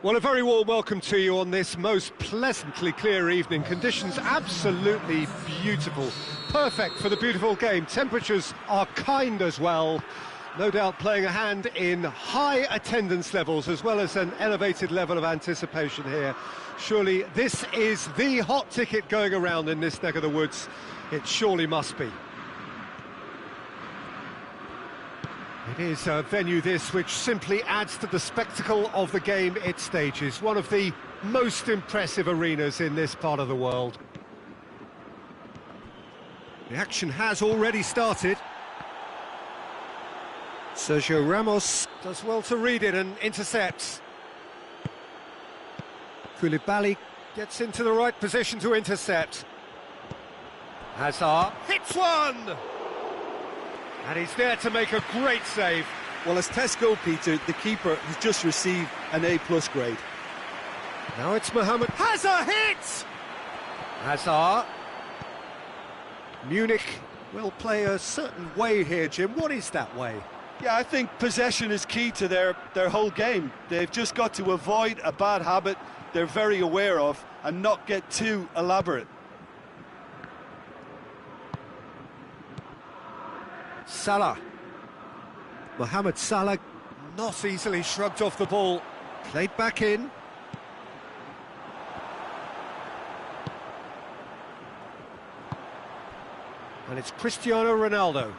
Well, a very warm welcome to you on this most pleasantly clear evening. Conditions absolutely beautiful. Perfect for the beautiful game. Temperatures are kind as well. No doubt playing a hand in high attendance levels as well as an elevated level of anticipation here. Surely this is the hot ticket going around in this neck of the woods. It surely must be. It is a venue this which simply adds to the spectacle of the game it stages. One of the most impressive arenas in this part of the world. The action has already started. Sergio Ramos does well to read it and intercepts. Koulibaly gets into the right position to intercept. Hazard hits one! And he's there to make a great save. Well, as tests go, Peter, the keeper has just received an A+ grade. Now it's Mohamed. Hazard hits! Hazard. Munich will play a certain way here, Jim. What is that way? Yeah, I think possession is key to their whole game. They've just got to avoid a bad habit they're very aware of and not get too elaborate. Salah. Mohamed Salah not easily shrugged off the ball. Played back in. And it's Cristiano Ronaldo.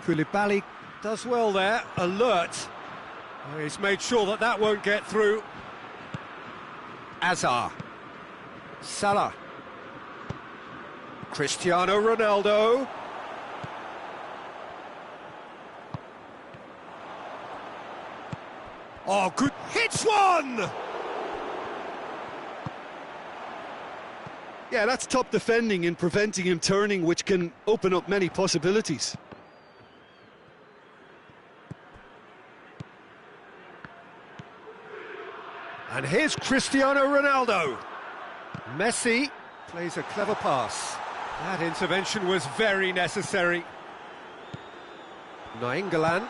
Koulibaly does well there, alert. Oh, he's made sure that that won't get through. Hazard. Salah. Cristiano Ronaldo. Oh, good. Hits one! Yeah, that's top defending and preventing him turning, which can open up many possibilities. And here's Cristiano Ronaldo. Messi plays a clever pass. That intervention was very necessary. Nainggolan.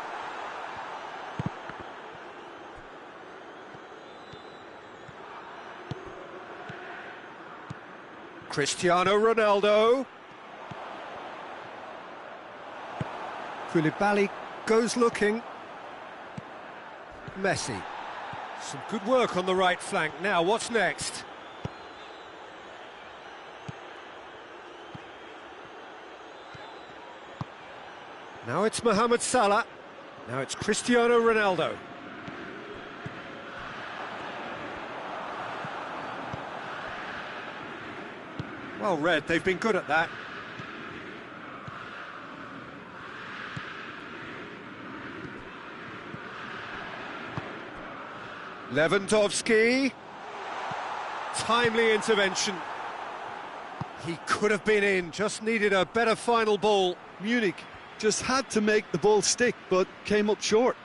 Cristiano Ronaldo. Koulibaly goes looking. Messi. Some good work on the right flank. Now, what's next? Now it's Mohamed Salah. Now it's Cristiano Ronaldo. Well read, they've been good at that. Lewandowski. Timely intervention. He could have been in, just needed a better final ball. Munich just had to make the ball stick, but came up short.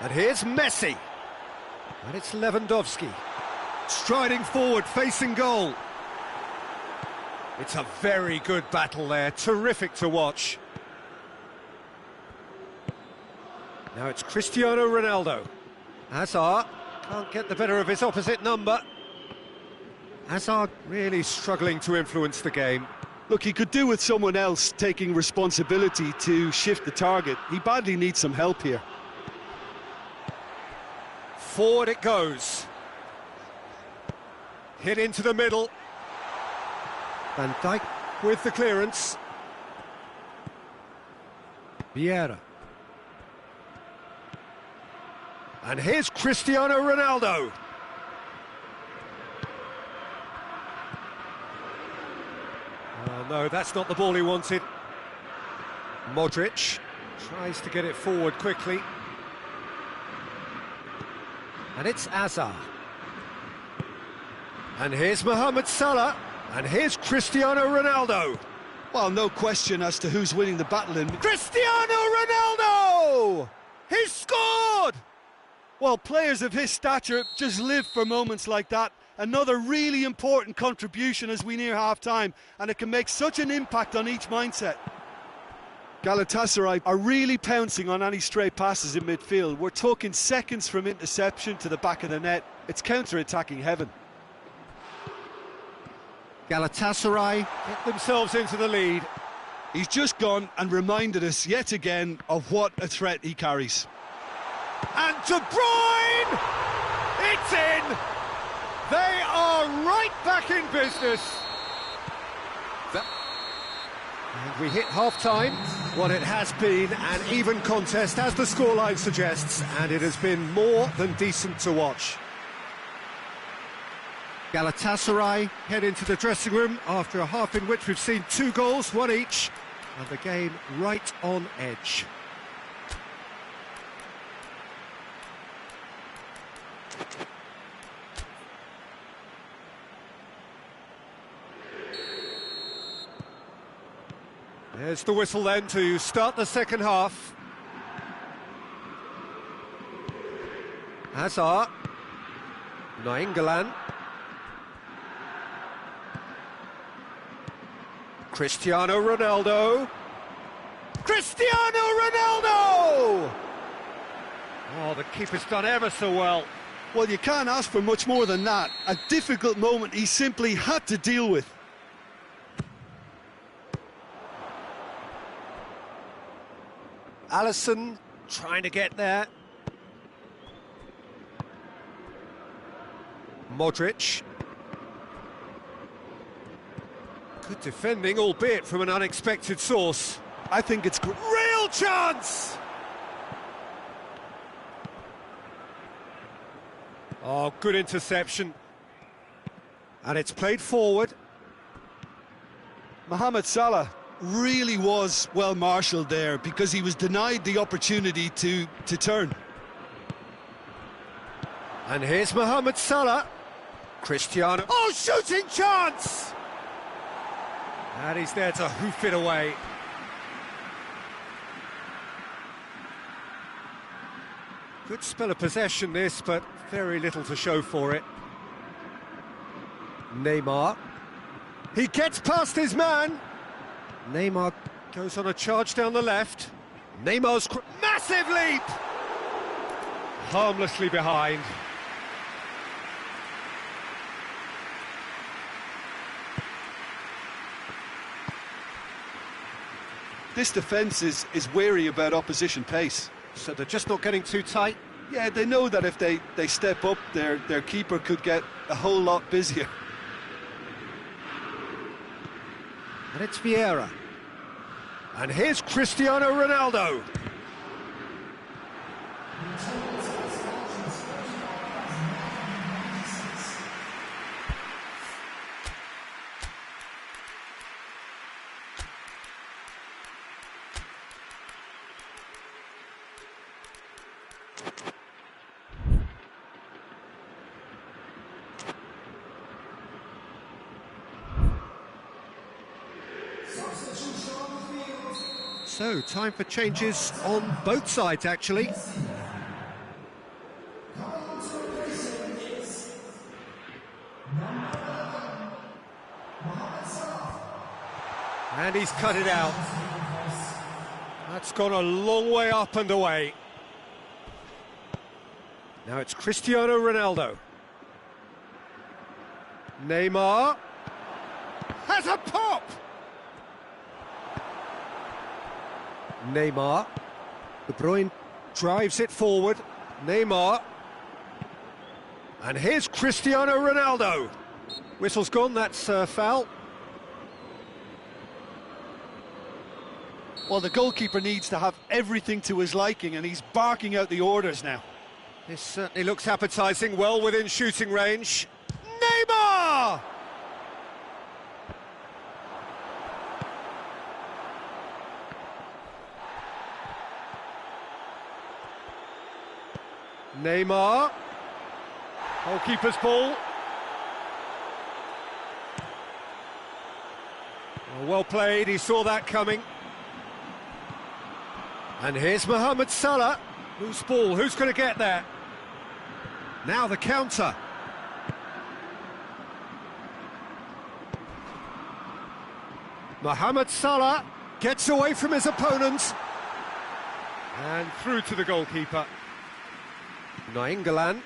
And here's Messi. And it's Lewandowski. Striding forward, facing goal. It's a very good battle there, terrific to watch. Now it's Cristiano Ronaldo. Hazard can't get the better of his opposite number. Hazard really struggling to influence the game. Look, he could do with someone else taking responsibility to shift the target. He badly needs some help here. Forward it goes. Hit into the middle. Van Dijk with the clearance. Vieira. And here's Cristiano Ronaldo. Oh, no, that's not the ball he wanted. Modric tries to get it forward quickly. And it's Hazard. And here's Mohamed Salah. And here's Cristiano Ronaldo. Well, no question as to who's winning the battle in... Cristiano Ronaldo! He's scored! Well, players of his stature just live for moments like that. Another really important contribution as we near half-time, and it can make such an impact on each mindset. Galatasaray are really pouncing on any stray passes in midfield. We're talking seconds from interception to the back of the net. It's counter-attacking heaven. Galatasaray get themselves into the lead. He's just gone and reminded us yet again of what a threat he carries. And De Bruyne! It's in! They are right back in business. And we hit half-time. Well, it has been an even contest, as the scoreline suggests, and it has been more than decent to watch. Galatasaray head into the dressing room after a half in which we've seen 2 goals, 1 each, and the game right on edge. There's the whistle then to start the second half. Hazard. Nainggolan. Cristiano Ronaldo. Cristiano Ronaldo! Oh, the keeper's done ever so well. Well, you can't ask for much more than that. A difficult moment he simply had to deal with. Alisson trying to get there. Modric. Good defending, albeit from an unexpected source. I think it's... Real chance! Oh, good interception. And it's played forward. Mohamed Salah really was well marshalled there because he was denied the opportunity to turn. And here's Mohamed Salah. Cristiano. Oh, shooting chance! And he's there to hoof it away. Good spell of possession this, but very little to show for it. Neymar. He gets past his man. Neymar goes on a charge down the left. Neymar's massive leap! Harmlessly behind. This defence is wary about opposition pace. So they're just not getting too tight? Yeah, they know that if they step up, their keeper could get a whole lot busier. And it's Vieira. And here's Cristiano Ronaldo. So, time for changes on both sides, actually. And he's cut it out. That's gone a long way up and away. Now it's Cristiano Ronaldo. Neymar has a pop! Neymar. De Bruyne drives it forward. Neymar. And here's Cristiano Ronaldo. Whistle's gone, that's foul. Well, the goalkeeper needs to have everything to his liking, and he's barking out the orders now. This certainly looks appetising, well within shooting range. Neymar! Neymar. Goalkeeper's ball. Well played, he saw that coming. And here's Mohamed Salah. Loose ball, who's going to get there? Now the counter. Mohamed Salah gets away from his opponent. And through to the goalkeeper. Nainggolan.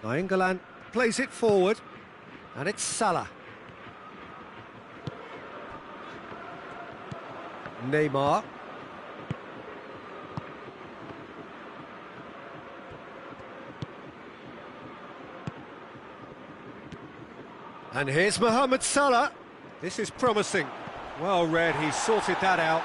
Nainggolan plays it forward. And it's Salah. Neymar. And here's Mohamed Salah. This is promising. Well read, he sorted that out.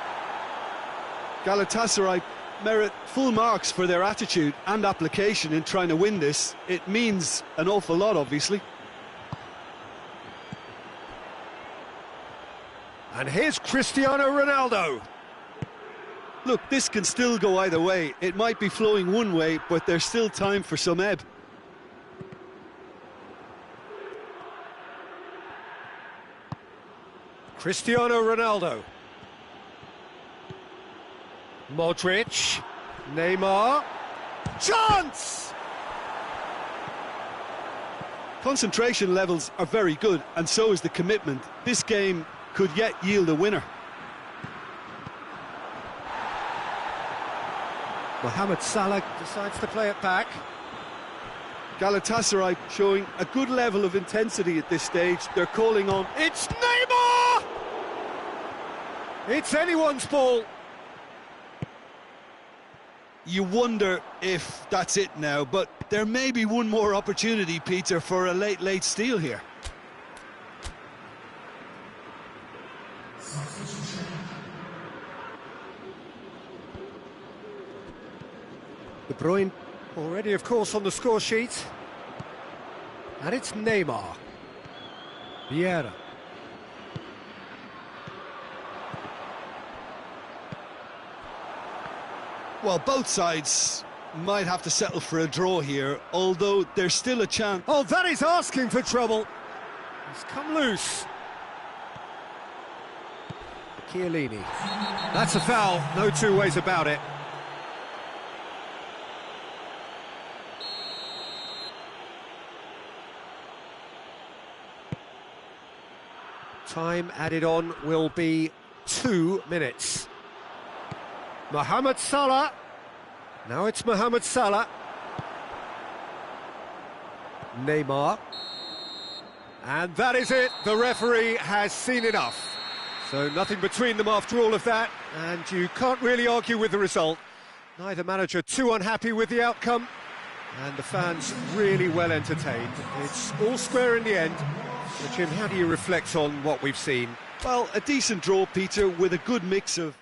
Galatasaray merit full marks for their attitude and application in trying to win this. It means an awful lot, obviously. And here's Cristiano Ronaldo. Look, this can still go either way. It might be flowing one way, but there's still time for some ebb. Cristiano Ronaldo. Modric. Neymar. Chance! Concentration levels are very good, and so is the commitment. This game could yet yield a winner. Mohamed Salah decides to play it back. Galatasaray showing a good level of intensity at this stage. They're calling on... It's Neymar! It's anyone's ball. You wonder if that's it now, but there may be one more opportunity, Peter, for a late steal here. De Bruyne already, of course, on the score sheet. And it's Neymar. Vieira. Well, both sides might have to settle for a draw here, although there's still a chance. Oh, that is asking for trouble. He's come loose. Chiellini. That's a foul, no two ways about it. Time added on will be 2 minutes. Mohamed Salah. Now it's Mohamed Salah. Neymar. And that is it. The referee has seen enough. So nothing between them after all of that. And you can't really argue with the result. Neither manager too unhappy with the outcome. And the fans really well entertained. It's all square in the end. So Jim, how do you reflect on what we've seen? Well, a decent draw, Peter, with a good mix of...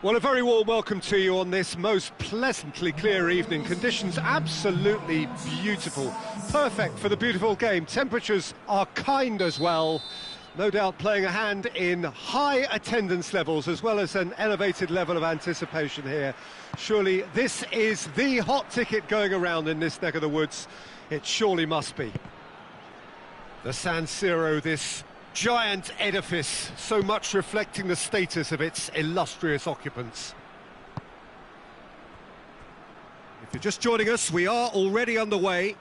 Well, a very warm welcome to you on this most pleasantly clear evening. Conditions absolutely beautiful. Perfect for the beautiful game. Temperatures are kind as well. No doubt playing a hand in high attendance levels as well as an elevated level of anticipation here. Surely this is the hot ticket going around in this neck of the woods. It surely must be. The San Siro, this giant edifice, so much reflecting the status of its illustrious occupants. If you're just joining us, we are already underway.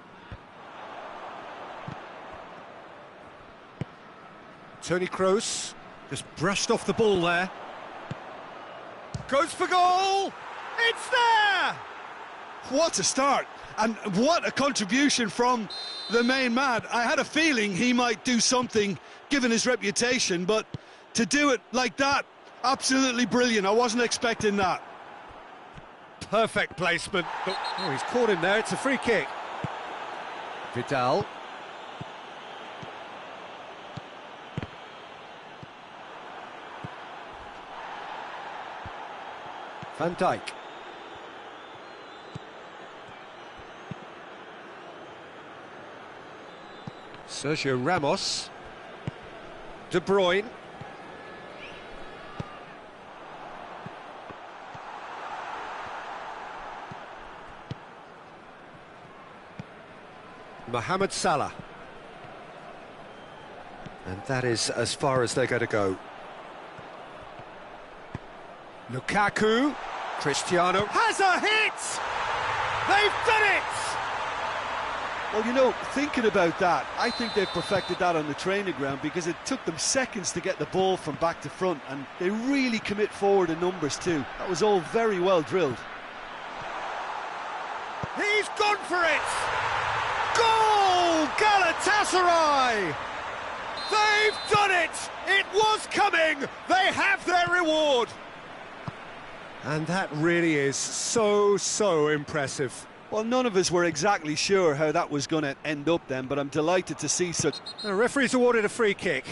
Toni Kroos just brushed off the ball there. Goes for goal! It's there! What a start, and what a contribution from the main man. I had a feeling he might do something given his reputation, but to do it like that, absolutely brilliant. I wasn't expecting that. Perfect placement. Oh, he's caught him there. It's a free kick. Vidal. Van Dijk. Sergio Ramos. De Bruyne. Mohamed Salah. And that is as far as they're going to go. Lukaku. Cristiano has a hit! They've done it! Well, you know, thinking about that, I think they've perfected that on the training ground because it took them seconds to get the ball from back to front, and they really commit forward in numbers too. That was all very well drilled. He's gone for it! Goal! Galatasaray! They've done it! It was coming! They have their reward! And that really is so impressive. Well, none of us were exactly sure how that was going to end up then, but I'm delighted to see such... The referee's awarded a free kick.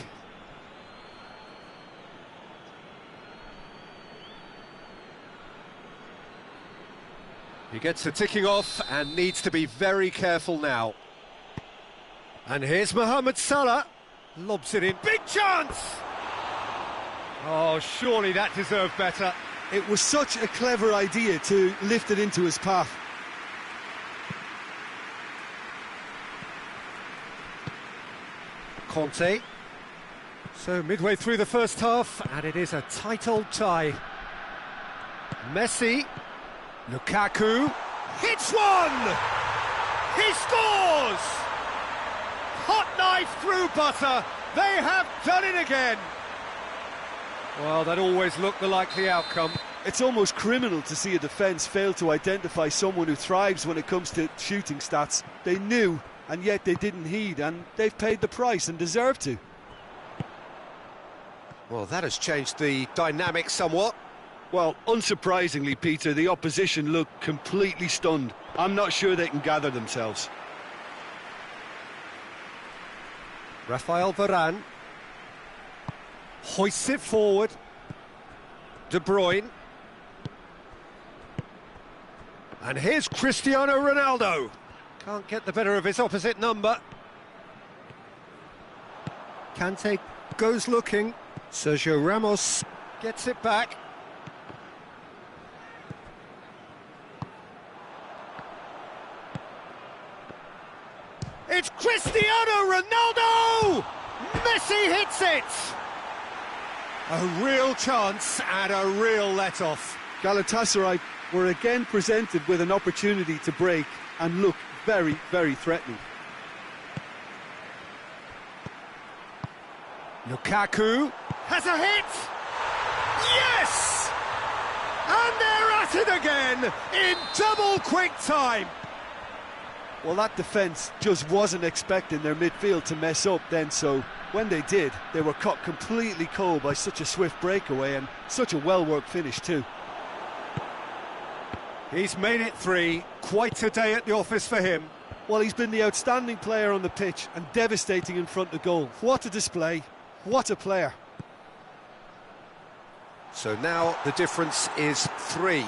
He gets the ticking off and needs to be very careful now. And here's Mohamed Salah. Lobs it in. Big chance! Oh, surely that deserved better. It was such a clever idea to lift it into his path. Conte. So midway through the first half, and it is a tight old tie. Messi. Lukaku. Hits one! He scores! Hot knife through butter. They have done it again. Well, that always looked the likely outcome. It's almost criminal to see a defence fail to identify someone who thrives when it comes to shooting stats. They knew, and yet they didn't heed, and they've paid the price and deserve to. Well, that has changed the dynamic somewhat. Well, unsurprisingly, Peter, the opposition look completely stunned. I'm not sure they can gather themselves. Rafael Varane. Hoists it forward. De Bruyne. And here's Cristiano Ronaldo. Can't get the better of his opposite number. Kante goes looking. Sergio Ramos gets it back. It's Cristiano Ronaldo! Messi hits it! A real chance and a real let-off. Galatasaray were again presented with an opportunity to break and look very, very threatening. Lukaku has a hit! Yes! And they're at it again in double quick time. Well, that defence just wasn't expecting their midfield to mess up then, so when they did, they were caught completely cold by such a swift breakaway and such a well-worked finish too. He's made it 3, quite a day at the office for him. Well, he's been the outstanding player on the pitch and devastating in front of goal. What a display, what a player. So now the difference is 3.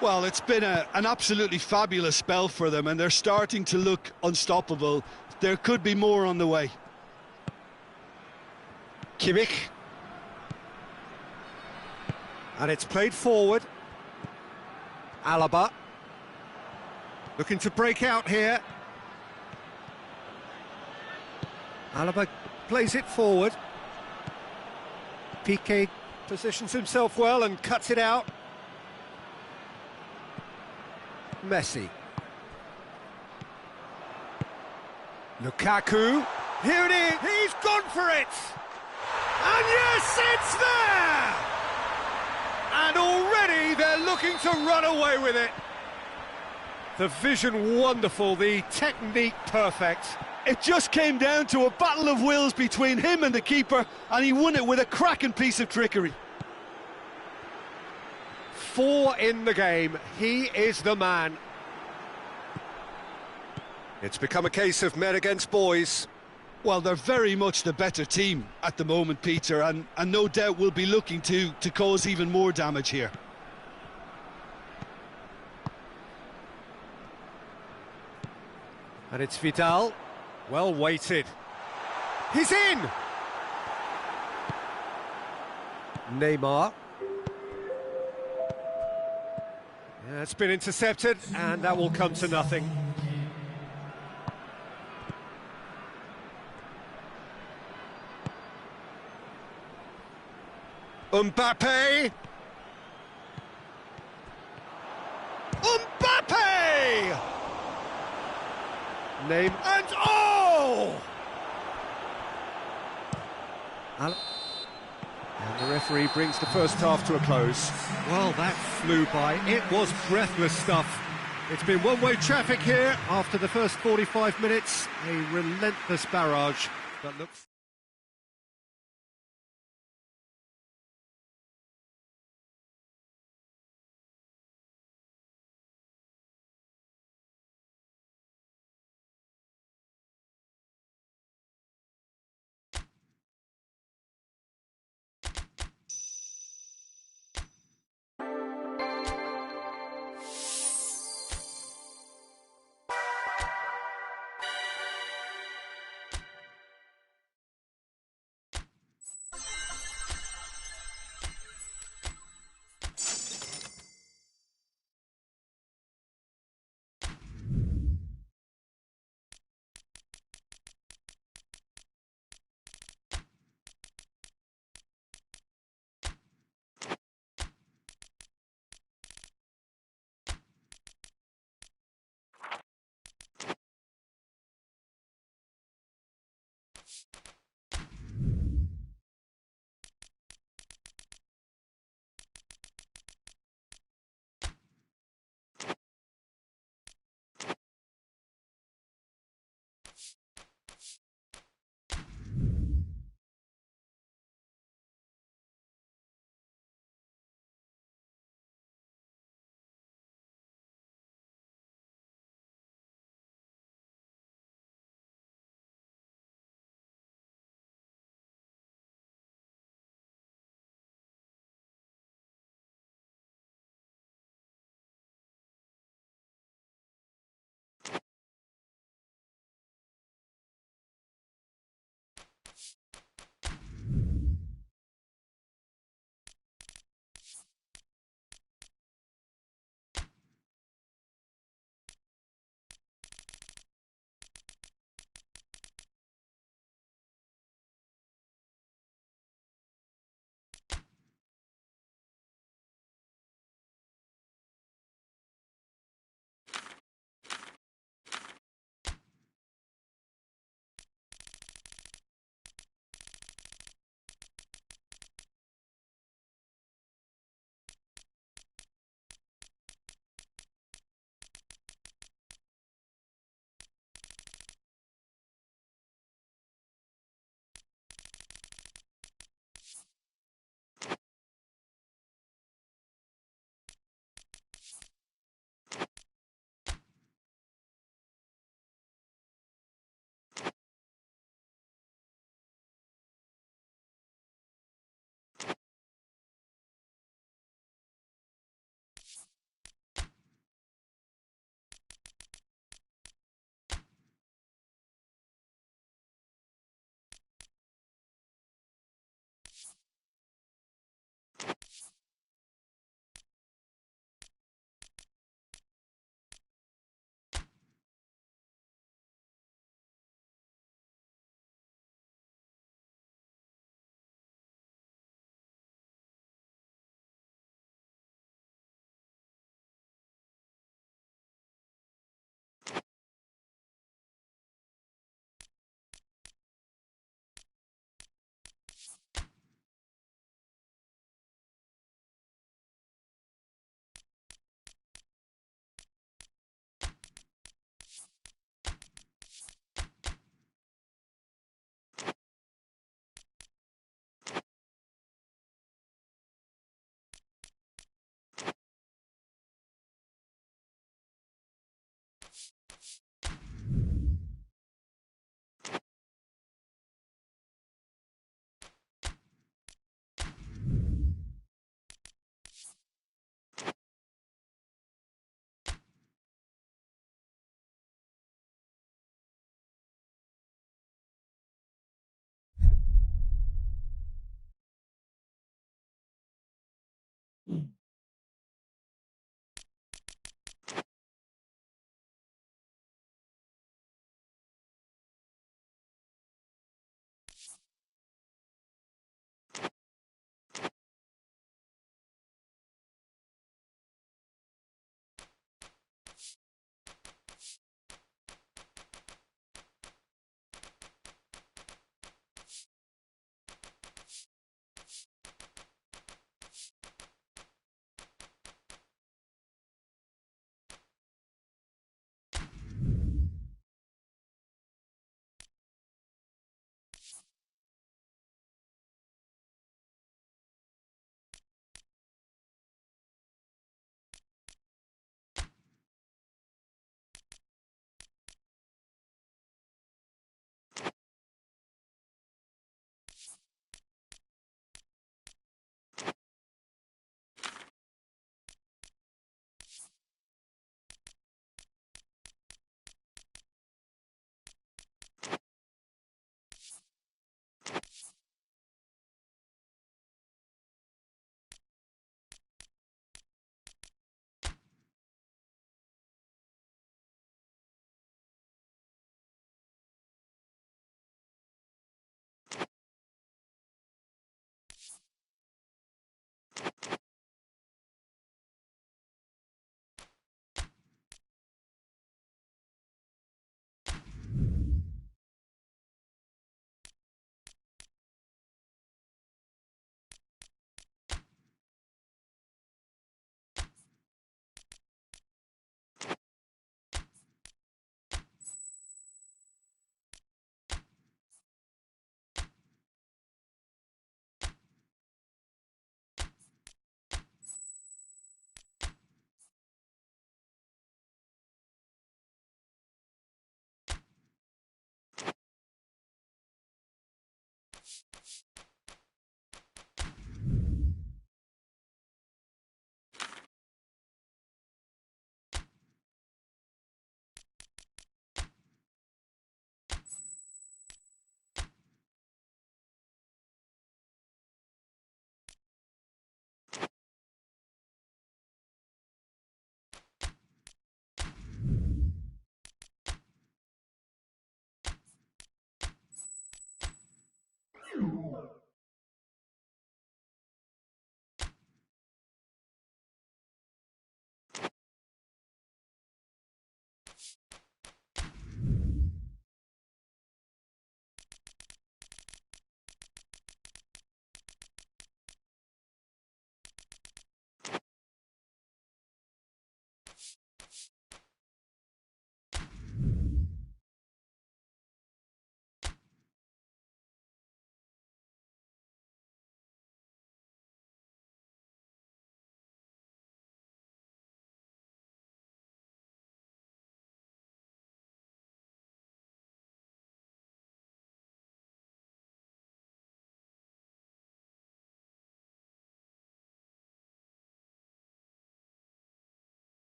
Well, it's been an absolutely fabulous spell for them, and they're starting to look unstoppable. There could be more on the way. Kimmich. And it's played forward. Alaba. Looking to break out here. Alaba plays it forward. Piqué positions himself well and cuts it out. Messi. Lukaku. Here it is. He's gone for it. And yes, it's there! And already they're looking to run away with it. The vision wonderful, the technique perfect. It just came down to a battle of wills between him and the keeper, and he won it with a cracking piece of trickery. 4 in the game, he is the man. It's become a case of men against boys. Well, they're very much the better team at the moment, Peter, and no doubt will be looking to cause even more damage here. And it's Vidal, well weighted. He's in! Neymar. Yeah, it's been intercepted, and that will come to nothing. Mbappe! Mbappe! Name and oh! And the referee brings the first half to a close. Well, that flew by. It was breathless stuff. It's been one-way traffic here after the first 45 minutes. A relentless barrage that looks...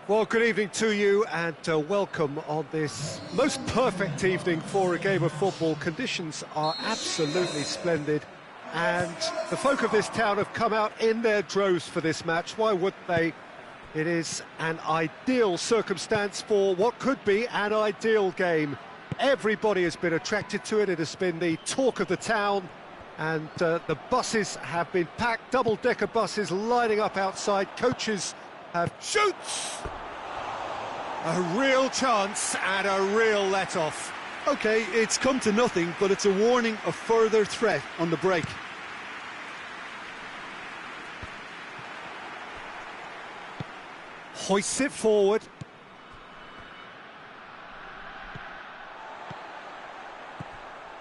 Well, good evening to you and welcome on this most perfect evening for a game of football. Conditions are absolutely splendid and the folk of this town have come out in their droves for this match. Why wouldn't they? It is an ideal circumstance for what could be an ideal game. Everybody has been attracted to it. It has been the talk of the town, and the buses have been packed, double-decker buses lining up outside. Coaches have shoots! A real chance and a real let-off. OK, it's come to nothing, but it's a warning of further threat on the break. Hoists it forward.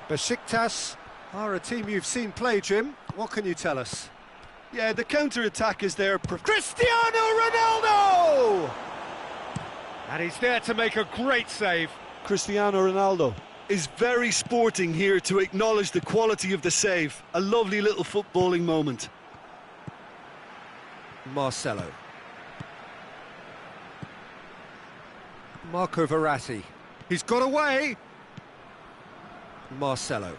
Besiktas are a team you've seen play, Jim. What can you tell us? Yeah, the counter-attack is there. Cristiano Ronaldo! And he's there to make a great save. Cristiano Ronaldo is very sporting here to acknowledge the quality of the save. A lovely little footballing moment. Marcelo. Marco Verratti. He's got away. Marcelo.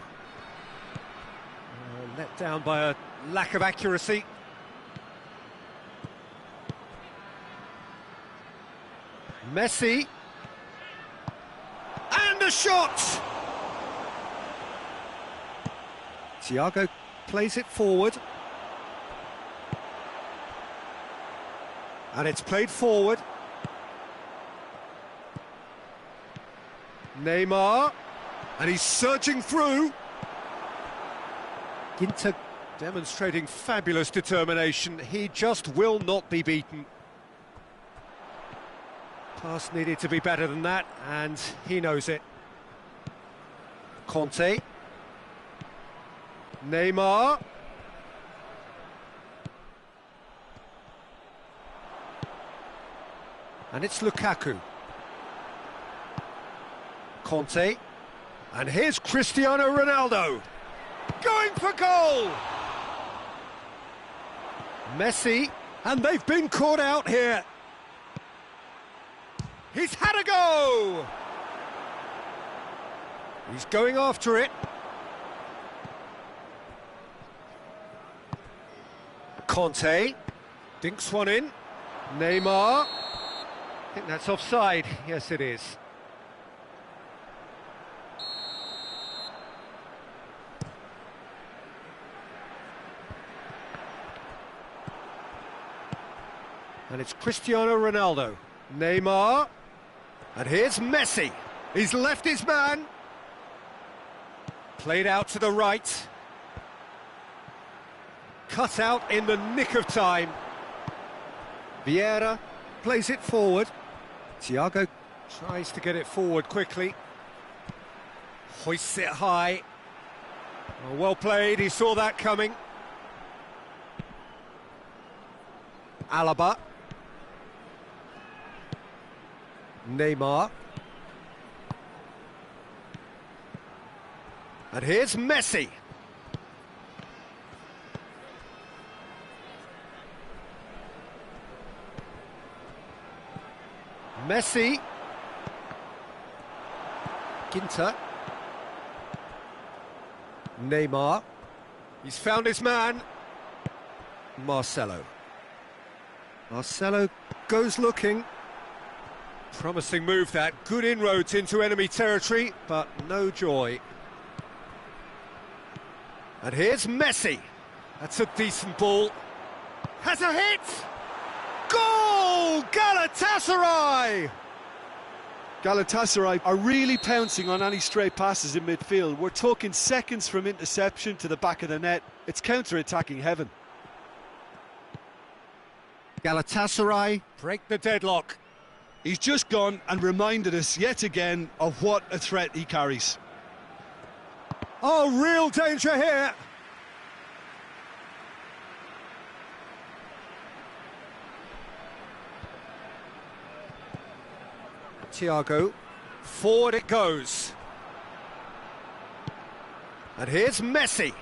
Let down by a lack of accuracy. Messi. And a shot! Thiago plays it forward. And it's played forward. Neymar. And he's surging through. Ginter demonstrating fabulous determination. He just will not be beaten. Pass needed to be better than that, and he knows it. Conte. Neymar. And it's Lukaku. Conte. And here's Cristiano Ronaldo. Going for goal! Messi. And they've been caught out here. He's had a go! He's going after it. Conte. Dinks one in. Neymar. I think that's offside. Yes, it is. And it's Cristiano Ronaldo. Neymar. And here's Messi. He's left his man. Played out to the right. Cut out in the nick of time. Vieira plays it forward. Thiago tries to get it forward quickly. Hoists it high. Oh, well played, he saw that coming. Alaba. Neymar. And here's Messi. Messi. Ginter. Neymar. He's found his man. Marcelo. Marcelo goes looking. Promising move that, good inroads into enemy territory, but no joy. And here's Messi. That's a decent ball. Has a hit! Goal! Galatasaray! Galatasaray are really pouncing on any stray passes in midfield. We're talking seconds from interception to the back of the net. It's counter-attacking heaven. Galatasaray break the deadlock. He's just gone and reminded us yet again of what a threat he carries. Oh, real danger here. Thiago, forward it goes. And here's Messi.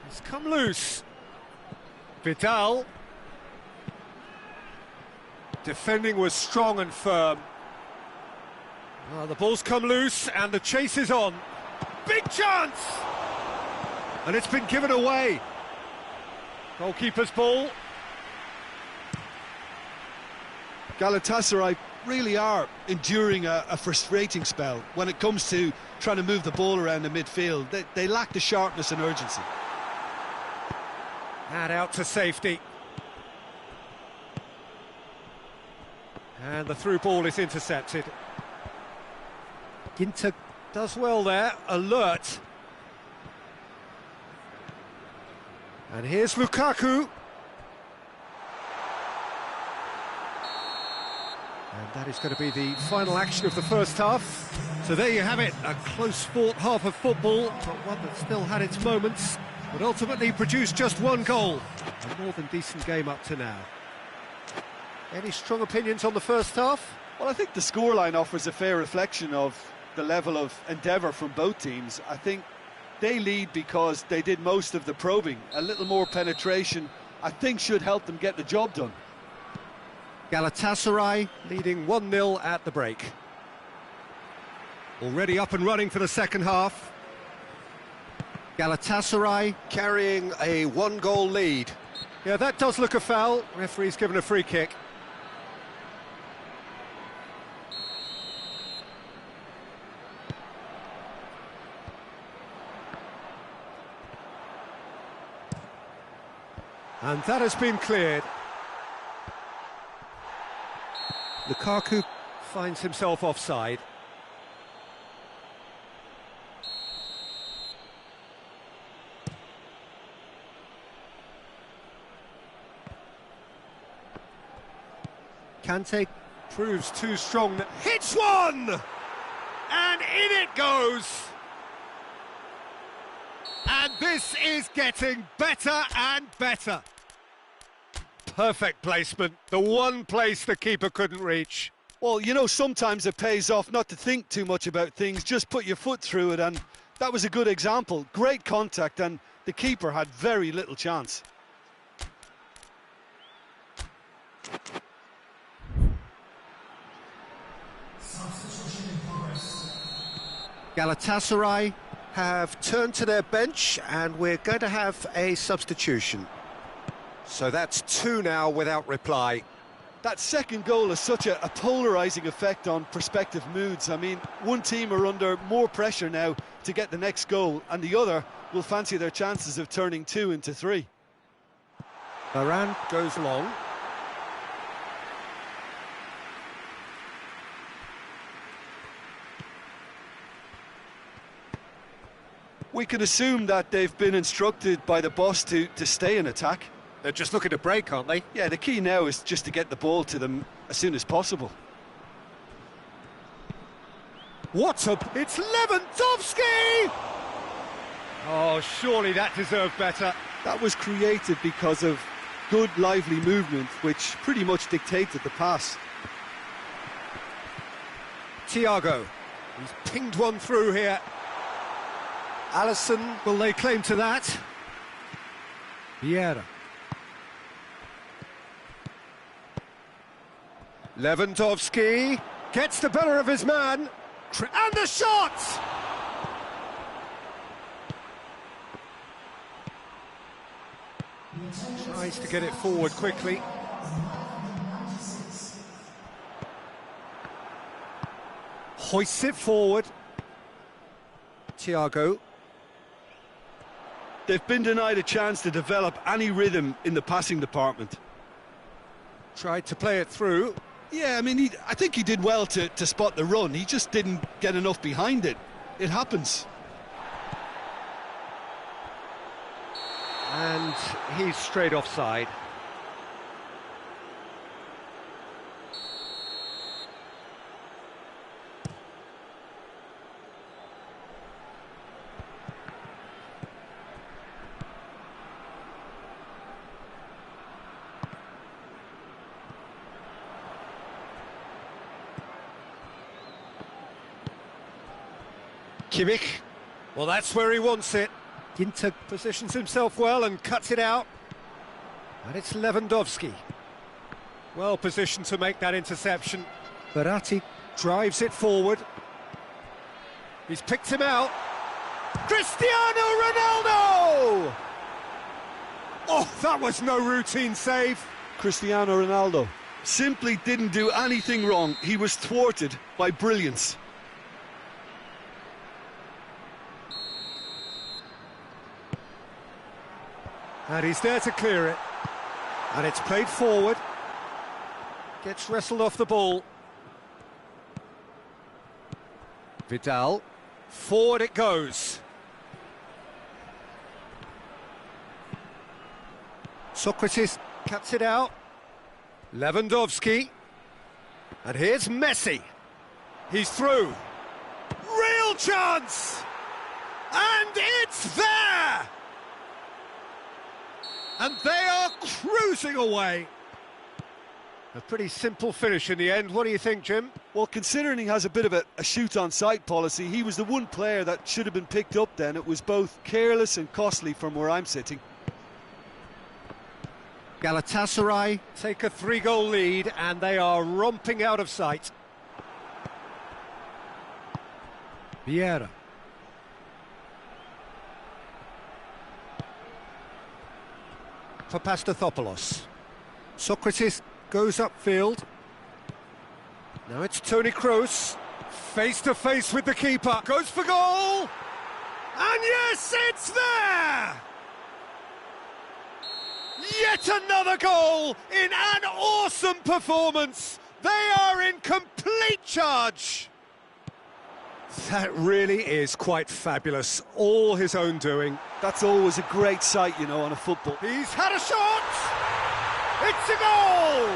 He's come loose. Vidal. Defending was strong and firm. Well, the ball's come loose and the chase is on. Big chance! And it's been given away. Goalkeeper's ball. Galatasaray really are enduring a frustrating spell when it comes to trying to move the ball around the midfield. They lack the sharpness and urgency. And out to safety. And the through ball is intercepted. Ginter does well there, alert. And here's Lukaku. And that is going to be the final action of the first half. So there you have it, a close-fought half of football, but one that still had its moments, but ultimately produced just one goal. A more than decent game up to now. Any strong opinions on the first half? Well, I think the scoreline offers a fair reflection of the level of endeavour from both teams. I think they lead because they did most of the probing. A little more penetration, I think, should help them get the job done. Galatasaray leading 1-0 at the break. Already up and running for the second half. Galatasaray carrying a one-goal lead. Yeah, that does look a foul. Referee's given a free kick. And that has been cleared. Lukaku finds himself offside. Kante proves too strong. Hits one! And in it goes! And this is getting better and better. Perfect placement, the one place the keeper couldn't reach. Well, you know, sometimes it pays off not to think too much about things, just put your foot through it, and that was a good example. Great contact, and the keeper had very little chance. Galatasaray have turned to their bench, and we're going to have a substitution. So that's two now without reply. That second goal has such a polarising effect on prospective moods. I mean, one team are under more pressure now to get the next goal, and the other will fancy their chances of turning 2 into 3. Varane goes long. We can assume that they've been instructed by the boss to stay in attack. They're just looking to break, aren't they? Yeah, the key now is just to get the ball to them as soon as possible. What's up? It's Lewandowski! Oh, surely that deserved better. That was created because of good, lively movement, which pretty much dictated the pass. Thiago, he's pinged one through here. Alisson will lay claim to that. Vieira. Lewandowski gets the better of his man. And the shot! Tries to get it forward quickly. Hoists it forward. Thiago. They've been denied a chance to develop any rhythm in the passing department. Tried to play it through. Yeah, I mean, I think he did well to spot the run. He just didn't get enough behind it. It happens. And he's straight offside. Kimmich, well, that's where he wants it. Ginter positions himself well and cuts it out. And it's Lewandowski. Well positioned to make that interception. Verratti drives it forward. He's picked him out. Cristiano Ronaldo! Oh, that was no routine save. Cristiano Ronaldo simply didn't do anything wrong. He was thwarted by brilliance. And he's there to clear it. And it's played forward. Gets wrestled off the ball. Vidal. Forward it goes. Socrates cuts it out. Lewandowski. And here's Messi. He's through. Real chance! And it's there! And they are cruising away. A pretty simple finish in the end. What do you think, Jim? Well, considering he has a bit of a shoot-on-sight policy, he was the one player that should have been picked up then. It was both careless and costly from where I'm sitting. Galatasaray take a 3-goal lead and they are romping out of sight. Vieira. Papastathopoulos. Socrates goes upfield. Now it's Toni Kroos, face to face with the keeper, goes for goal, and yes, it's there! Yet another goal in an awesome performance. They are in complete charge. That really is quite fabulous, all his own doing. That's always a great sight, you know, on a football. He's had a shot! It's a goal!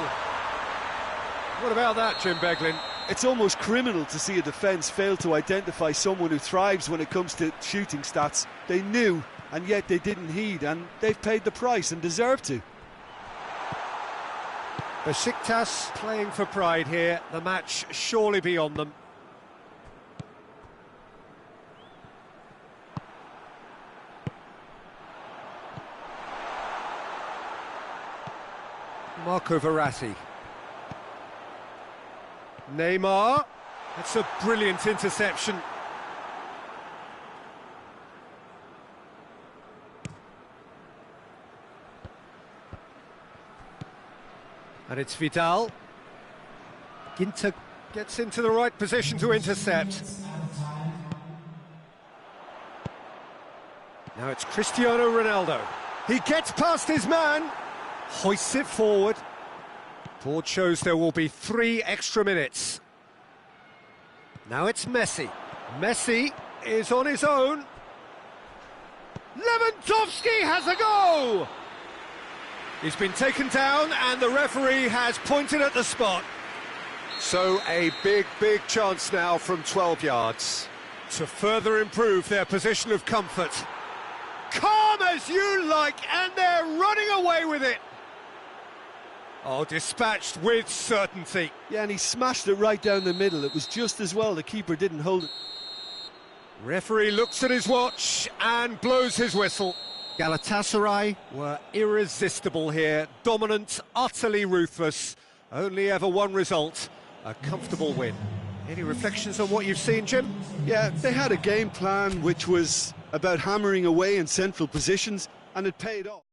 What about that, Jim Beglin? It's almost criminal to see a defence fail to identify someone who thrives when it comes to shooting stats. They knew, and yet they didn't heed, and they've paid the price and deserve to. Besiktas playing for pride here, the match surely beyond them. Marco Verratti. Neymar. That's a brilliant interception. And it's Vidal. Ginter gets into the right position to intercept. Now it's Cristiano Ronaldo. He gets past his man. Hoists it forward. Board shows there will be 3 extra minutes. Now it's Messi. Messi is on his own. Lewandowski has a go! He's been taken down and the referee has pointed at the spot. So a big chance now from 12 yards to further improve their position of comfort. Calm as you like, and they're running away with it. Oh, dispatched with certainty. Yeah, and he smashed it right down the middle. It was just as well the keeper didn't hold it. Referee looks at his watch and blows his whistle. Galatasaray were irresistible here, dominant, utterly ruthless. Only ever one result, a comfortable win. Any reflections on what you've seen, Jim? Yeah, they had a game plan which was about hammering away in central positions, and it paid off.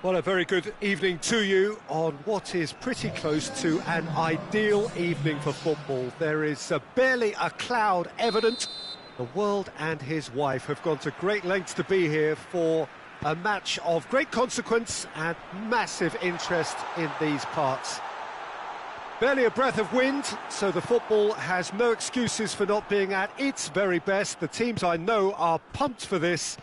Well, a very good evening to you on what is pretty close to an ideal evening for football. There is barely a cloud evident. The world and his wife have gone to great lengths to be here for a match of great consequence and massive interest in these parts. Barely a breath of wind, so the football has no excuses for not being at its very best. The teams I know are pumped for this.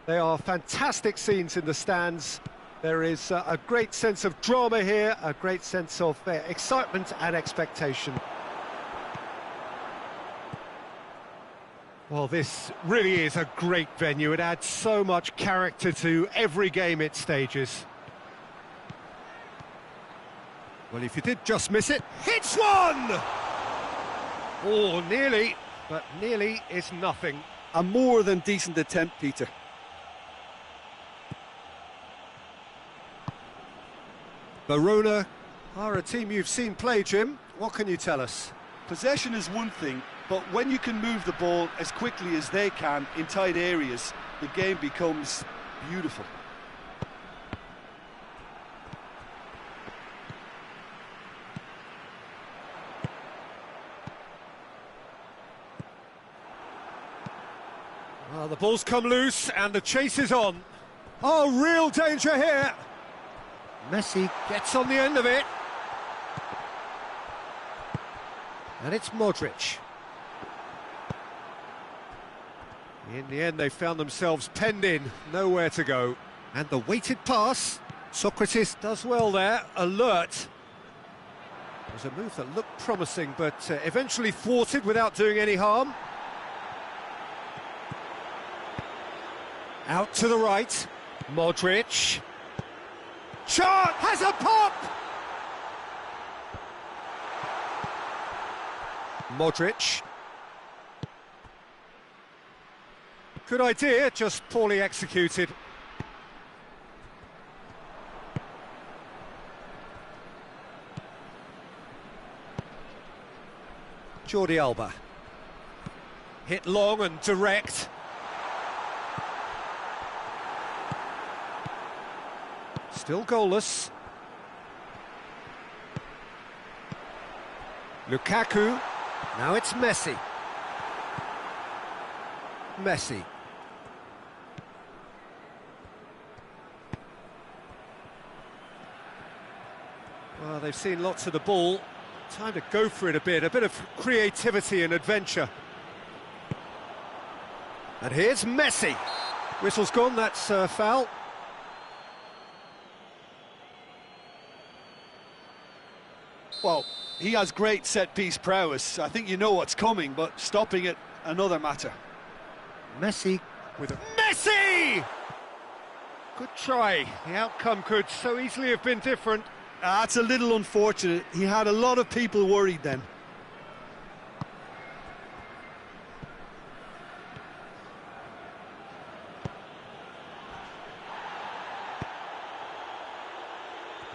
They are fantastic scenes in the stands. There is a great sense of drama here, a great sense of excitement and expectation. Well, this really is a great venue. It adds so much character to every game it stages. Well, if you did just miss it, hits one! Oh, nearly, but nearly is nothing. A more than decent attempt, Peter. Verona are a team you've seen play, Jim. What can you tell us? Possession is one thing, but when you can move the ball as quickly as they can in tight areas, the game becomes beautiful. Well, the ball's come loose and the chase is on. Oh, real danger here. Messi gets on the end of it. And it's Modric. In the end, they found themselves penned in, nowhere to go. And the weighted pass, Socrates does well there, alert. It was a move that looked promising, but eventually thwarted without doing any harm. Out to the right, Modric. Shot! Has a pop! Modric. Good idea, just poorly executed. Jordi Alba. Hit long and direct. Still goalless. Lukaku. Now it's Messi. Messi. Well, they've seen lots of the ball. Time to go for it a bit of creativity and adventure. And here's Messi. Whistle's gone, that's foul. Well, he has great set-piece prowess. I think you know what's coming, but stopping it, another matter. Messi with a... Messi! Good try. The outcome could so easily have been different. That's a little unfortunate. He had a lot of people worried then.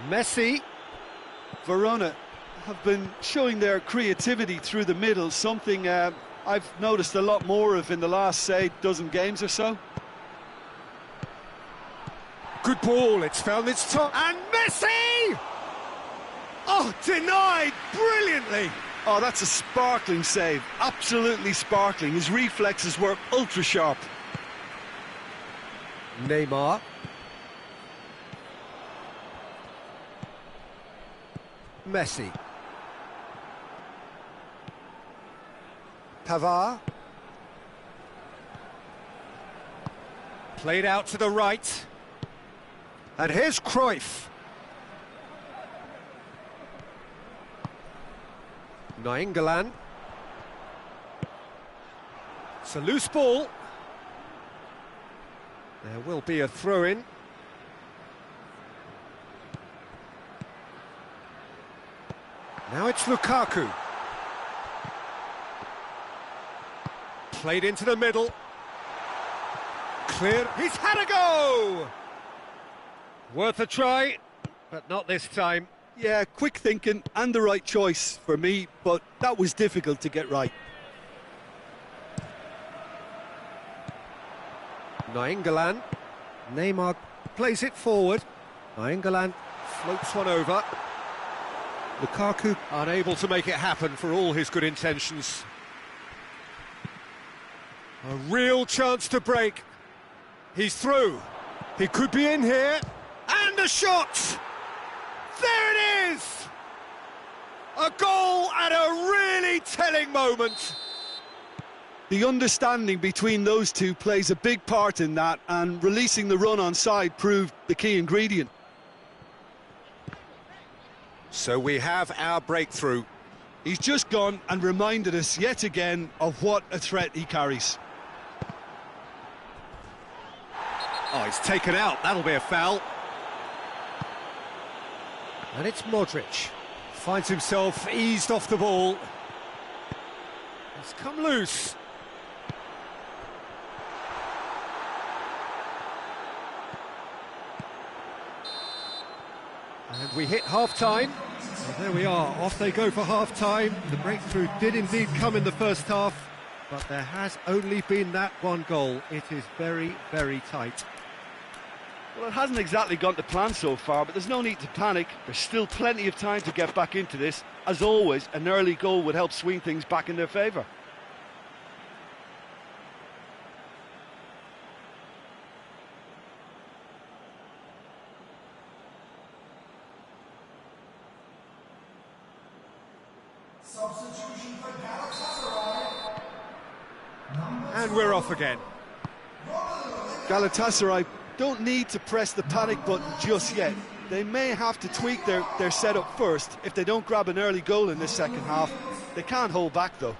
Messi. Verona have been showing their creativity through the middle, something I've noticed a lot more of in the last, say, dozen games or so. Good ball, it's found its top, and Messi! Oh, denied brilliantly! Oh, that's a sparkling save, absolutely sparkling. His reflexes were ultra-sharp. Neymar. Messi. Pavard. Played out to the right. And here's Cruyff. Nainggolan. It's a loose ball. There will be a throw-in. Now it's Lukaku. Played into the middle. Clear. He's had a go! Worth a try, but not this time. Yeah, quick thinking and the right choice for me, but that was difficult to get right. Nainggolan. Neymar plays it forward. England floats one over. Lukaku unable to make it happen for all his good intentions. A real chance to break. He's through. He could be in here. And a shot! There it is! A goal at a really telling moment. The understanding between those two plays a big part in that, and releasing the run on side proved the key ingredient. So we have our breakthrough. He's just gone and reminded us yet again of what a threat he carries. Oh, he's taken out. That'll be a foul. And it's Modric. Finds himself eased off the ball. He's come loose. And we hit half-time. Well, there we are, off they go for half-time. The breakthrough did indeed come in the first half, but there has only been that one goal. It is very, very tight. Well, it hasn't exactly gone to plan so far, but there's no need to panic. There's still plenty of time to get back into this. As always, an early goal would help swing things back in their favour. Substitution for Galatasaray. And we're off again. Galatasaray don't need to press the panic button just yet. They may have to tweak their setup first. If they don't grab an early goal in this second half, they can't hold back though.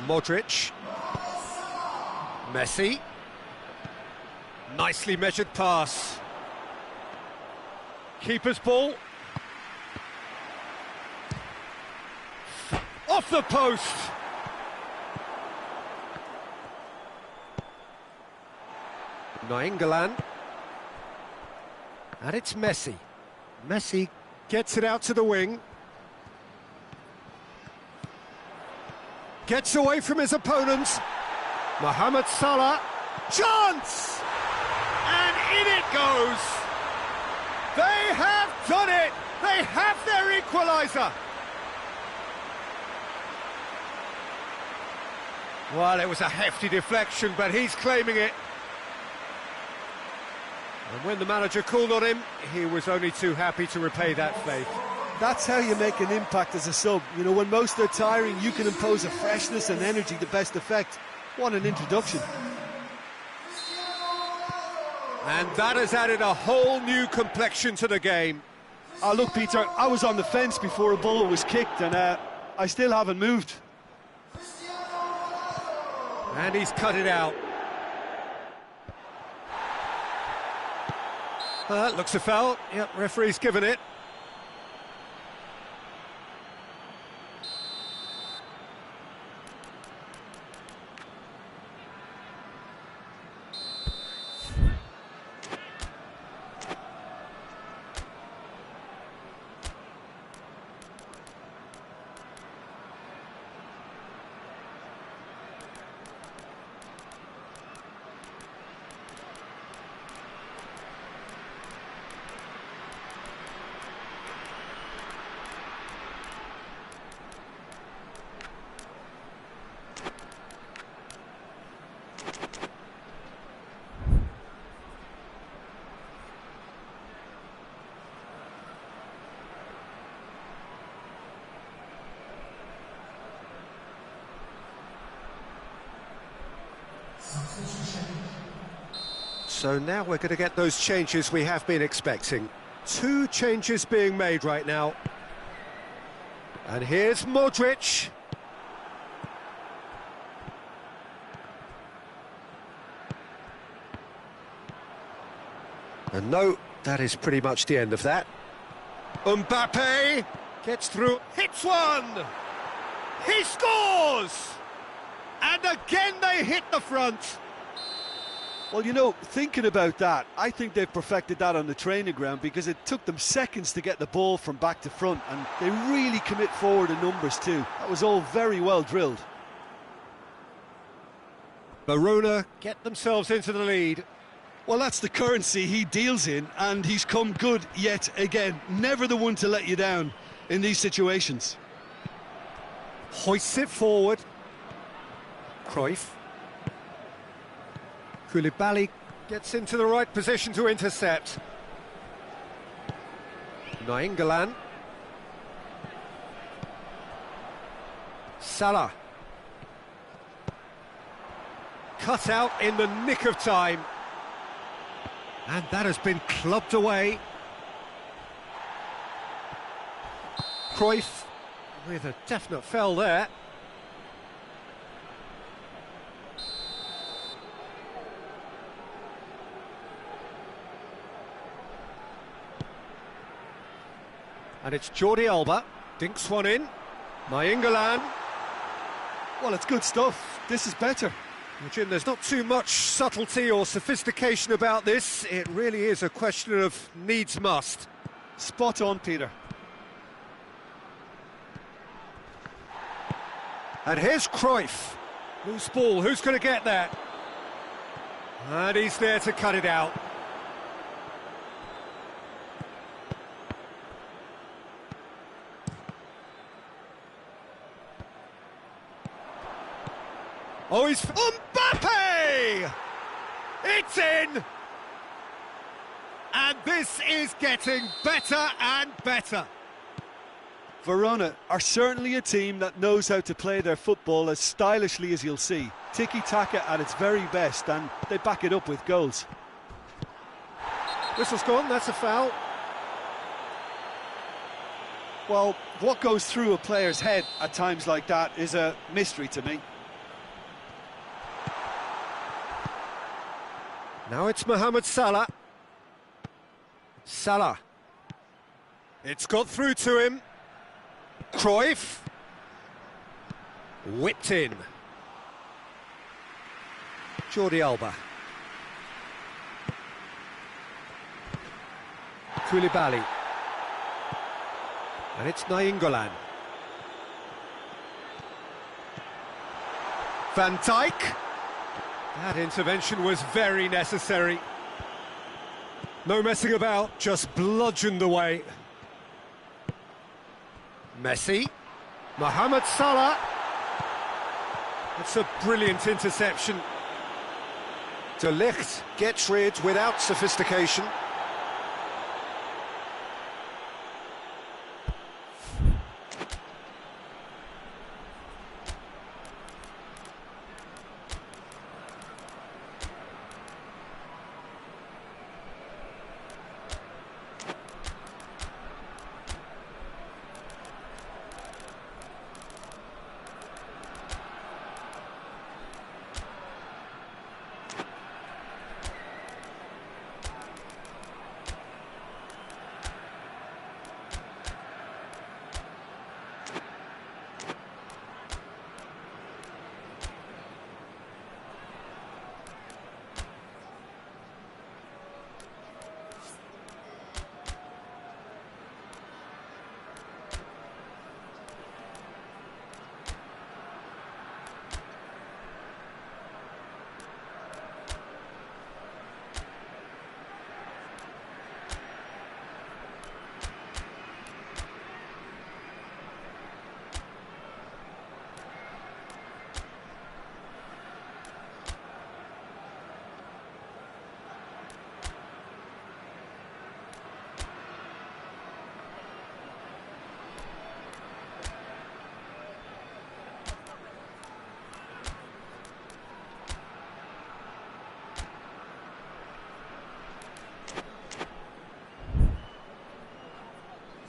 Modric. Messi. Nicely measured pass. Keeper's ball. Off the post. Nainggolan. And it's Messi. Messi gets it out to the wing. Gets away from his opponents. Mohamed Salah. Chance! And in it goes. They have done it. They have their equaliser. Well, it was a hefty deflection, but he's claiming it. And when the manager called on him, he was only too happy to repay that faith. That's how you make an impact as a sub. You know, when most are tiring, you can impose a freshness and energy to best effect. What an introduction. And that has added a whole new complexion to the game. Oh, look, Peter, I was on the fence before a ball was kicked, and I still haven't moved. And he's cut it out. Looks a foul. Yep, referee's given it. So now we're going to get those changes we have been expecting. 2 changes being made right now. And here's Modric. And no, that is pretty much the end of that. Mbappe gets through, hits one! He scores! And again they hit the front. Well, you know, thinking about that, I think they've perfected that on the training ground, because it took them seconds to get the ball from back to front, and they really commit forward in numbers too. That was all very well drilled. Verona get themselves into the lead. Well, that's the currency he deals in, and he's come good yet again. Never the one to let you down in these situations. Hoists it forward. Cruyff. Koulibaly gets into the right position to intercept. Nainggolan. Salah. Cut out in the nick of time. And that has been clubbed away. Cruyff with a definite foul there. And it's Jordi Alba, dinks one in. Nainggolan. Well, it's good stuff. This is better. Well, Jim, there's not too much subtlety or sophistication about this. It really is a question of needs must. Spot on, Peter. And here's Cruyff. Loose ball, who's going to get that? And he's there to cut it out. Oh, he's... Mbappe! It's in! And this is getting better and better. Verona are certainly a team that knows how to play their football as stylishly as you'll see. Tiki-taka at its very best, and they back it up with goals. Whistle's gone, that's a foul. Well, what goes through a player's head at times like that is a mystery to me. Now it's Mohamed Salah. Salah. It's got through to him. Cruyff. Whipped in. Jordi Alba. Koulibaly. And it's Nainggolan. Van Dijk. That intervention was very necessary. No messing about, just bludgeoned away. Messi. Mohamed Salah. It's a brilliant interception. De Ligt gets rid without sophistication.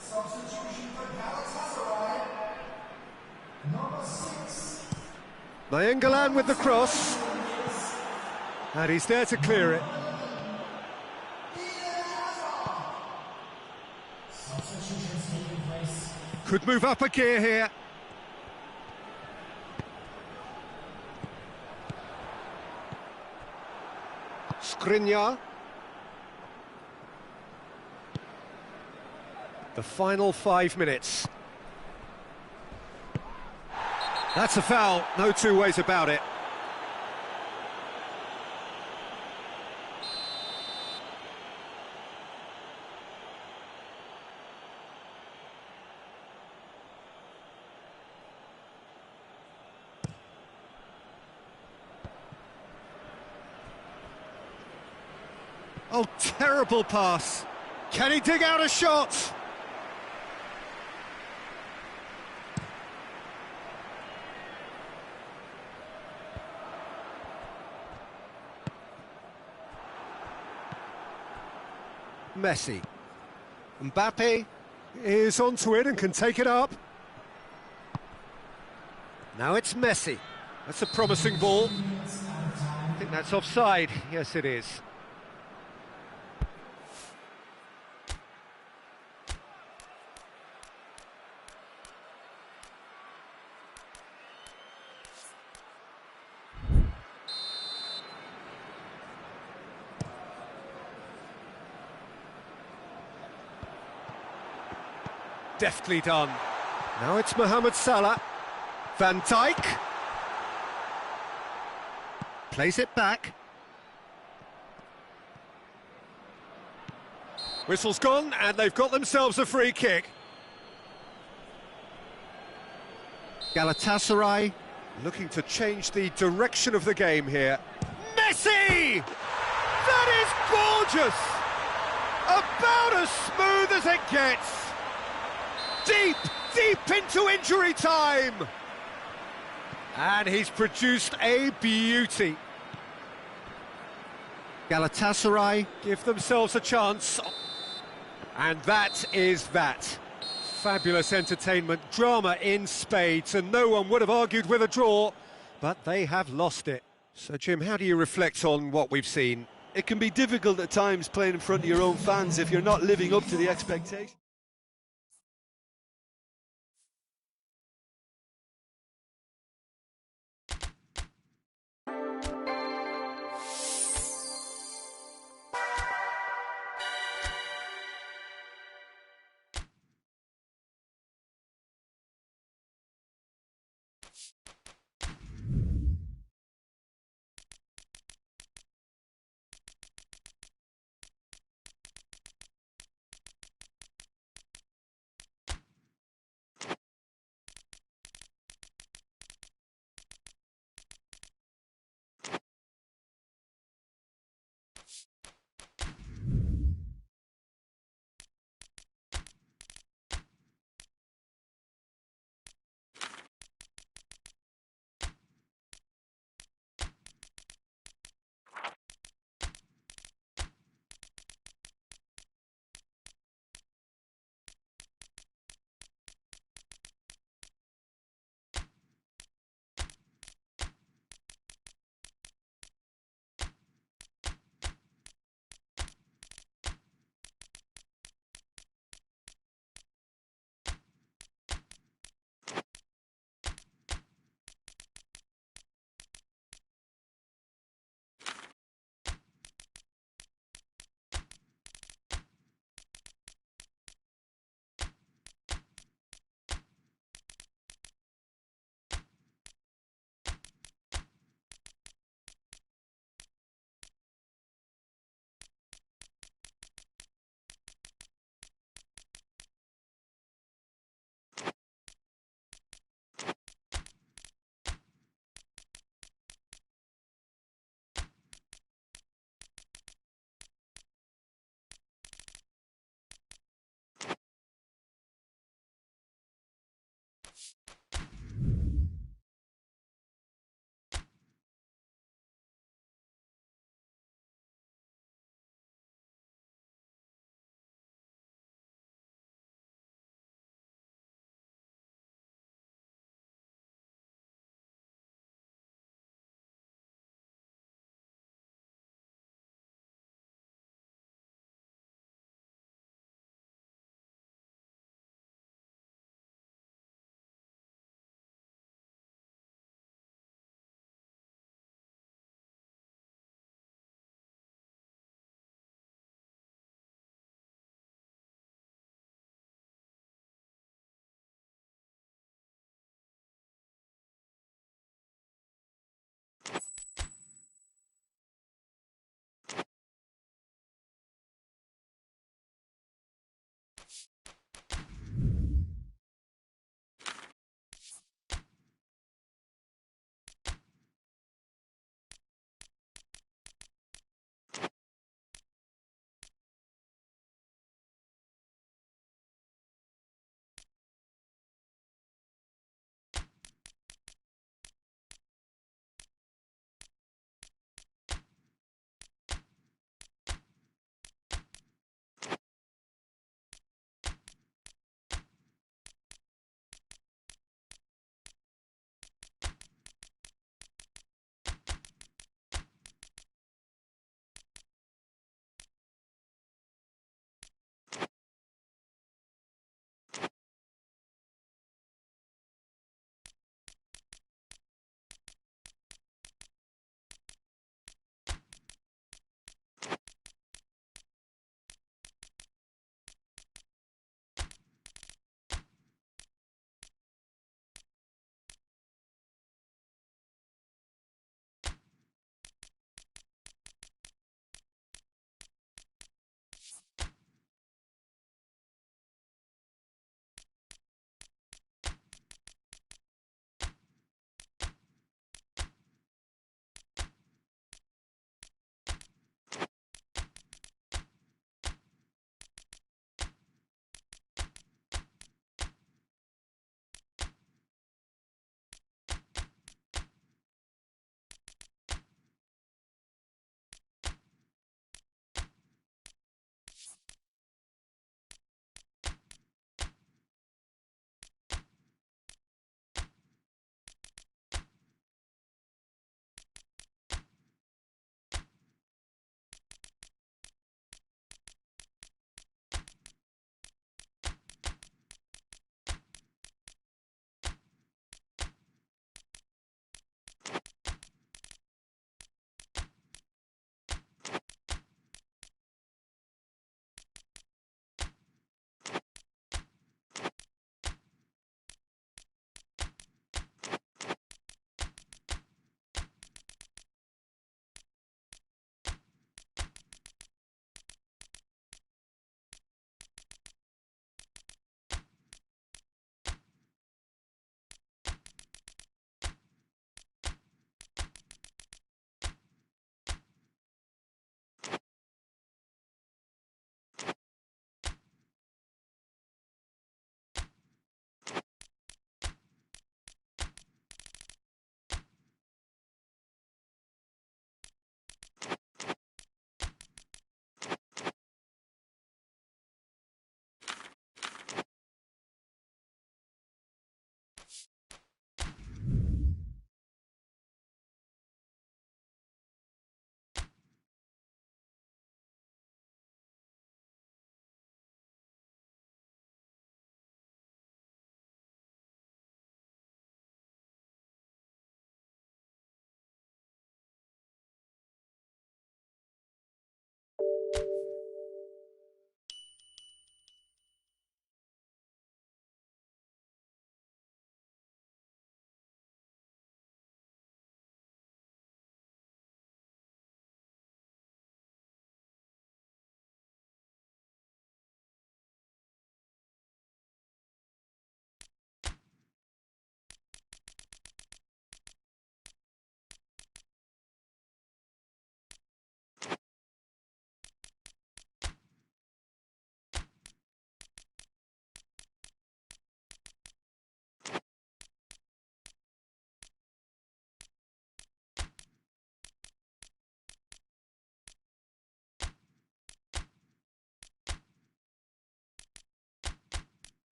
Substitution for Galatasaray. Number 6. Nainggolan with the cross. And he's there to clear it. Substitutions taking place. Could move up a gear here. Skriniar. The final 5 minutes. That's a foul, no two ways about it. Oh, terrible pass. Can he dig out a shot? Messi. Mbappe is onto it and can take it up. Now it's Messi. That's a promising ball. I think that's offside. Yes, it is. Deftly done. Now it's Mohamed Salah. Van Dijk. Plays it back. Whistle's gone, and they've got themselves a free kick. Galatasaray looking to change the direction of the game here. Messi! That is gorgeous! About as smooth as it gets. Deep into injury time. And he's produced a beauty. Galatasaray give themselves a chance. And that is that. Fabulous entertainment, drama in spades, and no one would have argued with a draw, but they have lost it. So, Jim, how do you reflect on what we've seen? It can be difficult at times playing in front of your own fans if you're not living up to the expectation.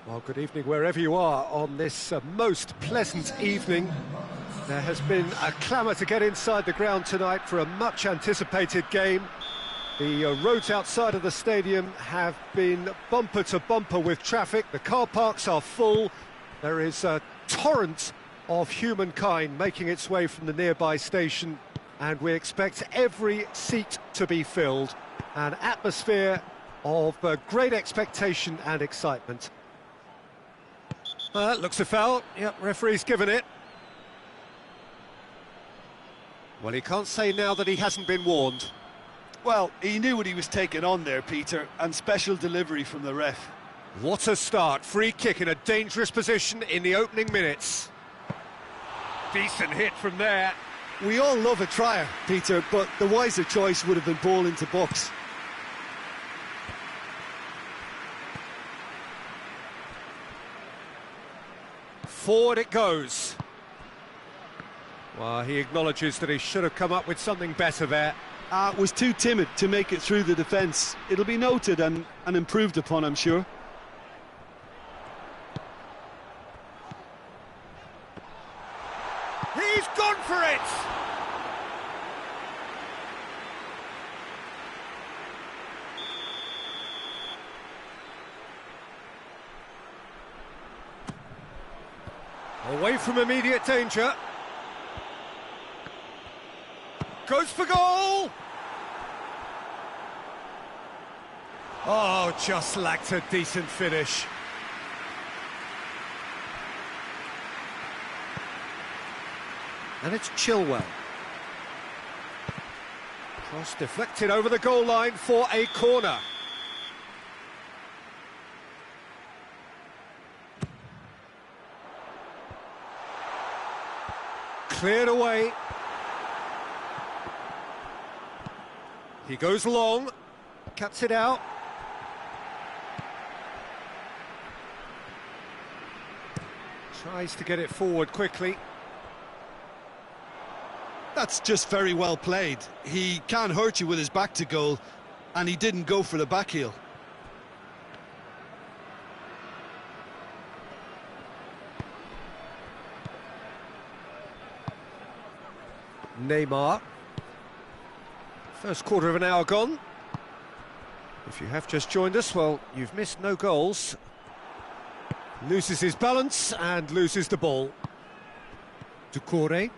Well, good evening wherever you are on this most pleasant evening. There has been a clamour to get inside the ground tonight for a much-anticipated game. The roads outside of the stadium have been bumper to bumper with traffic. The car parks are full. There is a torrent of humankind making its way from the nearby station, and we expect every seat to be filled. An atmosphere of great expectation and excitement. Looks a foul. Yep, referee's given it. Well, he can't say now that he hasn't been warned. Well, he knew what he was taking on there, Peter, and special delivery from the ref. What a start. Free kick in a dangerous position in the opening minutes. Decent hit from there. We all love a trier, Peter, but the wiser choice would have been ball into box. Forward it goes. Well, he acknowledges that he should have come up with something better there. Was too timid to make it through the defence. It'll be noted and improved upon, I'm sure. He's gone for it! Away from immediate danger. Goes for goal! Oh, just lacked a decent finish. And it's Chilwell. Cross deflected over the goal line for a corner. Cleared away. He goes long, cuts it out. Tries to get it forward quickly. That's just very well played. He can't hurt you with his back to goal, and he didn't go for the back heel. Neymar. First quarter of an hour gone. If you have just joined us, well, you've missed no goals. Loses his balance and loses the ball. Doucouré.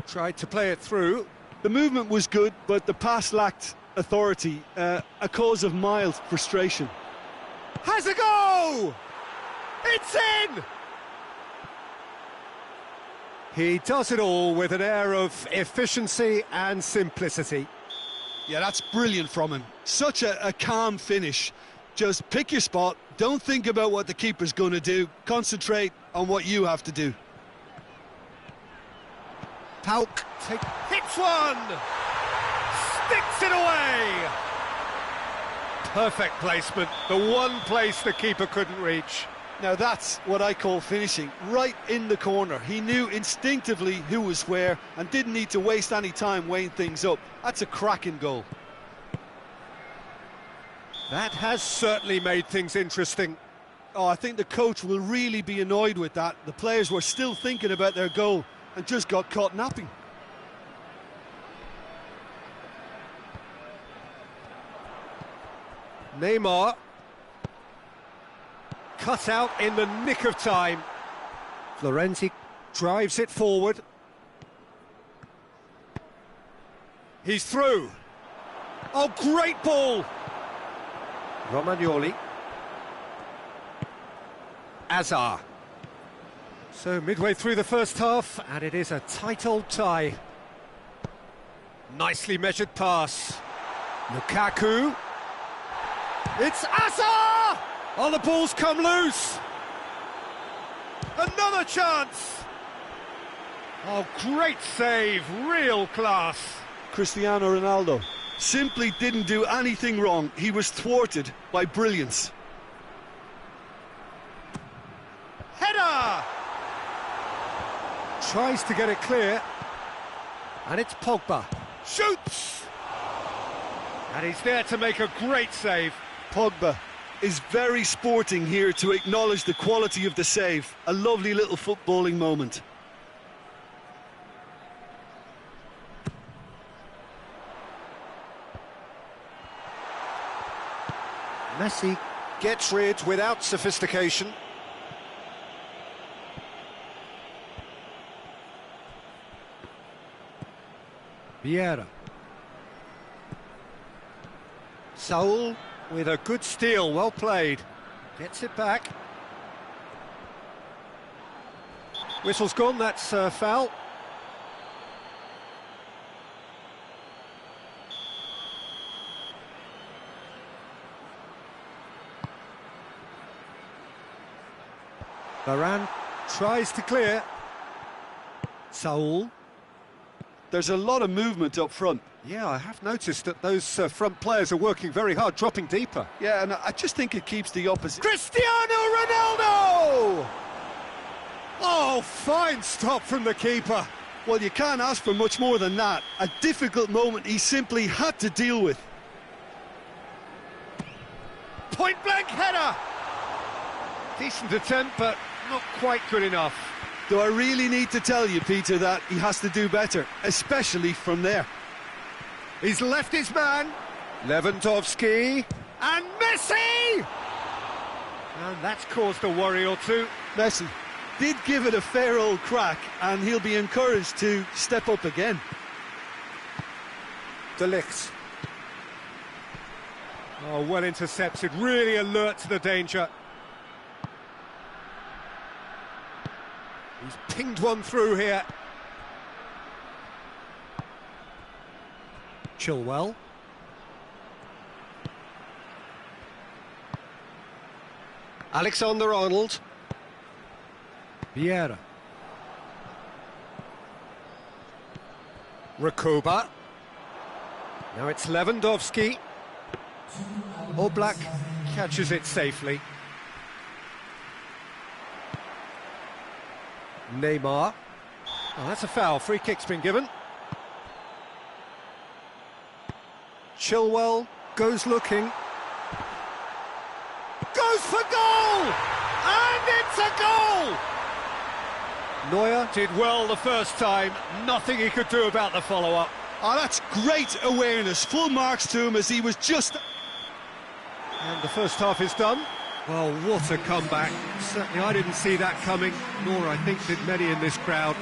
Tried to play it through. The movement was good, but the pass lacked authority, a cause of mild frustration. Has a go! It's in! He does it all with an air of efficiency and simplicity. Yeah, that's brilliant from him. Such a calm finish. Just pick your spot, don't think about what the keeper's going to do, concentrate on what you have to do. Pauk hits one! Sticks it away! Perfect placement, the one place the keeper couldn't reach. Now that's what I call finishing, right in the corner. He knew instinctively who was where and didn't need to waste any time weighing things up. That's a cracking goal. That has certainly made things interesting. Oh, I think the coach will really be annoyed with that. The players were still thinking about their goal and just got caught napping. Neymar. Cut out in the nick of time. Florenzi drives it forward. He's through. Oh, great ball! Romagnoli. Azar. So midway through the first half, and it is a tight old tie. Nicely measured pass. Lukaku. It's Azar! Oh, the ball's come loose. Another chance. Oh, great save, real class. Cristiano Ronaldo simply didn't do anything wrong. He was thwarted by brilliance. Header! Tries to get it clear. And it's Pogba. Shoots! And he's there to make a great save. Pogba is very sporting here to acknowledge the quality of the save. A lovely little footballing moment. Messi gets rid without sophistication. Vieira. Saul with a good steal, well played. Gets it back. Whistle's gone, that's foul. Varane tries to clear. Saul. There's a lot of movement up front. Yeah, I have noticed that those front players are working very hard, dropping deeper. Yeah, and I just think it keeps the opposite. Cristiano Ronaldo! Oh, fine stop from the keeper. Well, you can't ask for much more than that. A difficult moment he simply had to deal with. Point-blank header! Decent attempt, but not quite good enough. Do I really need to tell you, Peter, that he has to do better, especially from there? He's left his man. Lewandowski. And Messi! And that's caused a worry or two. Messi did give it a fair old crack, and he'll be encouraged to step up again. De Ligt. Oh, well intercepted, really alert to the danger. He's pinged one through here. Chilwell. Alexander-Arnold. Vieira. Rakoba. Now it's Lewandowski. Oblak catches it safely. Neymar. Oh, that's a foul. Free kick's been given. Chilwell goes looking. Goes for goal! And it's a goal! Neuer did well the first time. Nothing he could do about the follow-up. Oh, that's great awareness. Full marks to him as he was just... And the first half is done. Well, what a comeback. Certainly I didn't see that coming, nor I think did many in this crowd.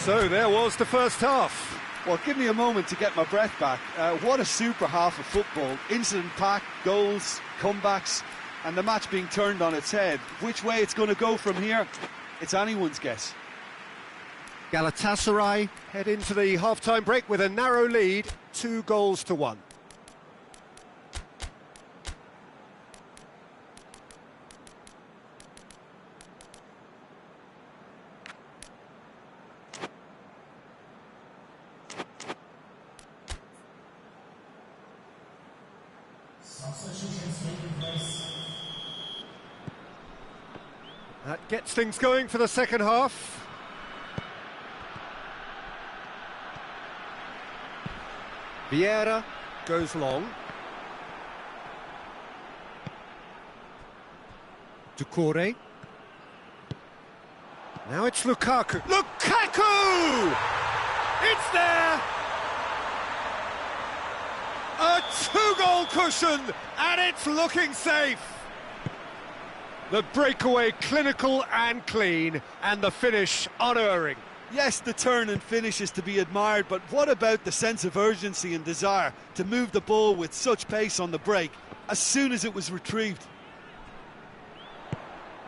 So there was the first half. Well, give me a moment to get my breath back. What a super half of football. Incident-packed, goals, comebacks, and the match being turned on its head. Which way it's going to go from here, it's anyone's guess. Galatasaray head into the half-time break with a narrow lead, 2-1. Substitutions taking place. That gets things going for the second half. Vieira goes long. Doucouré. Now it's Lukaku. Lukaku! It's there! A two-goal cushion, and it's looking safe. The breakaway clinical and clean, and the finish unerring. Yes, the turn and finish is to be admired, but what about the sense of urgency and desire to move the ball with such pace on the break as soon as it was retrieved?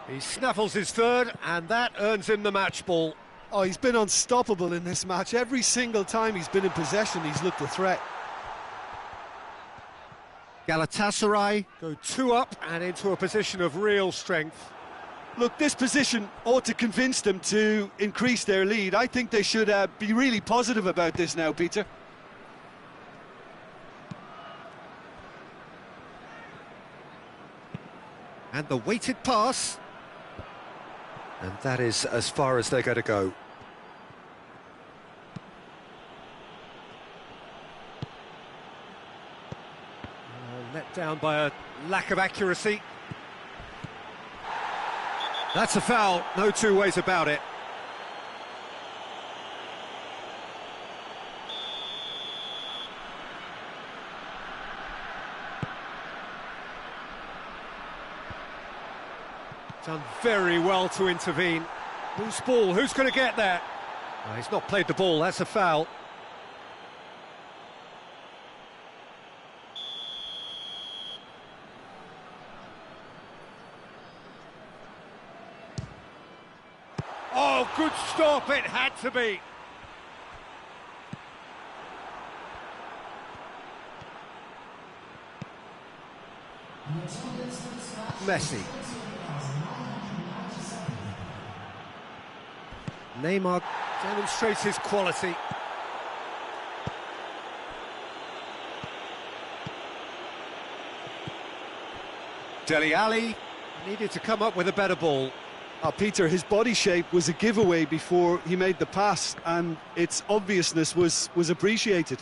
He snaffles his third, and that earns him the match ball. Oh, he's been unstoppable in this match. Every single time he's been in possession, he's looked a threat. Galatasaray go 2 up and into a position of real strength. Look, this position ought to convince them to increase their lead. I think they should be really positive about this now, Peter. And the weighted pass. And that is as far as they're going to go. Let down by a lack of accuracy. That's a foul, no two ways about it. Done very well to intervene. Whose ball? Who's going to get there? Oh, he's not played the ball, that's a foul. Oh, good stop, it had to be. Messi. Neymar demonstrates his quality. Dele Alli needed to come up with a better ball. Peter, his body shape was a giveaway before he made the pass, and its obviousness was appreciated.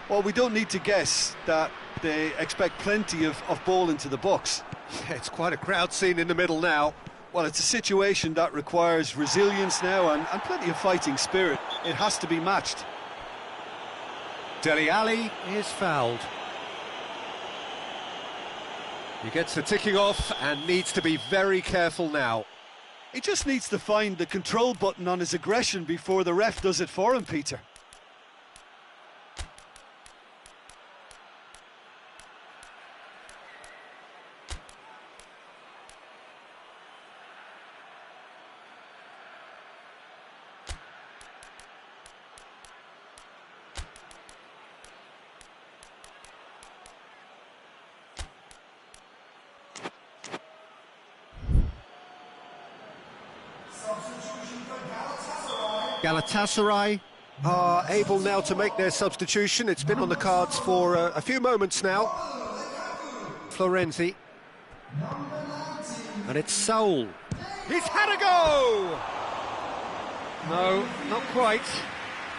Well, we don't need to guess that they expect plenty of ball into the box. Yeah, it's quite a crowd scene in the middle now. Well, it's a situation that requires resilience now and plenty of fighting spirit. It has to be matched. Dele Alli is fouled. He gets the ticking off and needs to be very careful now. He just needs to find the control button on his aggression before the ref does it for him, Peter. Galatasaray are able now to make their substitution. It's been on the cards for a few moments now. Florenzi. And it's Saul. He's had a go! No, not quite.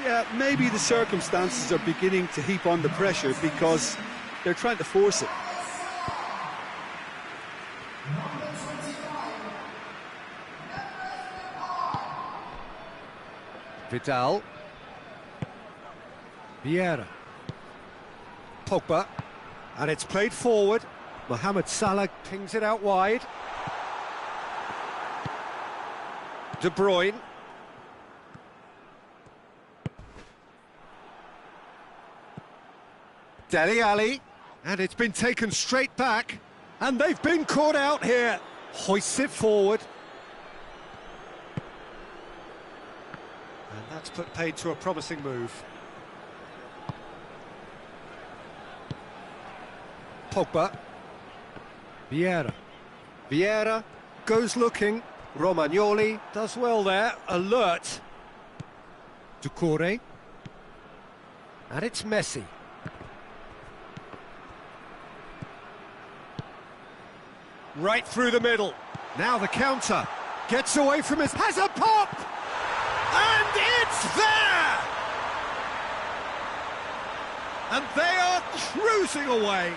Yeah, maybe the circumstances are beginning to heap on the pressure because they're trying to force it. Vidal. Vieira. Pogba. And it's played forward. Mohamed Salah pings it out wide. De Bruyne. Dele Alli. And it's been taken straight back. And they've been caught out here. Hoists it forward. And that's put paid to a promising move. Pogba. Vieira. Vieira goes looking. Romagnoli does well there. Alert. Doucouré. And it's Messi. Right through the middle. Now the counter. Gets away from his... Has a pop! And it's there! And they are cruising away.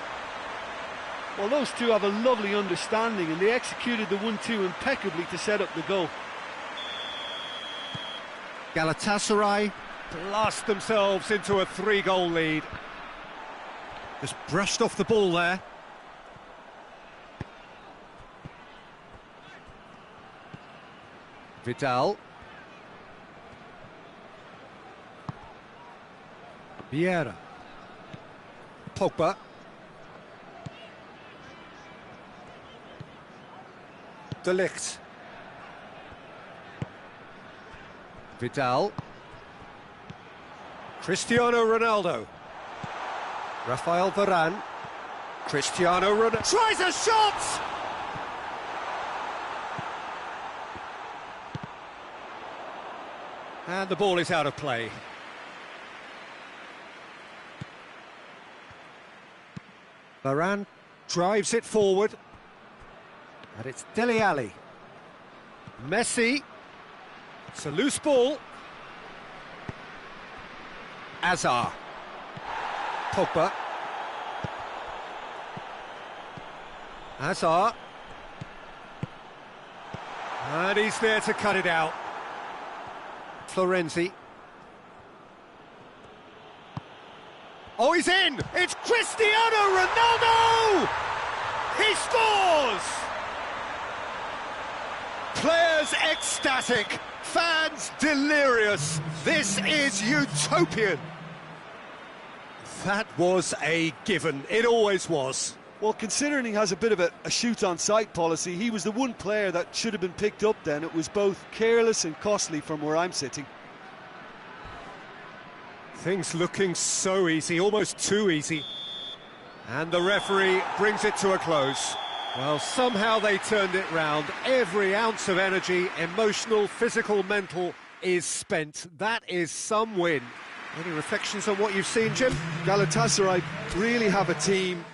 Well, those two have a lovely understanding, and they executed the 1-2 impeccably to set up the goal. Galatasaray blast themselves into a 3-goal lead. Just brushed off the ball there. Vidal. Vieira. Pogba. De Ligt. Vidal. Cristiano Ronaldo. Rafael Varane. Cristiano Ronaldo tries a shot! And the ball is out of play. Varane drives it forward. And it's Dele Alli. Messi. It's a loose ball. Hazard. Pogba. Hazard. And he's there to cut it out. Florenzi. Oh, he's in! It's Cristiano Ronaldo! He scores! Players ecstatic, fans delirious. This is utopian. That was a given. It always was. Well, considering he has a bit of a shoot-on-sight policy, he was the one player that should have been picked up then. It was both careless and costly from where I'm sitting. Things looking so easy, almost too easy. And the referee brings it to a close. Well, somehow they turned it round. Every ounce of energy, emotional, physical, mental, is spent. That is some win. Any reflections on what you've seen, Jim? Galatasaray really have a team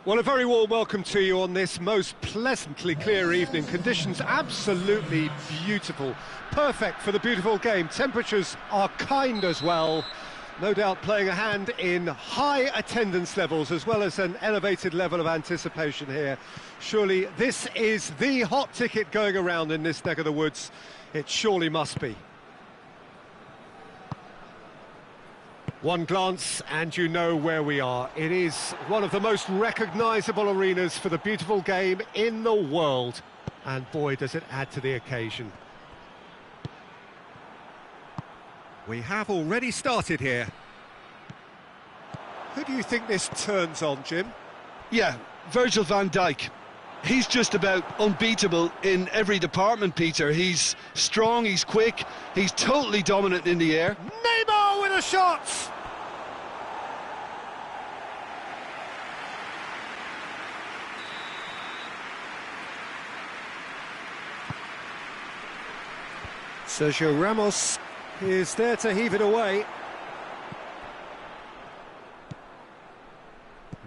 Well, a very warm welcome to you on this most pleasantly clear evening. Conditions absolutely beautiful. Perfect for the beautiful game. Temperatures are kind as well. No doubt playing a hand in high attendance levels as well as an elevated level of anticipation here. Surely this is the hot ticket going around in this neck of the woods. It surely must be. One glance and you know where we are. It is one of the most recognisable arenas for the beautiful game in the world. And boy, does it add to the occasion. We have already started here. Who do you think this turns on, Jim? Yeah, Virgil van Dijk. He's just about unbeatable in every department, Peter. He's strong, he's quick, he's totally dominant in the air. Neymar with a shot! Sergio Ramos is there to heave it away.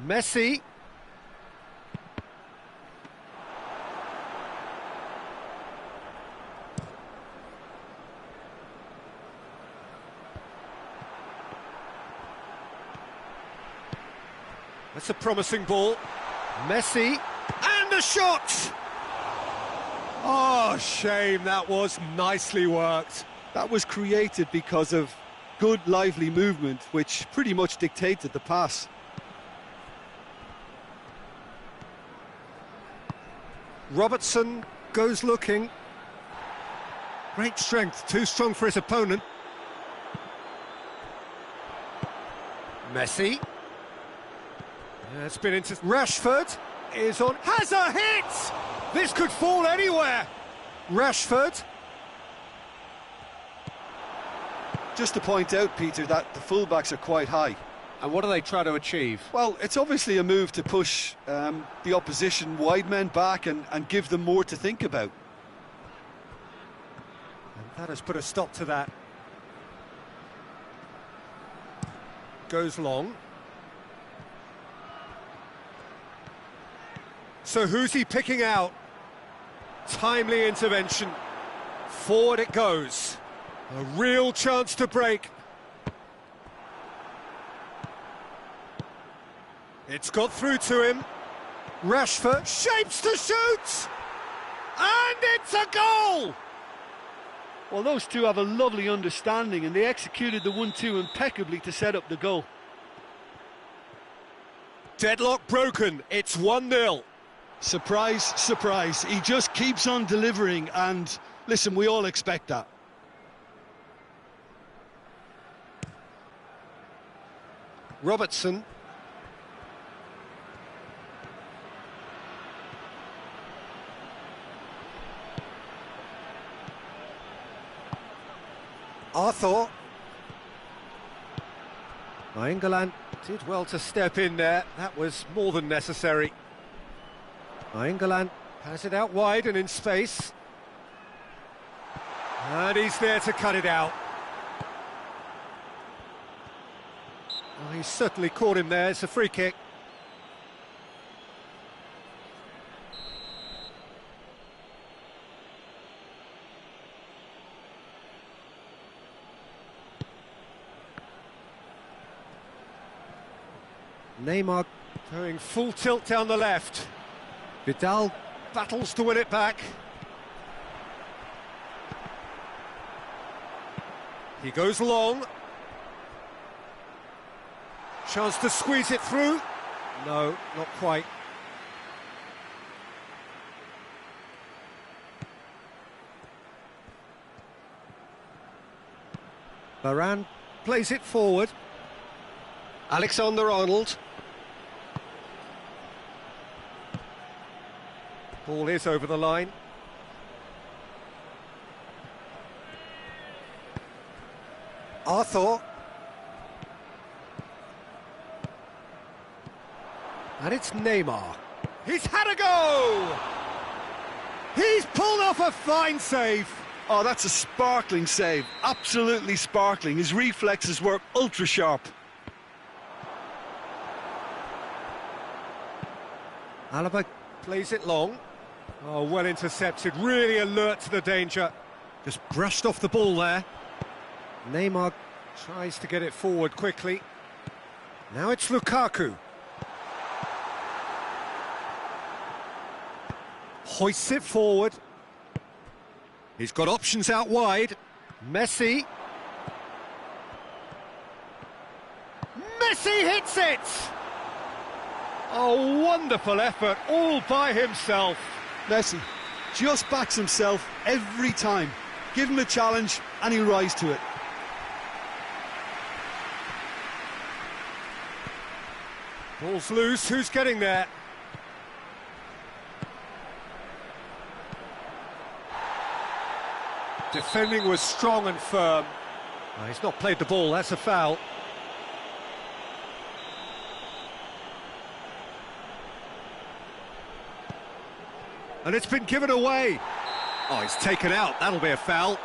Messi. That's a promising ball. Messi, and a shot! Oh, shame, that was nicely worked. That was created because of good, lively movement, which pretty much dictated the pass. Robertson goes looking. Great strength, too strong for his opponent. Messi. It's been into... Rashford is on... Has a hit! This could fall anywhere. Rashford. Just to point out, Peter, that the fullbacks are quite high. And what do they try to achieve? Well, it's obviously a move to push the opposition wide men back and give them more to think about. And that has put a stop to that. Goes long. So who's he picking out? Timely intervention. Forward it goes. A real chance to break. It's got through to him. Rashford shapes to shoot! And it's a goal! Well, those two have a lovely understanding and they executed the 1-2 impeccably to set up the goal. Deadlock broken, it's 1-0. Surprise, surprise. He just keeps on delivering and, listen, we all expect that. Robertson. Arthur. England did well to step in there. That was more than necessary. England has it out wide and in space. And he's there to cut it out. Oh, he's certainly caught him there. It's a free kick. Neymar going full tilt down the left. Vidal battles to win it back. He goes long. Chance to squeeze it through. No, not quite. Varane plays it forward. Alexander-Arnold. Ball is over the line. Arthur. And it's Neymar. He's had a go! He's pulled off a fine save. Oh, that's a sparkling save. Absolutely sparkling. His reflexes were ultra sharp. Alaba plays it long. Oh, well intercepted, really alert to the danger. Just brushed off the ball there. Neymar tries to get it forward quickly. Now it's Lukaku. Hoists it forward. He's got options out wide. Messi. Messi hits it! Oh, wonderful effort, all by himself. Messi just backs himself every time. Give him a challenge and he'll rise to it. Ball's loose, who's getting there? Defending was strong and firm. Oh, he's not played the ball, that's a foul. And it's been given away. Oh, he's taken out, that'll be a foul.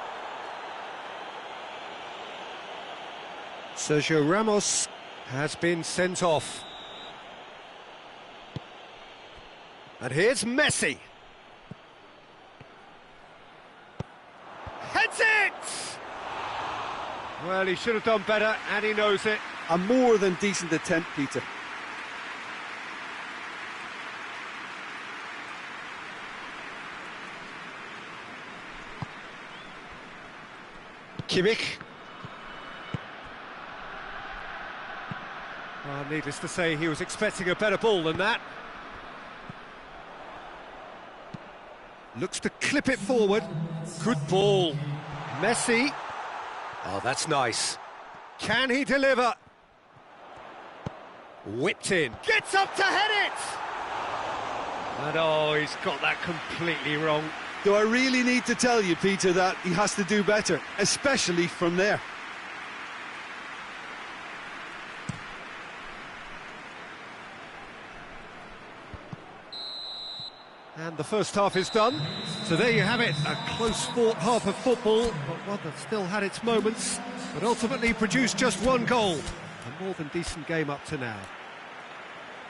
Sergio Ramos has been sent off. And here's Messi. Heads it! Well, he should have done better, and he knows it. A more than decent attempt, Peter. Kimmich. Needless to say, he was expecting a better ball than that. Looks to clip it forward. Good ball. Messi. Oh, that's nice. Can he deliver? Whipped in. Gets up to head it! And oh, he's got that completely wrong. Do I really need to tell you, Peter, that he has to do better, especially from there? And the first half is done. So there you have it, a close-fought half of football, but one that still had its moments, but ultimately produced just one goal. A more than decent game up to now.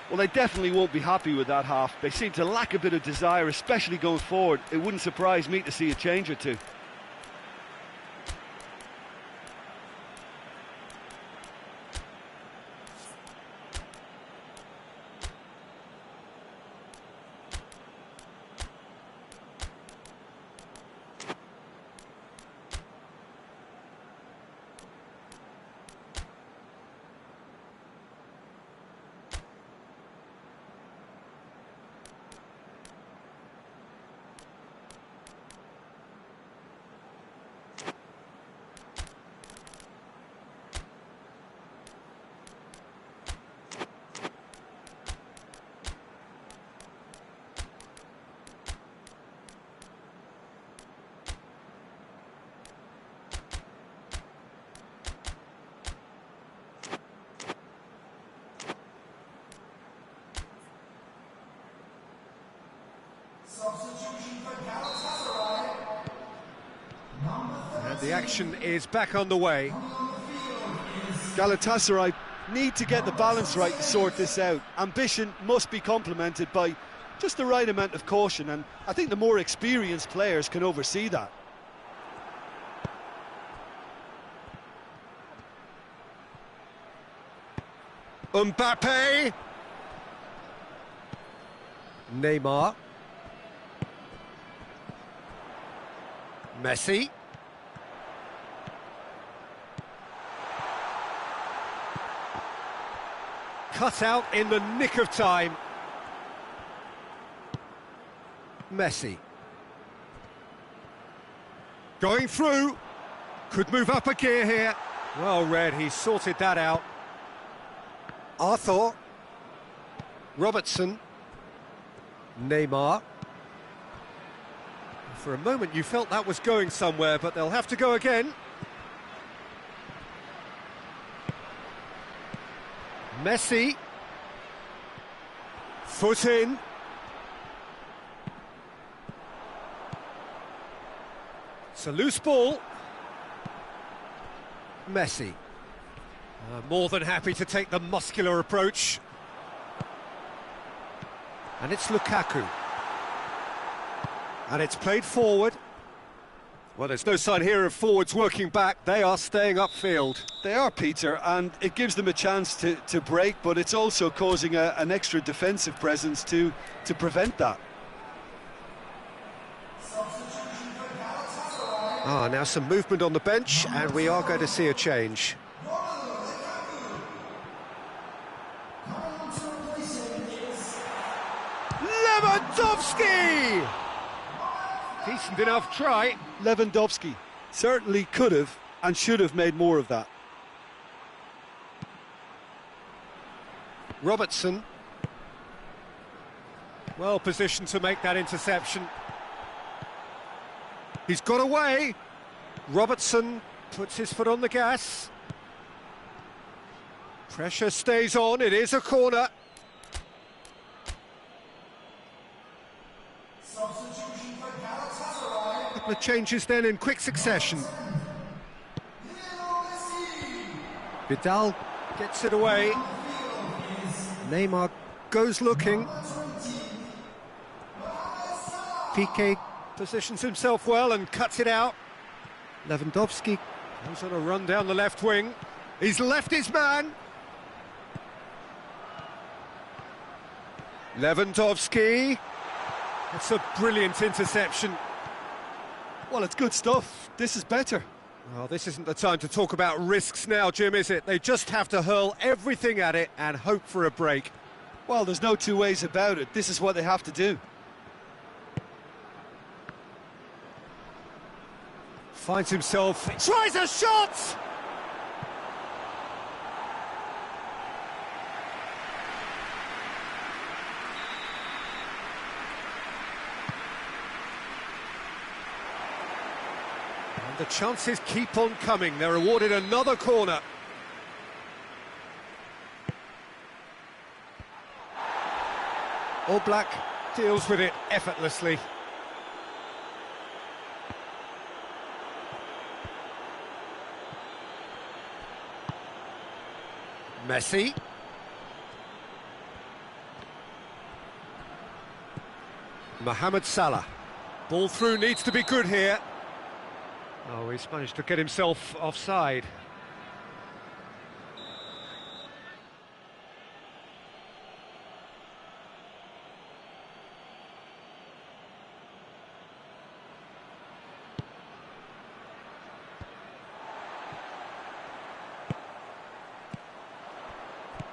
Well, they definitely won't be happy with that half. They seem to lack a bit of desire, especially going forward. It wouldn't surprise me to see a change or two. Substitution for Galatasaray. And the action is back on the way. Galatasaray need to get the balance right to sort this out. Ambition must be complemented by just the right amount of caution, and I think the more experienced players can oversee that. Mbappe. Neymar. Messi. Cut out in the nick of time. Messi. Going through. Could move up a gear here. Well read, he sorted that out. Arthur. Robertson. Neymar. For a moment you felt that was going somewhere, but they'll have to go again. Messi. Foot in. It's a loose ball. Messi. More than happy to take the muscular approach. And it's Lukaku. And it's played forward. Well, there's no sign here of forwards working back. They are staying upfield. They are, Peter, and it gives them a chance to break, but it's also causing an extra defensive presence to prevent that. Now some movement on the bench, and we are going to see a change. Lewandowski! Decent enough try. Lewandowski certainly could have and should have made more of that. Robertson. Well positioned to make that interception. He's got away. Robertson puts his foot on the gas. Pressure stays on, it is a corner. Substitution for Galatasaray. A couple of changes then in quick succession. Vidal gets it away. Neymar goes looking. Piqué positions himself well and cuts it out. Lewandowski goes on a run down the left wing. He's left his man. Lewandowski. It's a brilliant interception. Well, it's good stuff. This is better. Well, this isn't the time to talk about risks now, Jim, is it? They just have to hurl everything at it and hope for a break. Well, there's no two ways about it. This is what they have to do. Finds himself, tries a shot! And the chances keep on coming. They're awarded another corner. Oblak deals with it effortlessly. Messi. Mohamed Salah. Ball through needs to be good here. Oh, he's managed to get himself offside.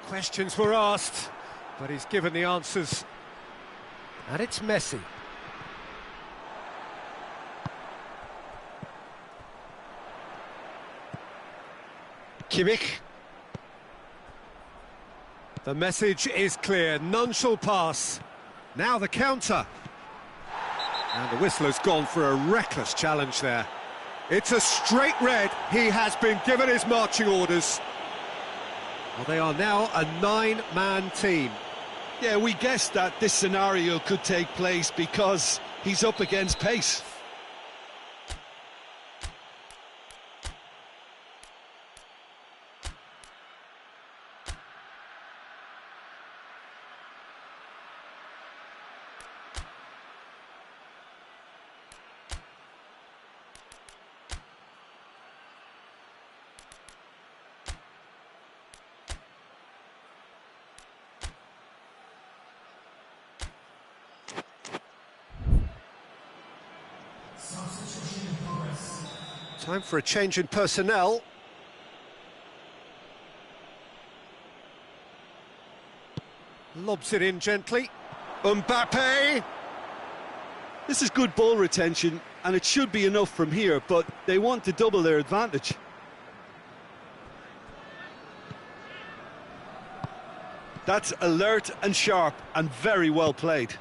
Questions were asked, but he's given the answers. And it's Messi. Kimmich. The message is clear, none shall pass. Now the counter. And the whistle has gone for a reckless challenge there. It's a straight red. He has been given his marching orders. Well, they are now a 9-man team. Yeah, we guessed that this scenario could take place because he's up against pace. Time for a change in personnel. Lobs it in gently. Mbappe! This is good ball retention, and it should be enough from here, but they want to double their advantage. That's alert and sharp, and very well played.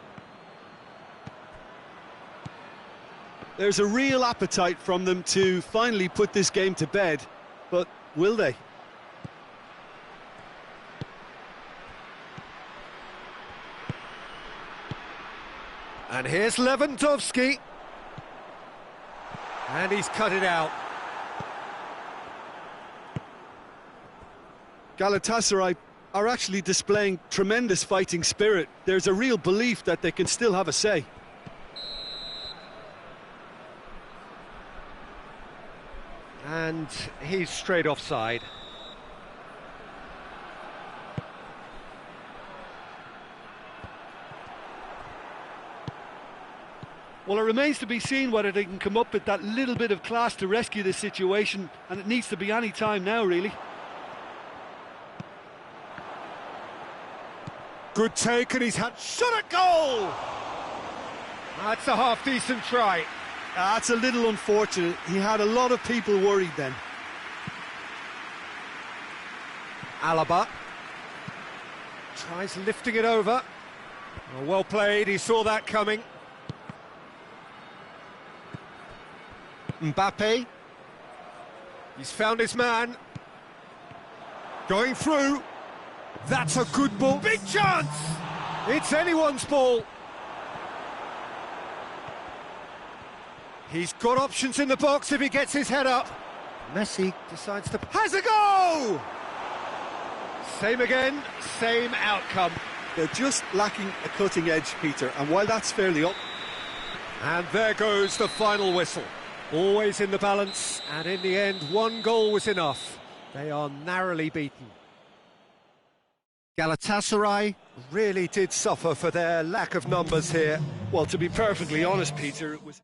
There's a real appetite from them to finally put this game to bed, but will they? And here's Lewandowski. And he's cut it out. Galatasaray are actually displaying tremendous fighting spirit. There's a real belief that they can still have a say. And he's straight offside. Well, it remains to be seen whether they can come up with that little bit of class to rescue this situation, and it needs to be any time now, really. Good take, and he's had shot at goal! That's a half-decent try. That's a little unfortunate. He had a lot of people worried then. Alaba tries lifting it over. Oh, well played, he saw that coming. Mbappe. He's found his man. Going through. That's a good ball. Big chance! It's anyone's ball. He's got options in the box if he gets his head up. Messi decides to... Has a go! Same again, same outcome. They're just lacking a cutting edge, Peter, and while that's fairly up... And there goes the final whistle. Always in the balance, and in the end, one goal was enough. They are narrowly beaten. Galatasaray really did suffer for their lack of numbers here. Well, to be perfectly honest, Peter, it was...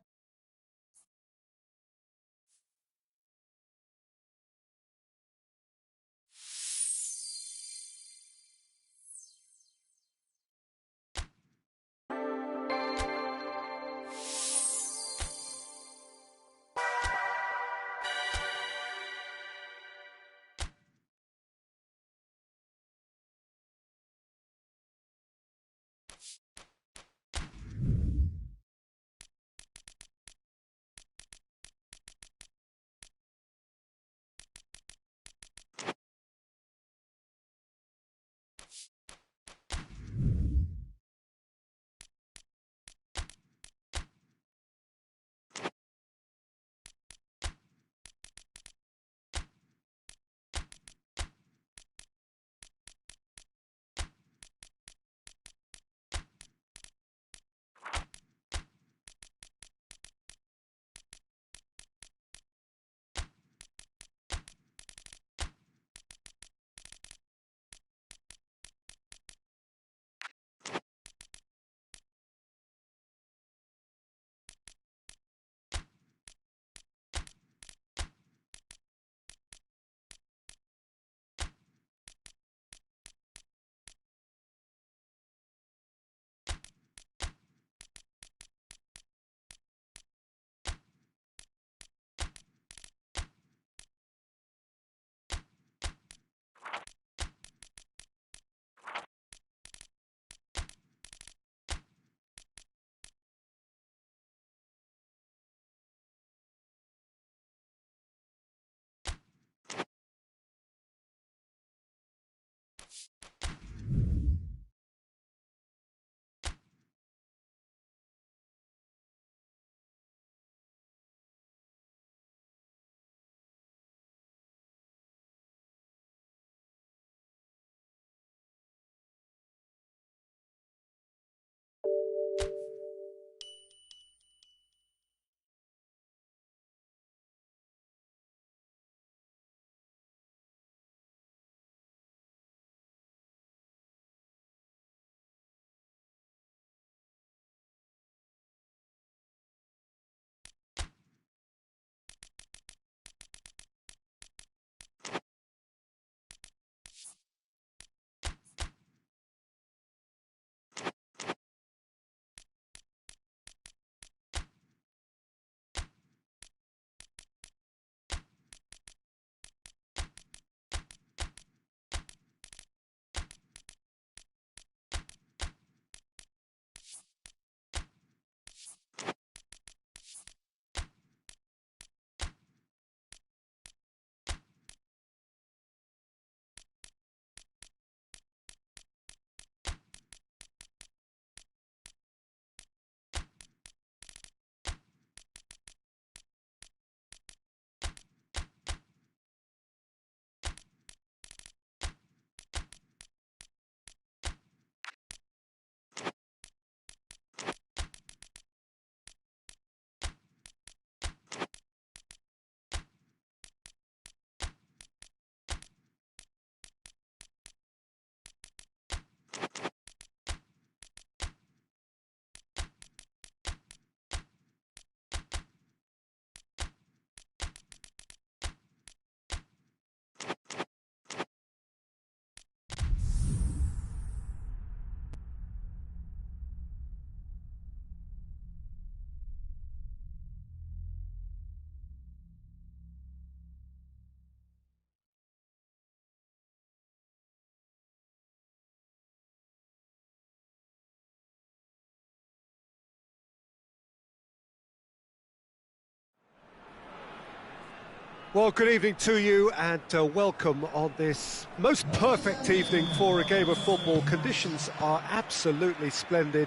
Well, good evening to you and welcome on this most perfect evening for a game of football. Conditions are absolutely splendid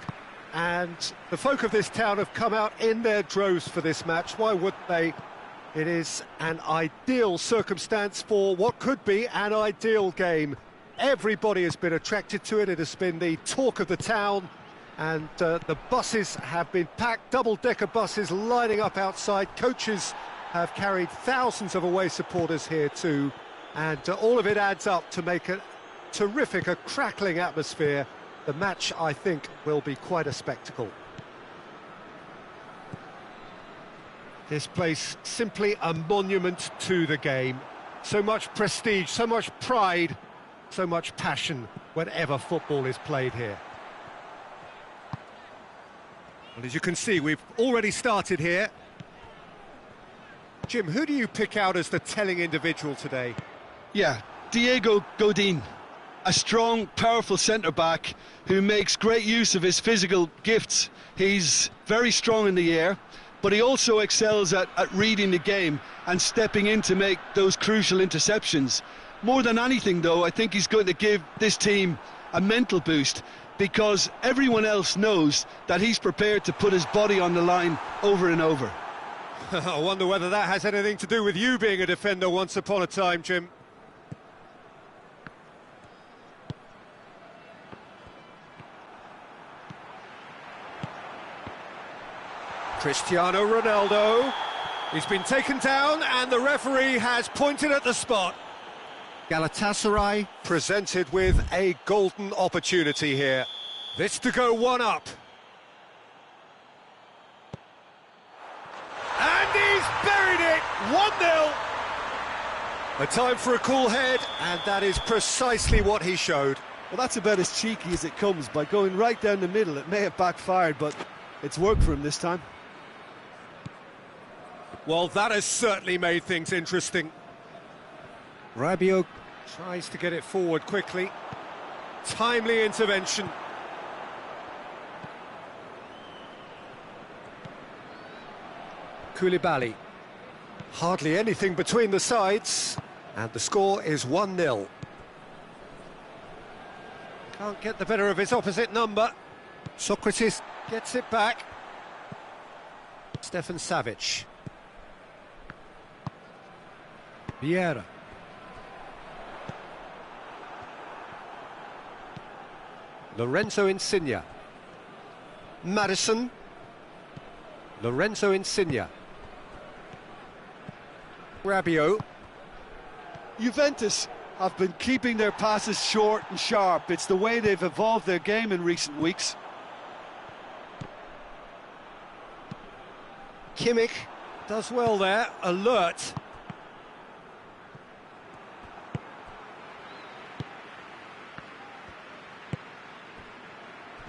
and the folk of this town have come out in their droves for this match. Why wouldn't they? It is an ideal circumstance for what could be an ideal game. Everybody has been attracted to it. It has been the talk of the town and the buses have been packed, double-decker buses lining up outside. Coaches have carried thousands of away supporters here too, and all of it adds up to make a terrific, a crackling atmosphere. The match, I think, will be quite a spectacle. This place, simply a monument to the game. So much prestige, so much pride, so much passion whenever football is played here. Well, as you can see, we've already started here. Jim, who do you pick out as the telling individual today? Yeah, Diego Godin, a strong, powerful centre-back who makes great use of his physical gifts. He's very strong in the air, but he also excels at reading the game and stepping in to make those crucial interceptions. More than anything, though, I think he's going to give this team a mental boost because everyone else knows that he's prepared to put his body on the line over and over. I wonder whether that has anything to do with you being a defender once upon a time, Jim. Cristiano Ronaldo. He's been taken down and the referee has pointed at the spot. Galatasaray presented with a golden opportunity here. This to go one up. And he's buried it, 1-0. A time for a cool head, and that is precisely what he showed. Well, that's about as cheeky as it comes. By going right down the middle, it may have backfired, but it's worked for him this time. Well, that has certainly made things interesting. Rabiot tries to get it forward quickly. Timely intervention. Koulibaly. Hardly anything between the sides, and the score is 1-0. Can't get the better of his opposite number. Socrates gets it back. Stefan Savic. Vieira. Lorenzo Insigne. Madison. Lorenzo Insigne. Rabiot. Juventus have been keeping their passes short and sharp. It's the way they've evolved their game in recent weeks. Kimmich does well there, alert.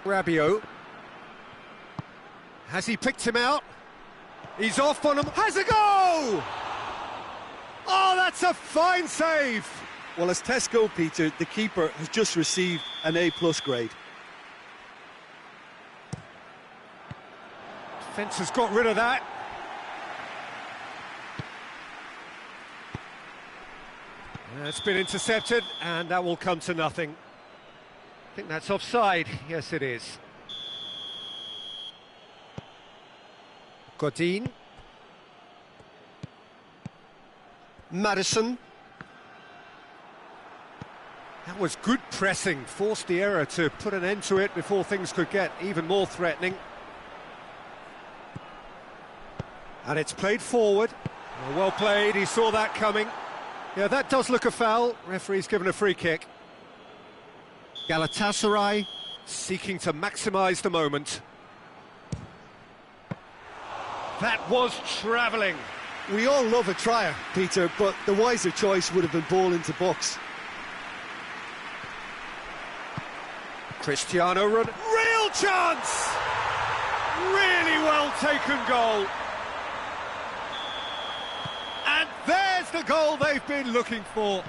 Rabiot. Has he picked him out? He's off on him. Has a go! Oh, that's a fine save! Well, as Tesco, Peter, the keeper has just received an A+ grade. Defence has got rid of that. It's been intercepted, and that will come to nothing. I think that's offside. Yes, it is. Godin. Madison. That was good pressing, forced the error to put an end to it before things could get even more threatening. And it's played forward. Well played, he saw that coming. Yeah, that does look a foul. Referee's given a free kick. Galatasaray seeking to maximise the moment. That was travelling. We all love a trier, Peter, but the wiser choice would have been ball into box. Cristiano Ronaldo. Real chance! Really well taken goal. And there's the goal they've been looking for.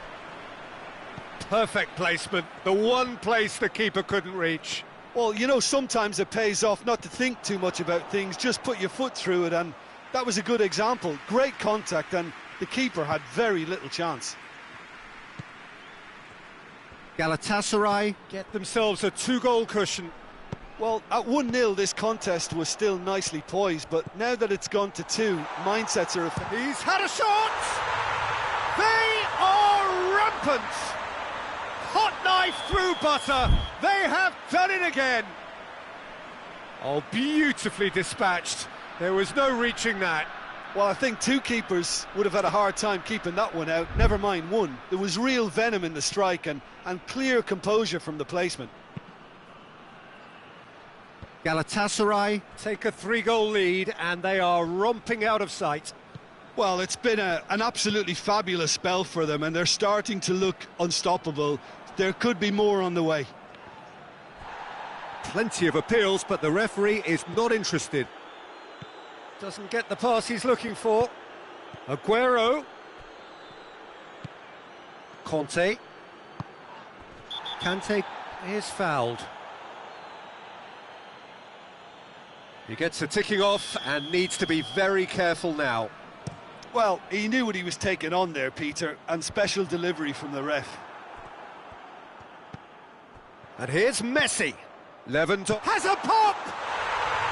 Perfect placement, the one place the keeper couldn't reach. Well, you know, sometimes it pays off not to think too much about things, just put your foot through it, and that was a good example. Great contact, and the keeper had very little chance. Galatasaray get themselves a 2-goal cushion. Well, at 1-0 this contest was still nicely poised, but now that it's gone to 2, mindsets are... He's had a shot! They are rampant! Hot knife through butter, they have done it again! Oh, beautifully dispatched. There was no reaching that. Well, I think 2 keepers would have had a hard time keeping that one out, never mind 1. There was real venom in the strike and clear composure from the placement. Galatasaray take a 3-goal lead and they are romping out of sight. Well, it's been an absolutely fabulous spell for them, and they're starting to look unstoppable. There could be more on the way. Plenty of appeals, but the referee is not interested. Doesn't get the pass he's looking for. Aguero. Conte. Kante is fouled. He gets a ticking off and needs to be very careful now. Well, he knew what he was taking on there, Peter, and special delivery from the ref. And here's Messi. Lewandowski has a pop!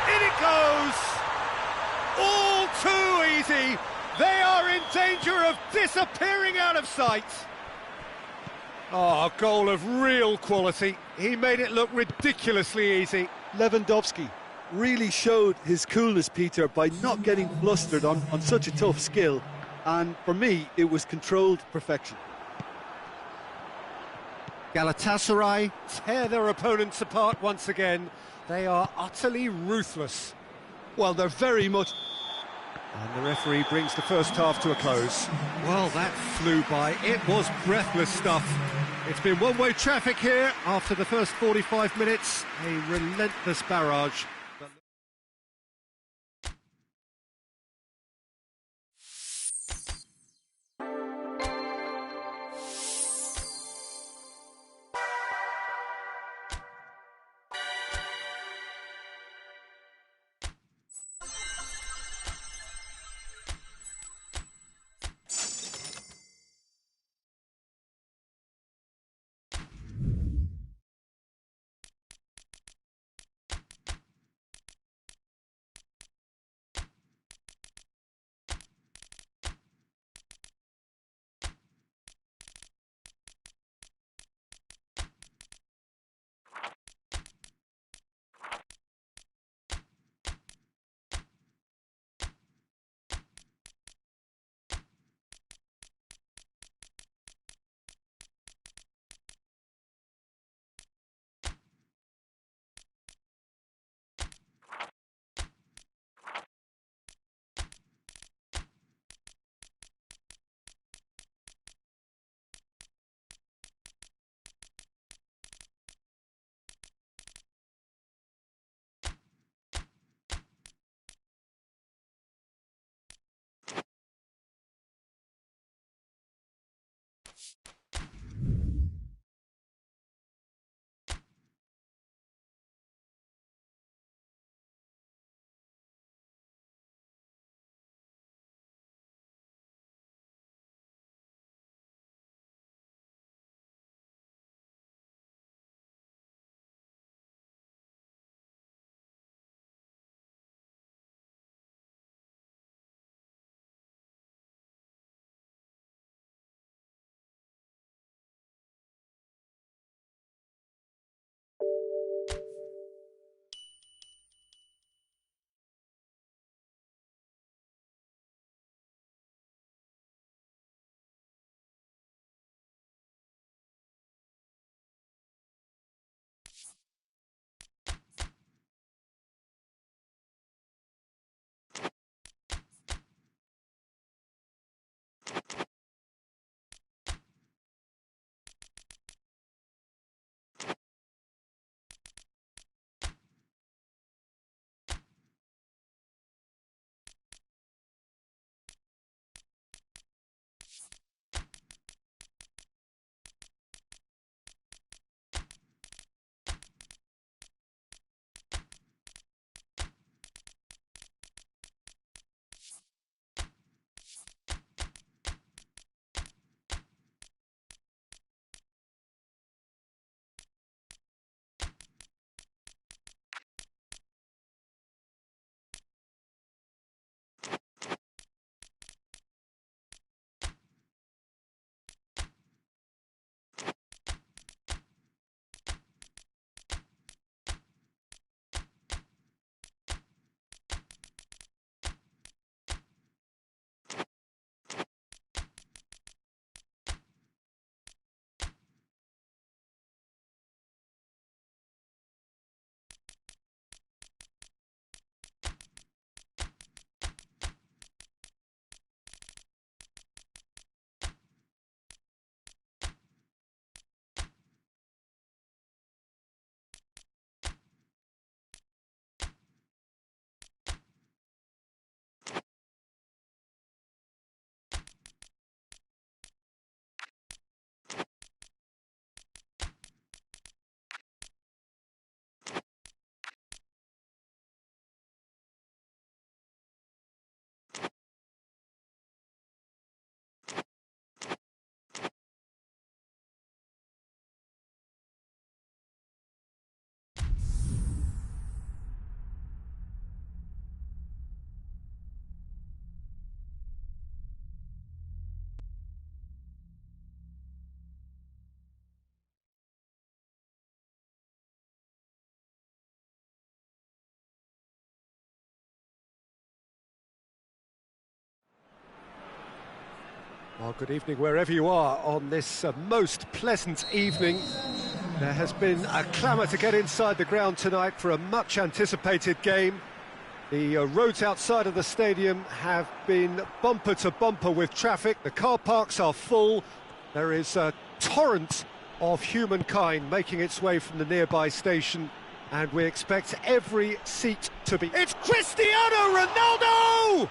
In it goes! All too easy. They are in danger of disappearing out of sight. Oh, a goal of real quality. He made it look ridiculously easy. Lewandowski really showed his coolness, Peter, by not getting flustered on such a tough skill. And for me, it was controlled perfection. Galatasaray tear their opponents apart once again. They are utterly ruthless. Well, they're very much... And the referee brings the first half to a close. Well, that flew by. It was breathless stuff. It's been one-way traffic here after the first 45 minutes. A relentless barrage. Well, good evening wherever you are on this most pleasant evening. There has been a clamour to get inside the ground tonight for a much-anticipated game. The roads outside of the stadium have been bumper to bumper with traffic. The car parks are full. There is a torrent of humankind making its way from the nearby station, and we expect every seat to be... It's Cristiano Ronaldo!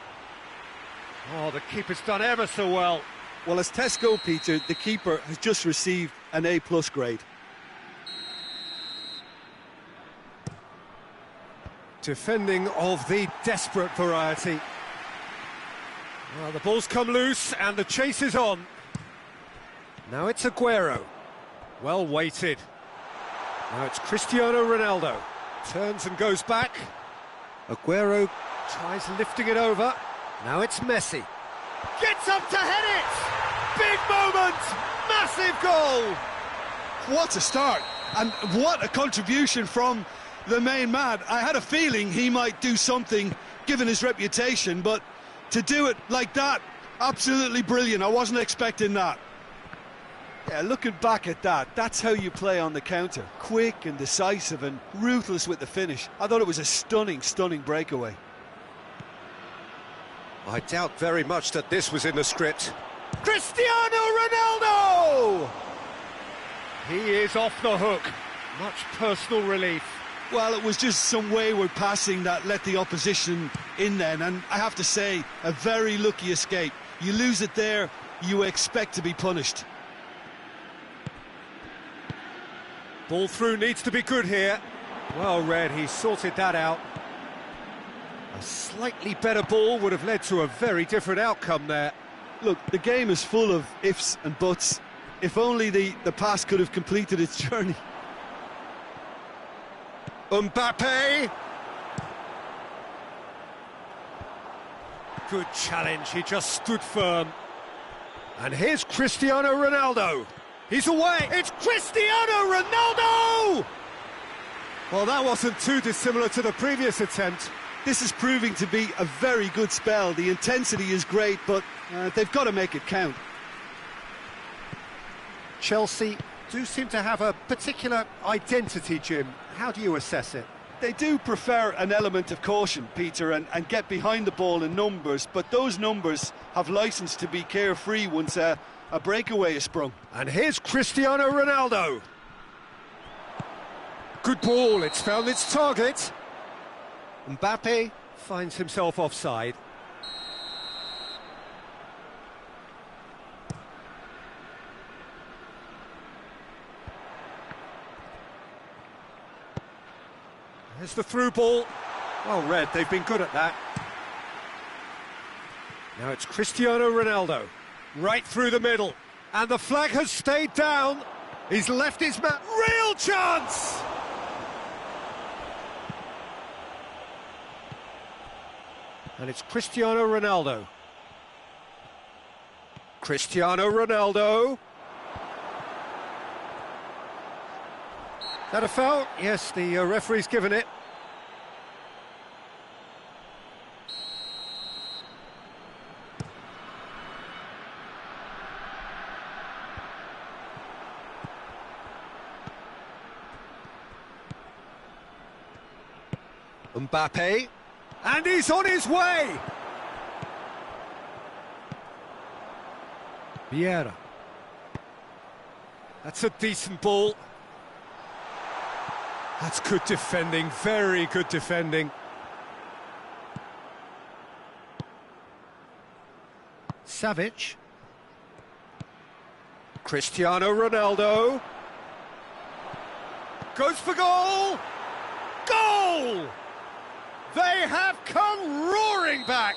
Oh, the keeper's done ever so well. Well, as Tesco, Peter, the keeper has just received an A+ grade. Defending of the desperate variety. Well, the ball's come loose and the chase is on. Now it's Aguero. Well weighted. Now it's Cristiano Ronaldo. Turns and goes back. Aguero tries lifting it over. Now it's Messi. Gets up to head it! Big moment! Massive goal! What a start, and what a contribution from the main man. I had a feeling he might do something, given his reputation, but to do it like that, absolutely brilliant. I wasn't expecting that. Yeah, looking back at that, that's how you play on the counter. Quick and decisive and ruthless with the finish. I thought it was a stunning, stunning breakaway. I doubt very much that this was in the script. Cristiano Ronaldo! He is off the hook. Much personal relief. Well, it was just some wayward passing that let the opposition in then, and I have to say, a very lucky escape. You lose it there, you expect to be punished. Ball through needs to be good here. Well read, he sorted that out. A slightly better ball would have led to a very different outcome there. Look, the game is full of ifs and buts. If only the pass could have completed its journey. Mbappe! Good challenge, he just stood firm. And here's Cristiano Ronaldo. He's away, it's Cristiano Ronaldo! Well, that wasn't too dissimilar to the previous attempt. This is proving to be a very good spell. The intensity is great, but they've got to make it count. Chelsea do seem to have a particular identity, Jim. How do you assess it? They do prefer an element of caution, Peter, and get behind the ball in numbers, but those numbers have licence to be carefree once a breakaway is sprung. And here's Cristiano Ronaldo. Good ball, it's found its target. Mbappe finds himself offside. Here's the through ball. Well read, they've been good at that. Now it's Cristiano Ronaldo. Right through the middle. And the flag has stayed down. He's left his man. Real chance! And it's Cristiano Ronaldo. Cristiano Ronaldo. Is that a foul? Yes, the referee's given it. Mbappe. And he's on his way! Vieira. That's a decent ball. That's good defending, very good defending. Savic. Cristiano Ronaldo. Goes for goal! Goal! They have come roaring back!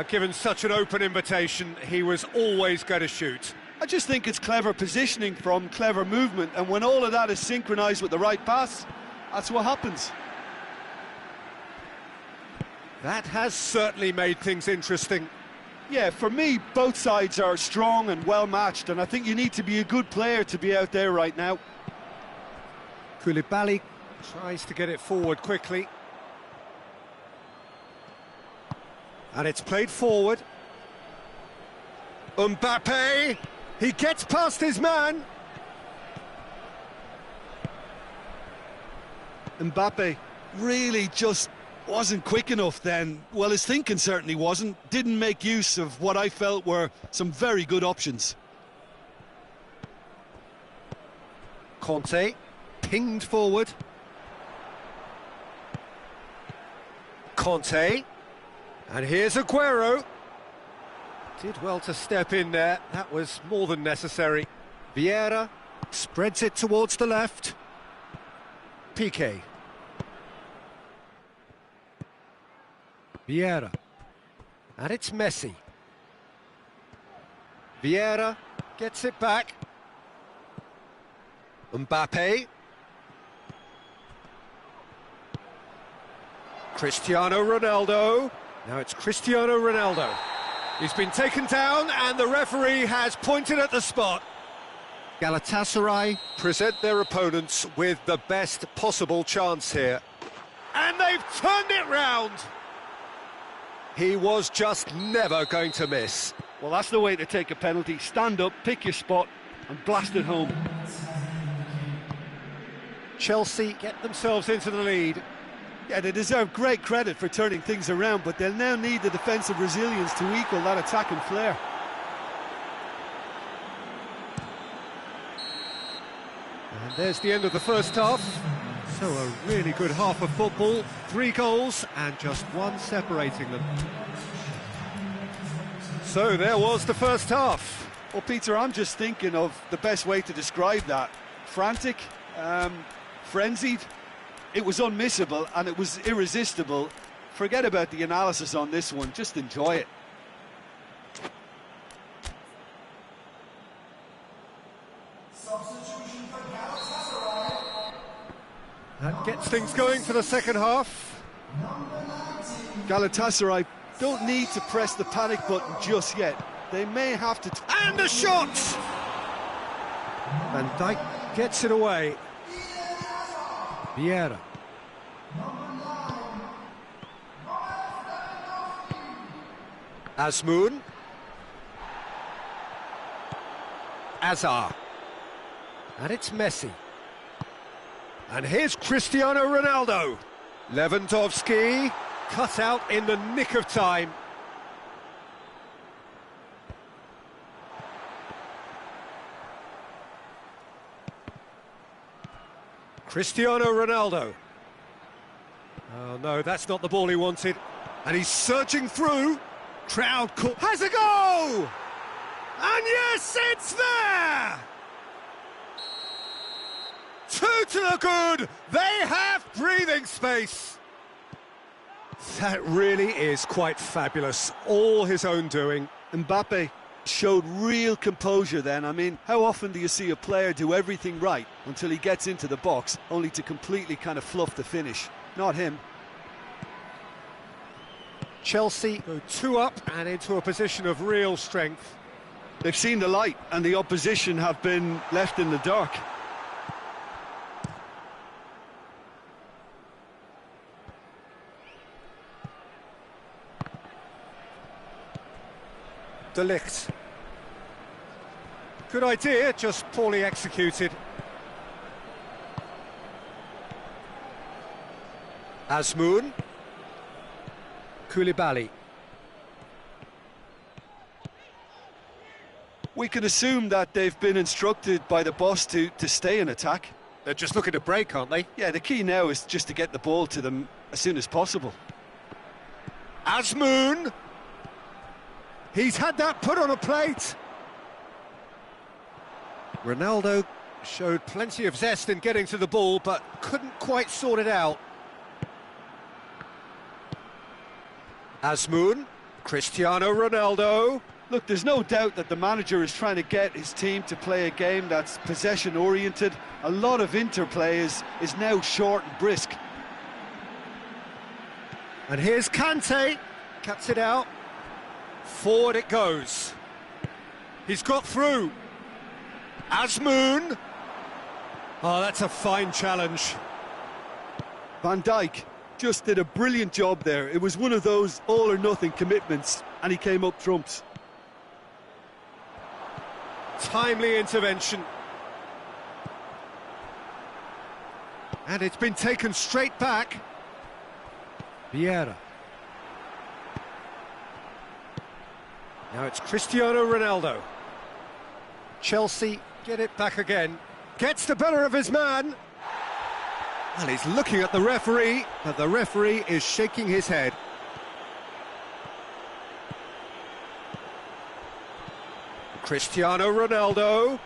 Given such an open invitation, he was always going to shoot. I just think it's clever positioning from clever movement, and when all of that is synchronised with the right pass, that's what happens. That has certainly made things interesting. Yeah, for me, both sides are strong and well matched, and I think you need to be a good player to be out there right now. Koulibaly tries to get it forward quickly. And it's played forward. Mbappe! He gets past his man! Mbappe really just wasn't quick enough then. Well, his thinking certainly wasn't. Didn't make use of what I felt were some very good options. Conte, pinged forward. Conte, and here's Aguero. Did well to step in there, that was more than necessary. Vieira spreads it towards the left. Piqué. Vieira, and it's Messi. Vieira gets it back. Mbappe. Cristiano Ronaldo. Now it's Cristiano Ronaldo. He's been taken down and the referee has pointed at the spot. Galatasaray present their opponents with the best possible chance here. And they've turned it round. He was just never going to miss. Well, that's the way to take a penalty. Stand up, pick your spot and blast it home. Chelsea get themselves into the lead. Yeah, they deserve great credit for turning things around, but they'll now need the defensive resilience to equal that attacking flair. And there's the end of the first half. So a really good half of football. 3 goals and just one separating them. So there was the first half. Well, Peter, I'm just thinking of the best way to describe that. frantic, frenzied. It was unmissable and it was irresistible. Forget about the analysis on this one, just enjoy it. Substitution for Galatasaray. That gets things going for the second half. Galatasaray don't need to press the panic button just yet. They may have to... And a shot! Van Dijk gets it away. Vieira. Azmoun. Azar. And it's Messi. And here's Cristiano Ronaldo. Lewandowski cut out in the nick of time. Cristiano Ronaldo. Oh no, that's not the ball he wanted. And he's surging through. Crowd call. Has a go! And yes, it's there! 2 to the good. They have breathing space. That really is quite fabulous. All his own doing. Mbappe showed real composure then. I mean, how often do you see a player do everything right until he gets into the box, only to completely kind of fluff the finish? Not him. Chelsea go 2 up and into a position of real strength. They've seen the light and the opposition have been left in the dark. De Ligt. Good idea, just poorly executed. Azmoun. Koulibaly. We can assume that they've been instructed by the boss to stay in attack. They're just looking to break, aren't they? Yeah, the key now is just to get the ball to them as soon as possible. Azmoun. He's had that put on a plate. Ronaldo showed plenty of zest in getting to the ball, but couldn't quite sort it out. Azmoun, Cristiano Ronaldo. Look, there's no doubt that the manager is trying to get his team to play a game that's possession-oriented. A lot of interplay is now short and brisk. And here's Kante, cuts it out. Forward it goes. He's got through. Azmoun. Oh, that's a fine challenge. Van Dijk just did a brilliant job there. It was one of those all-or-nothing commitments, and he came up trumps. Timely intervention. And it's been taken straight back. Vieira. Now it's Cristiano Ronaldo. Chelsea get it back again. Gets the better of his man. And he's looking at the referee, but the referee is shaking his head. Cristiano Ronaldo.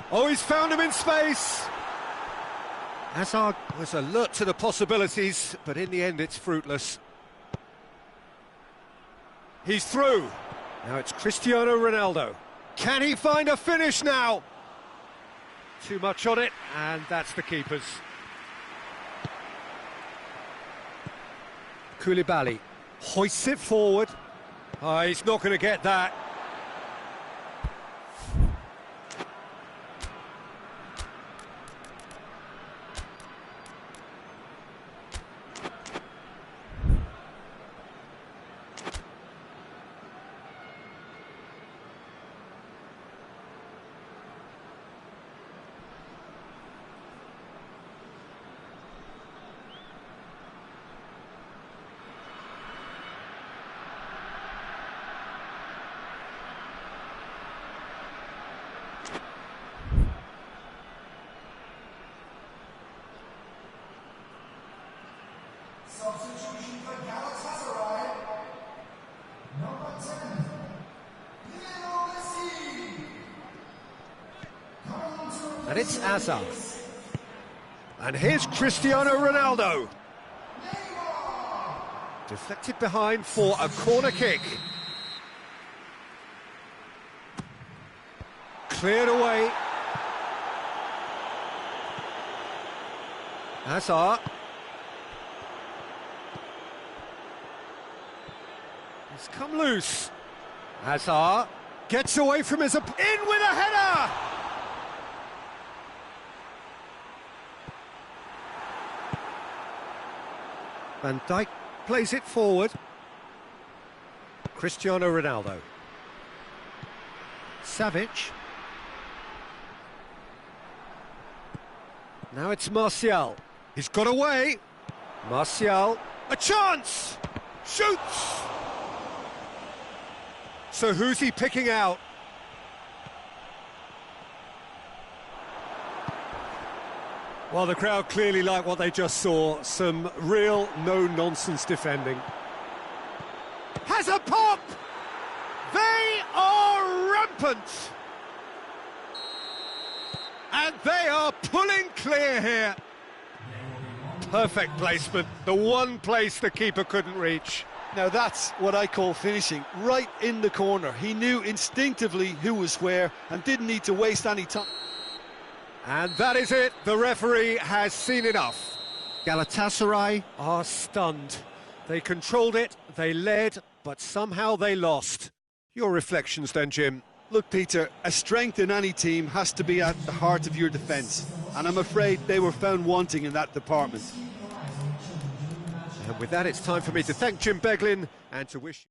Oh, he's found him in space. Hazard was alert to the possibilities, but in the end it's fruitless. He's through. Now it's Cristiano Ronaldo. Can he find a finish now? Too much on it, and that's the keeper's. Koulibaly hoists it forward. Oh, he's not going to get that. And it's Hazard. And here's Cristiano Ronaldo. Deflected behind for a corner kick. Cleared away. Hazard. He's come loose. Hazard gets away from his in with a header. Van Dijk plays it forward. Cristiano Ronaldo. Savic. Now it's Martial. He's got away. Martial. A chance! Shoots! So who's he picking out? Well, the crowd clearly like what they just saw. Some real no-nonsense defending. Has a pop! They are rampant! And they are pulling clear here. Perfect placement, the one place the keeper couldn't reach. Now that's what I call finishing, right in the corner. He knew instinctively who was where and didn't need to waste any time. And that is it, the referee has seen enough. Galatasaray are stunned. They controlled it, they led, but somehow they lost. Your reflections then, Jim? Look, Peter, a strength in any team has to be at the heart of your defence, and I'm afraid they were found wanting in that department. And with that, it's time for me to thank Jim Beglin and to wish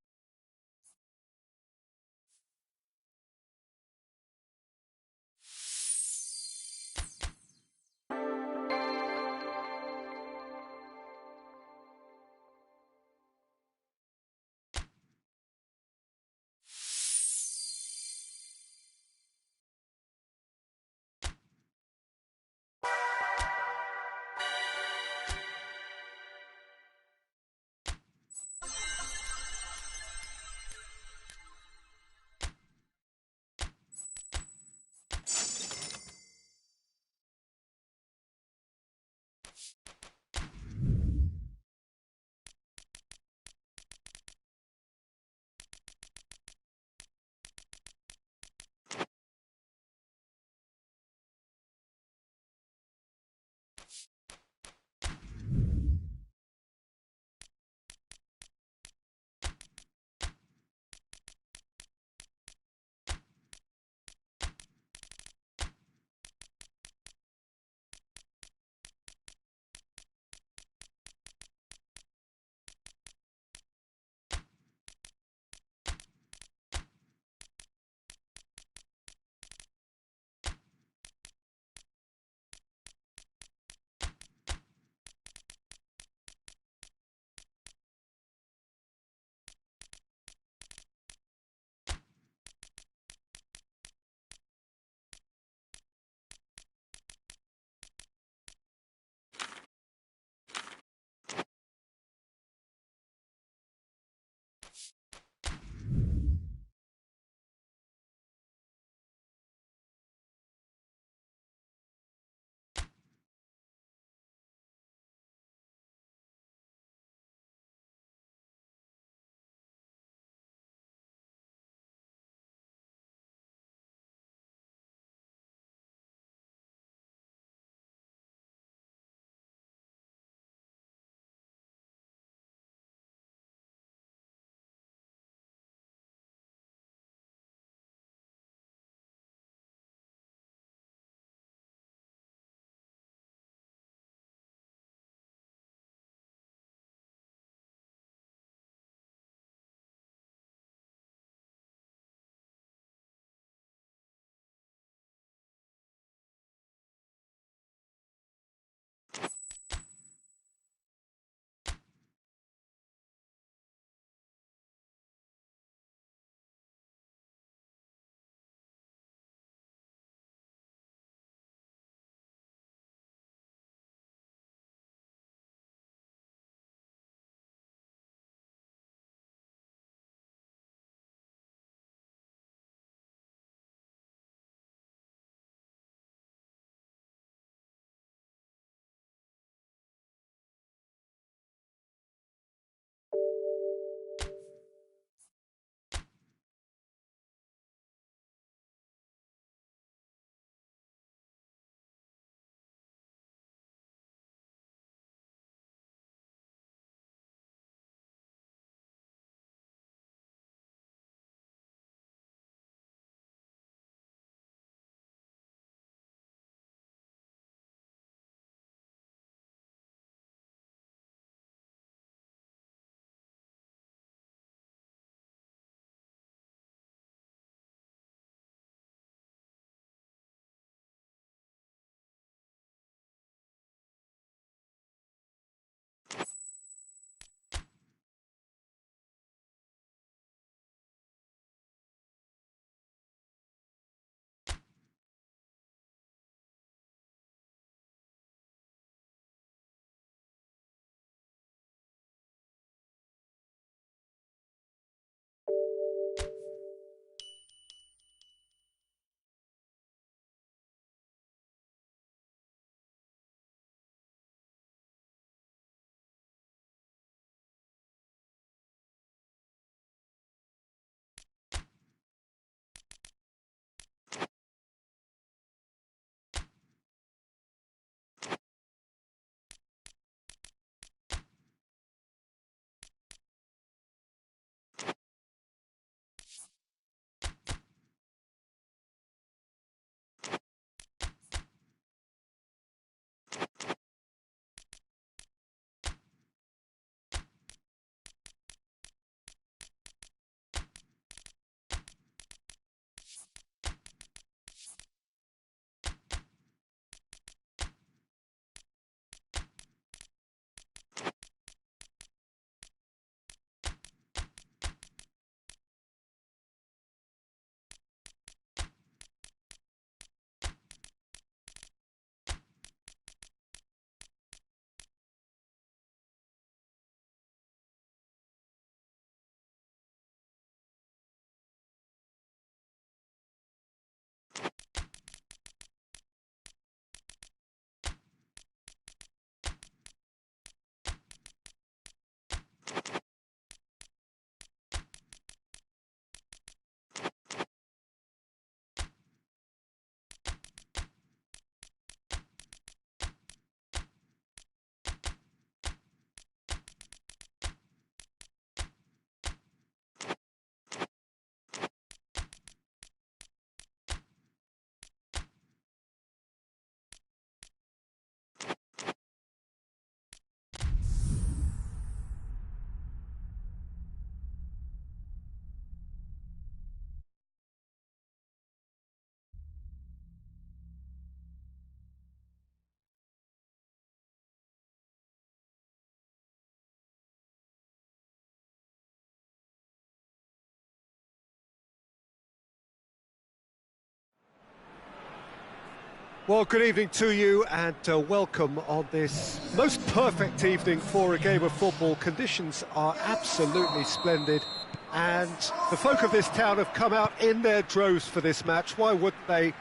Well, good evening to you and welcome on this most perfect evening for a game of football. Conditions are absolutely splendid and the folk of this town have come out in their droves for this match. Why wouldn't they?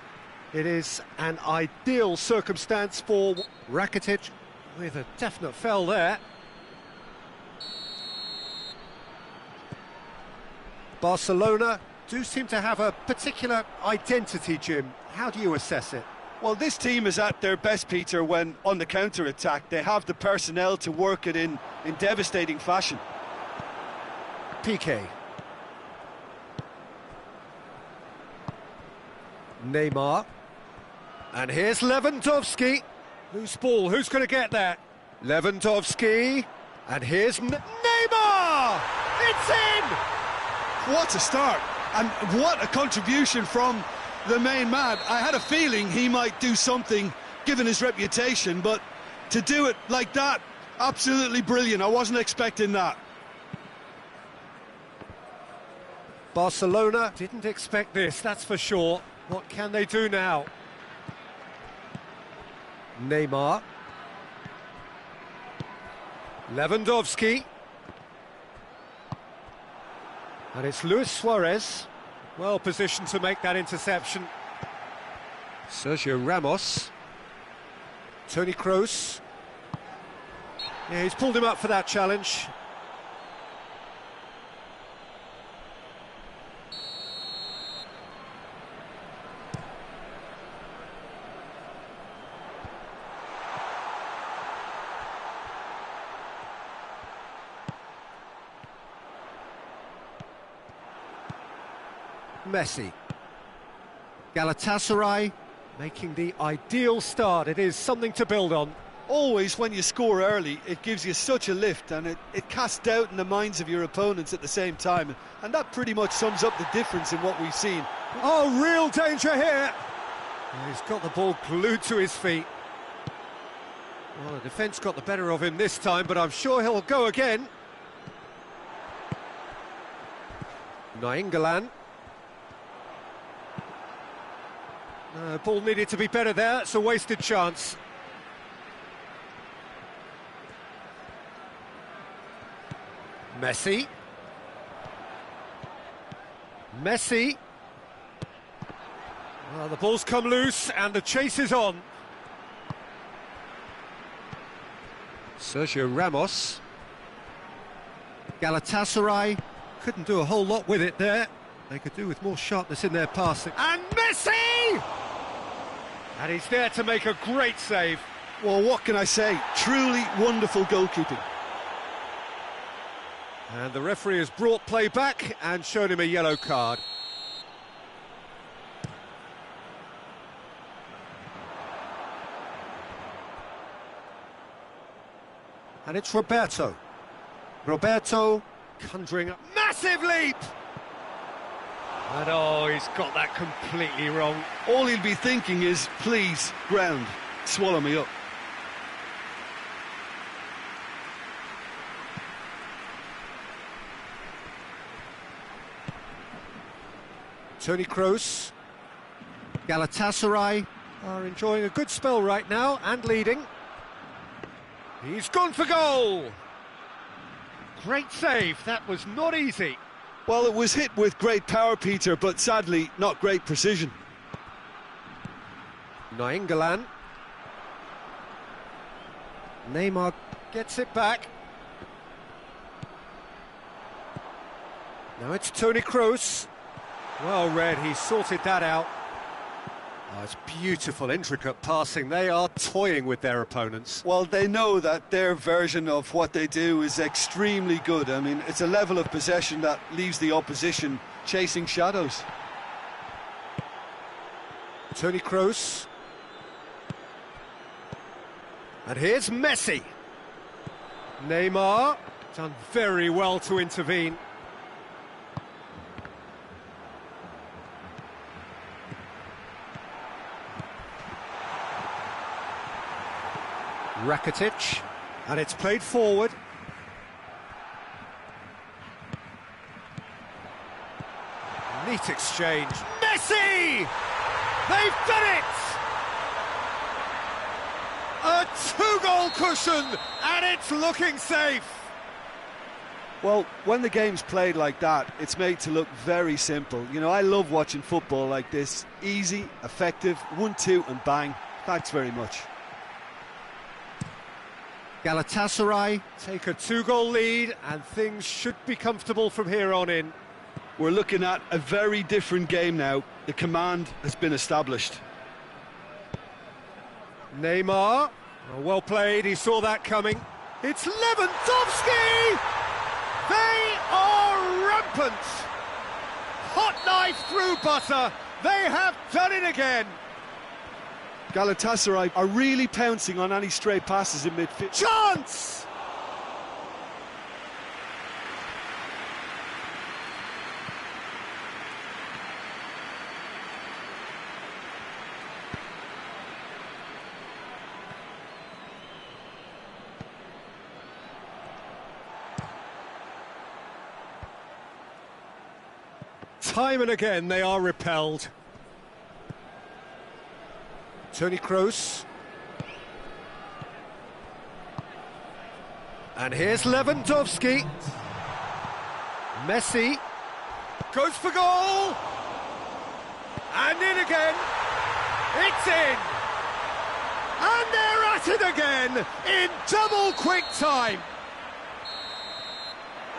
It is an ideal circumstance for Rakitic with a definite foul there. Barcelona do seem to have a particular identity, Jim. How do you assess it? Well, this team is at their best, Peter, when on the counter-attack. They have the personnel to work it in devastating fashion. Piqué. Neymar. And here's Lewandowski. Loose ball, who's going to get that? Lewandowski. And here's Neymar! It's in! What a start, and what a contribution from the main man. I had a feeling he might do something, given his reputation, but to do it like that, absolutely brilliant. I wasn't expecting that. Barcelona didn't expect this, that's for sure. What can they do now? Neymar. Lewandowski. And it's Luis Suarez, well positioned to make that interception. Sergio Ramos. Toni Kroos. Yeah, he's pulled him up for that challenge. Messi. Galatasaray making the ideal start. It is something to build on. Always, when you score early, it gives you such a lift, and it casts doubt in the minds of your opponents at the same time. And that pretty much sums up the difference in what we've seen. Oh, real danger here. He's got the ball glued to his feet. Well, the defence got the better of him this time, but I'm sure he'll go again. Nainggolan. Ball needed to be better there, it's a wasted chance. Messi. Messi. Well, the ball's come loose and the chase is on. Sergio Ramos. Galatasaray couldn't do a whole lot with it there. They could do with more sharpness in their passing. And Messi! And he's there to make a great save. Well, what can I say? Truly wonderful goalkeeping. And the referee has brought play back and shown him a yellow card. And it's Roberto. Roberto conjuring a massive leap! And oh, he's got that completely wrong. All he'll be thinking is, please, ground, swallow me up. Toni Kroos. Galatasaray are enjoying a good spell right now and leading. He's gone for goal! Great save, that was not easy. Well, it was hit with great power, Peter, but sadly, not great precision. Nainggolan. Neymar gets it back. Now it's Toni Kroos. Well read, he sorted that out. Oh, it's beautiful, intricate passing. They are toying with their opponents. Well, they know that their version of what they do is extremely good. I mean, it's a level of possession that leaves the opposition chasing shadows. Toni Kroos. And here's Messi. Neymar, done very well to intervene. Rakitic, and it's played forward. Neat exchange. Messi! They've done it! Two-goal cushion, and it's looking safe. Well, when the game's played like that, it's made to look very simple. You know, I love watching football like this. Easy, effective, 1-2 and bang. Thanks very much. Galatasaray take a two-goal lead, and things should be comfortable from here on in. We're looking at a very different game now. The command has been established. Neymar, well played, he saw that coming. It's Lewandowski! They are rampant! Hot knife through butter, they have done it again! Galatasaray are really pouncing on any stray passes in midfield. Chance! Time and again they are repelled. Toni Kroos. And here's Lewandowski. Messi goes for goal. And in again. It's in. And they're at it again in double quick time.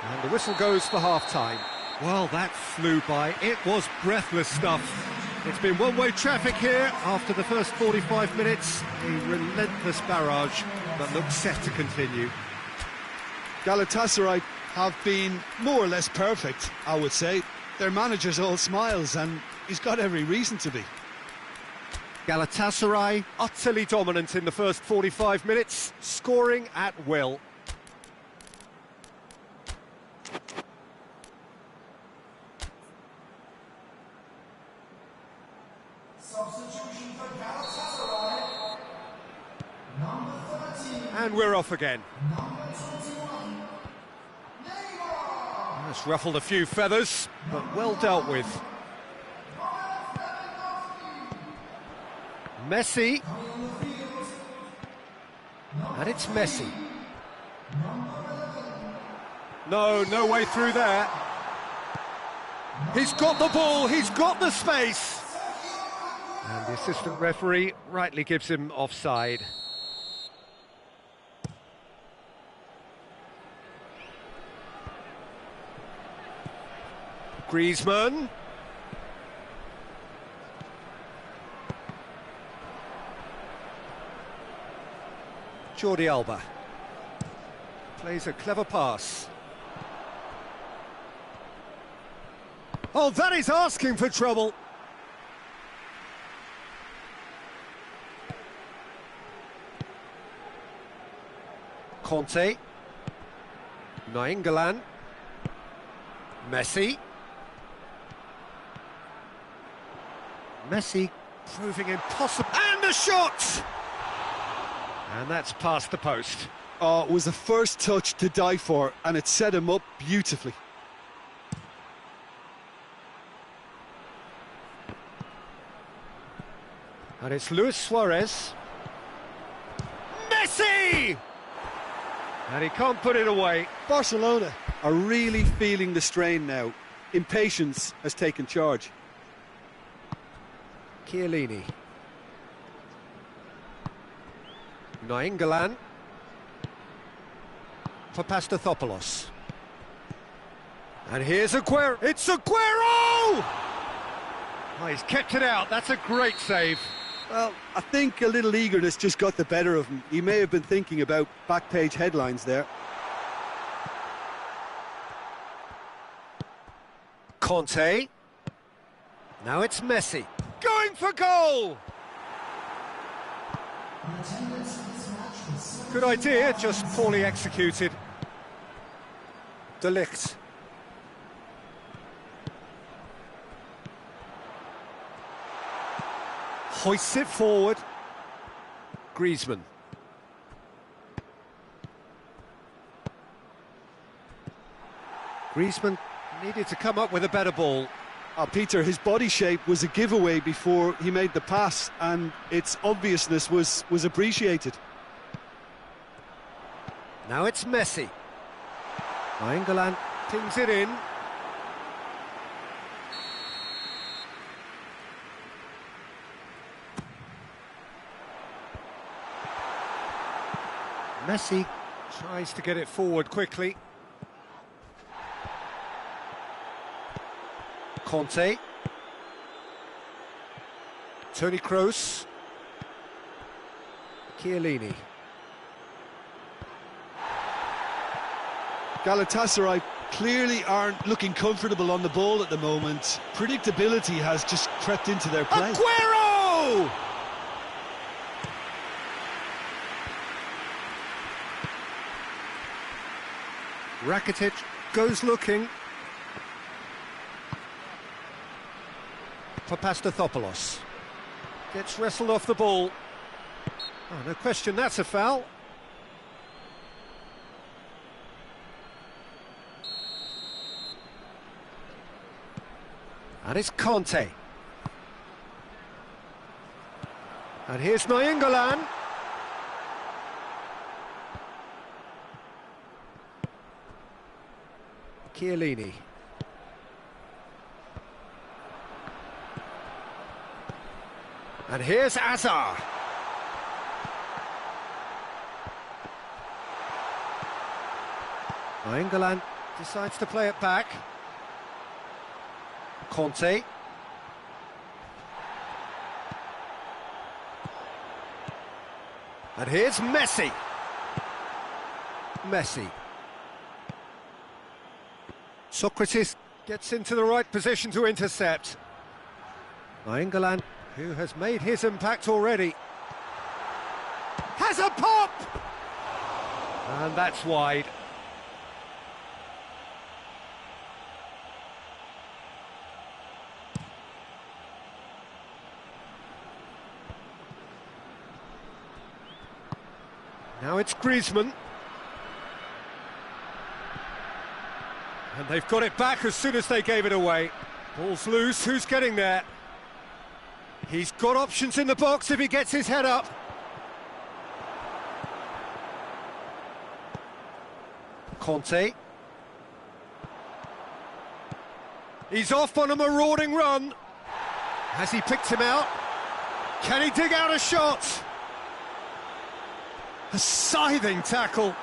And the whistle goes for half-time. Well, that flew by. It was breathless stuff. It's been one-way traffic here after the first 45 minutes. A relentless barrage that looks set to continue. Galatasaray have been more or less perfect, I would say. Their manager's all smiles, and he's got every reason to be. Galatasaray utterly dominant in the first 45 minutes, scoring at will. Substitution for Galatasaray. Number 13. And we're off again. Number 21. Neymar. That's ruffled a few feathers, but well dealt with. Messi. And it's Messi. No way through there. He's got the ball, he's got the space. And the assistant referee rightly gives him offside. Griezmann. Jordi Alba. Plays a clever pass. Oh, that is asking for trouble. Conte. Nainggolan. Messi. Messi proving impossible. And a shot! And that's past the post. Oh, it was the first touch to die for, and it set him up beautifully. And it's Luis Suarez. Messi! And he can't put it away. Barcelona are really feeling the strain now. Impatience has taken charge. Chiellini. Nainggolan. For Pastathopoulos. And here's Aguero. It's Aguero! Oh, he's kept it out. That's a great save. Well, I think a little eagerness just got the better of him. He may have been thinking about back-page headlines there. Conte. Now it's Messi. Going for goal! Good idea, just poorly executed. De Ligt. Hoists it forward. Griezmann. Griezmann needed to come up with a better ball. Peter, his body shape was a giveaway before he made the pass, and its obviousness was appreciated. Now it's Messi. England pings it in. Messi tries to get it forward quickly. Conte. Toni Kroos. Chiellini. Galatasaray clearly aren't looking comfortable on the ball at the moment. Predictability has just crept into their play. Aguero! Rakitic goes looking for Pastathopoulos. Gets wrestled off the ball. Oh, no question, that's a foul. And it's Conte. And here's Nainggolan. Chiellini. And here's Azar. Nainggolan decides to play it back. Conte. And here's Messi. Messi. Socrates gets into the right position to intercept. Nainggolan, who has made his impact already, has a pop! And that's wide. Now it's Griezmann. And they've got it back as soon as they gave it away. Ball's loose, who's getting there? He's got options in the box if he gets his head up. Conte. He's off on a marauding run. Has he picked him out? Can he dig out a shot? A scything tackle.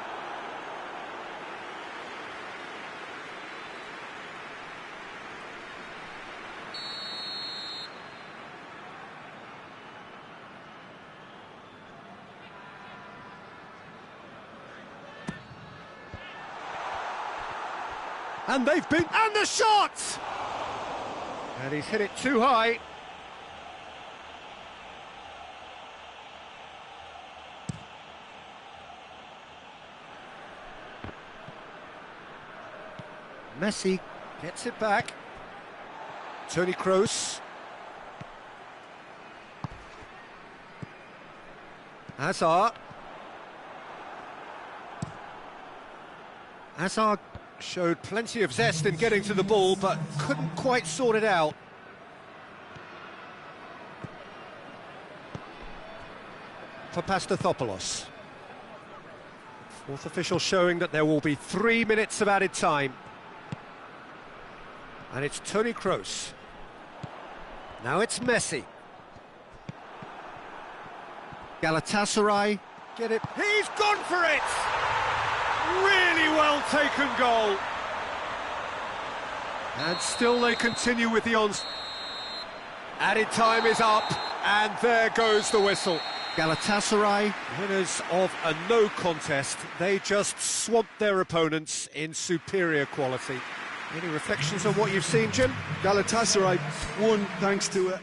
And they've been... And the shot! And he's hit it too high. Messi gets it back. Toni Kroos. Hazard. Hazard showed plenty of zest in getting to the ball, but couldn't quite sort it out. For Pastathopoulos. Fourth official showing that there will be 3 minutes of added time. And it's Toni Kroos. Now it's Messi. Galatasaray get it. He's gone for it! Really well taken goal. And still they continue with the ons. Added time is up, and there goes the whistle. Galatasaray, winners of a no contest. They just swamped their opponents in superior quality. Any reflections on what you've seen, Jim? Galatasaray won thanks to a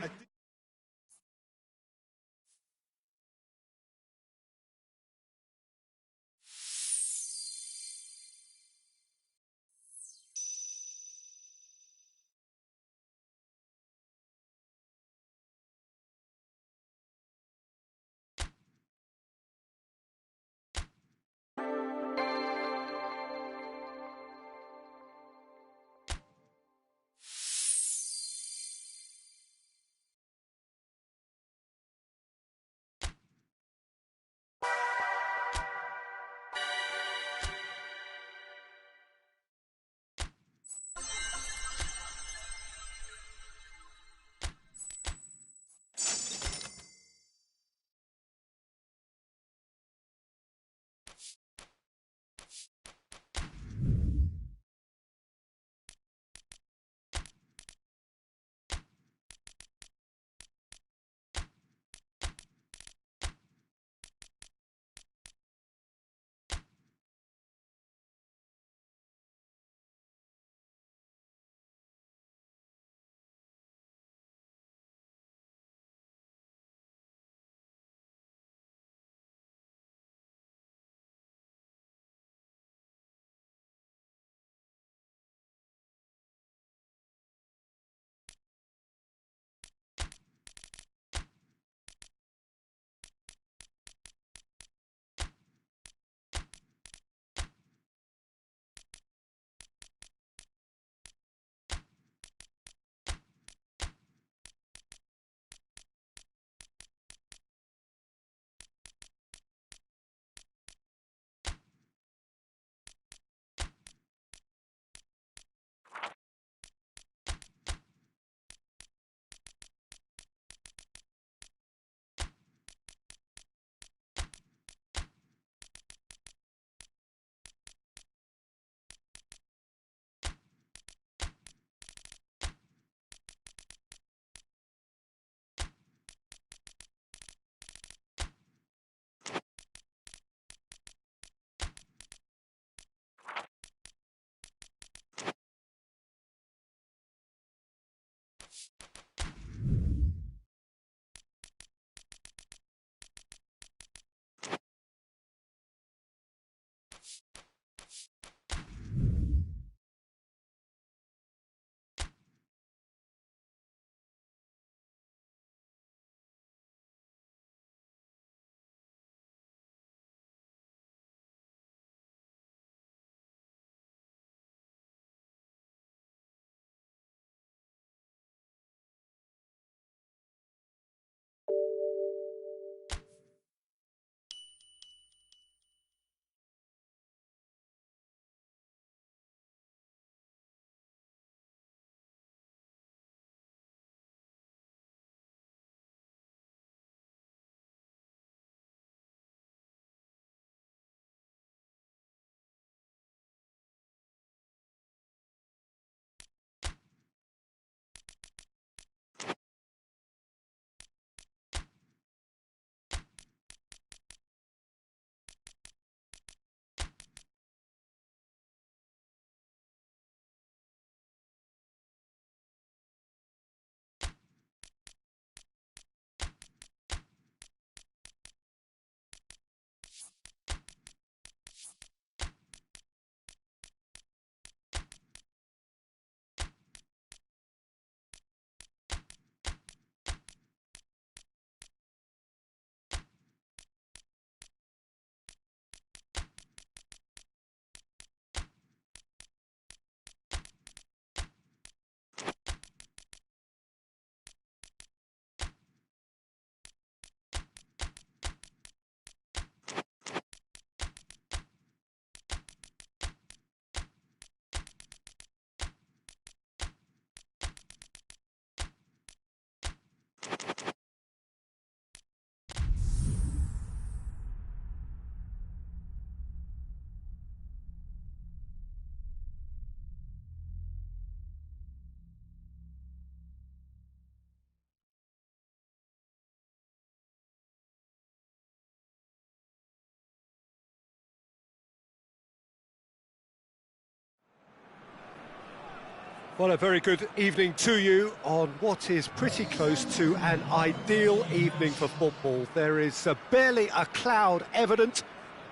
Well, a very good evening to you on what is pretty close to an ideal evening for football. There is barely a cloud evident.